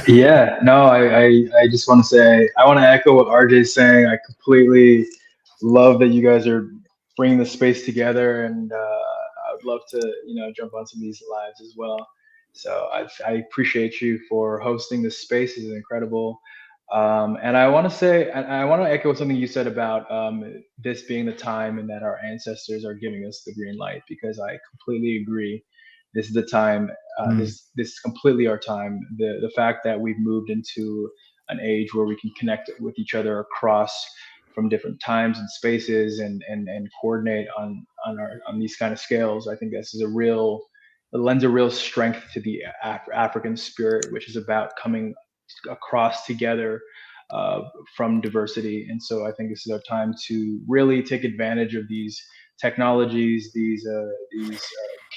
Yeah, no, I just want to say, I want to echo what RJ's saying. I completely love that you guys are bringing the space together, and I would love to, jump on some of these lives as well. So I appreciate you for hosting this space. It's incredible. And I want to say, I want to echo something you said about this being the time and that our ancestors are giving us the green light, because I completely agree. This is the time. This is completely our time. The fact that we've moved into an age where we can connect with each other across from different times and spaces, and coordinate on these kind of scales. I think this is it lends a real strength to the African spirit, which is about coming across together from diversity. And so I think this is our time to really take advantage of these technologies, these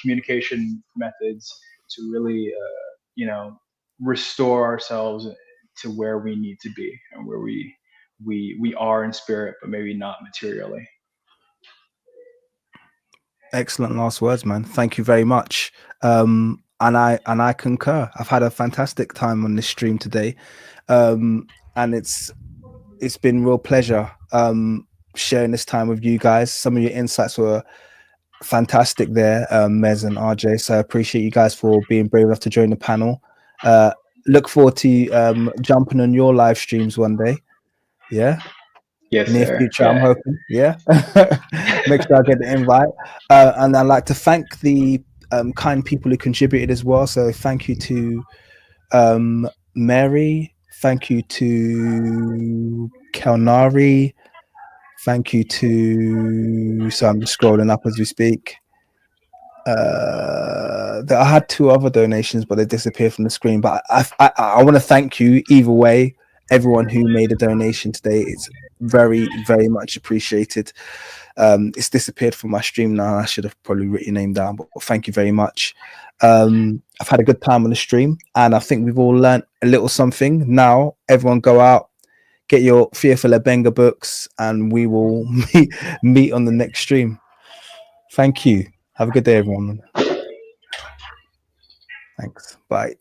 communication methods, to really restore ourselves to where we need to be and where we are in spirit, but maybe not materially. Excellent last words, man. Thank you very much. And I concur. I've had a fantastic time on this stream today, and it's been real pleasure sharing this time with you guys. Some of your insights were fantastic there, Mez and RJ. So I appreciate you guys for being brave enough to join the panel. Look forward to jumping on your live streams one day. Yeah. Yes, Near sir. future, Yeah. I'm hoping. Yeah. Make sure I get the invite. And I'd like to thank the kind people who contributed as well. So thank you to Mary. Thank you to Kelnari. Thank you to, so I'm just scrolling up as we speak. I had 2 other donations, but they disappeared from the screen. But I want to thank you either way, everyone who made a donation today. It's very, very much appreciated. It's disappeared from my stream now. I should have probably written your name down, but thank you very much. I've had a good time on the stream, and I think we've all learned a little something. Now, everyone go out, get your Theophile Obenga books, and we will meet on the next stream. Thank you. Have a good day, everyone. Thanks. Bye.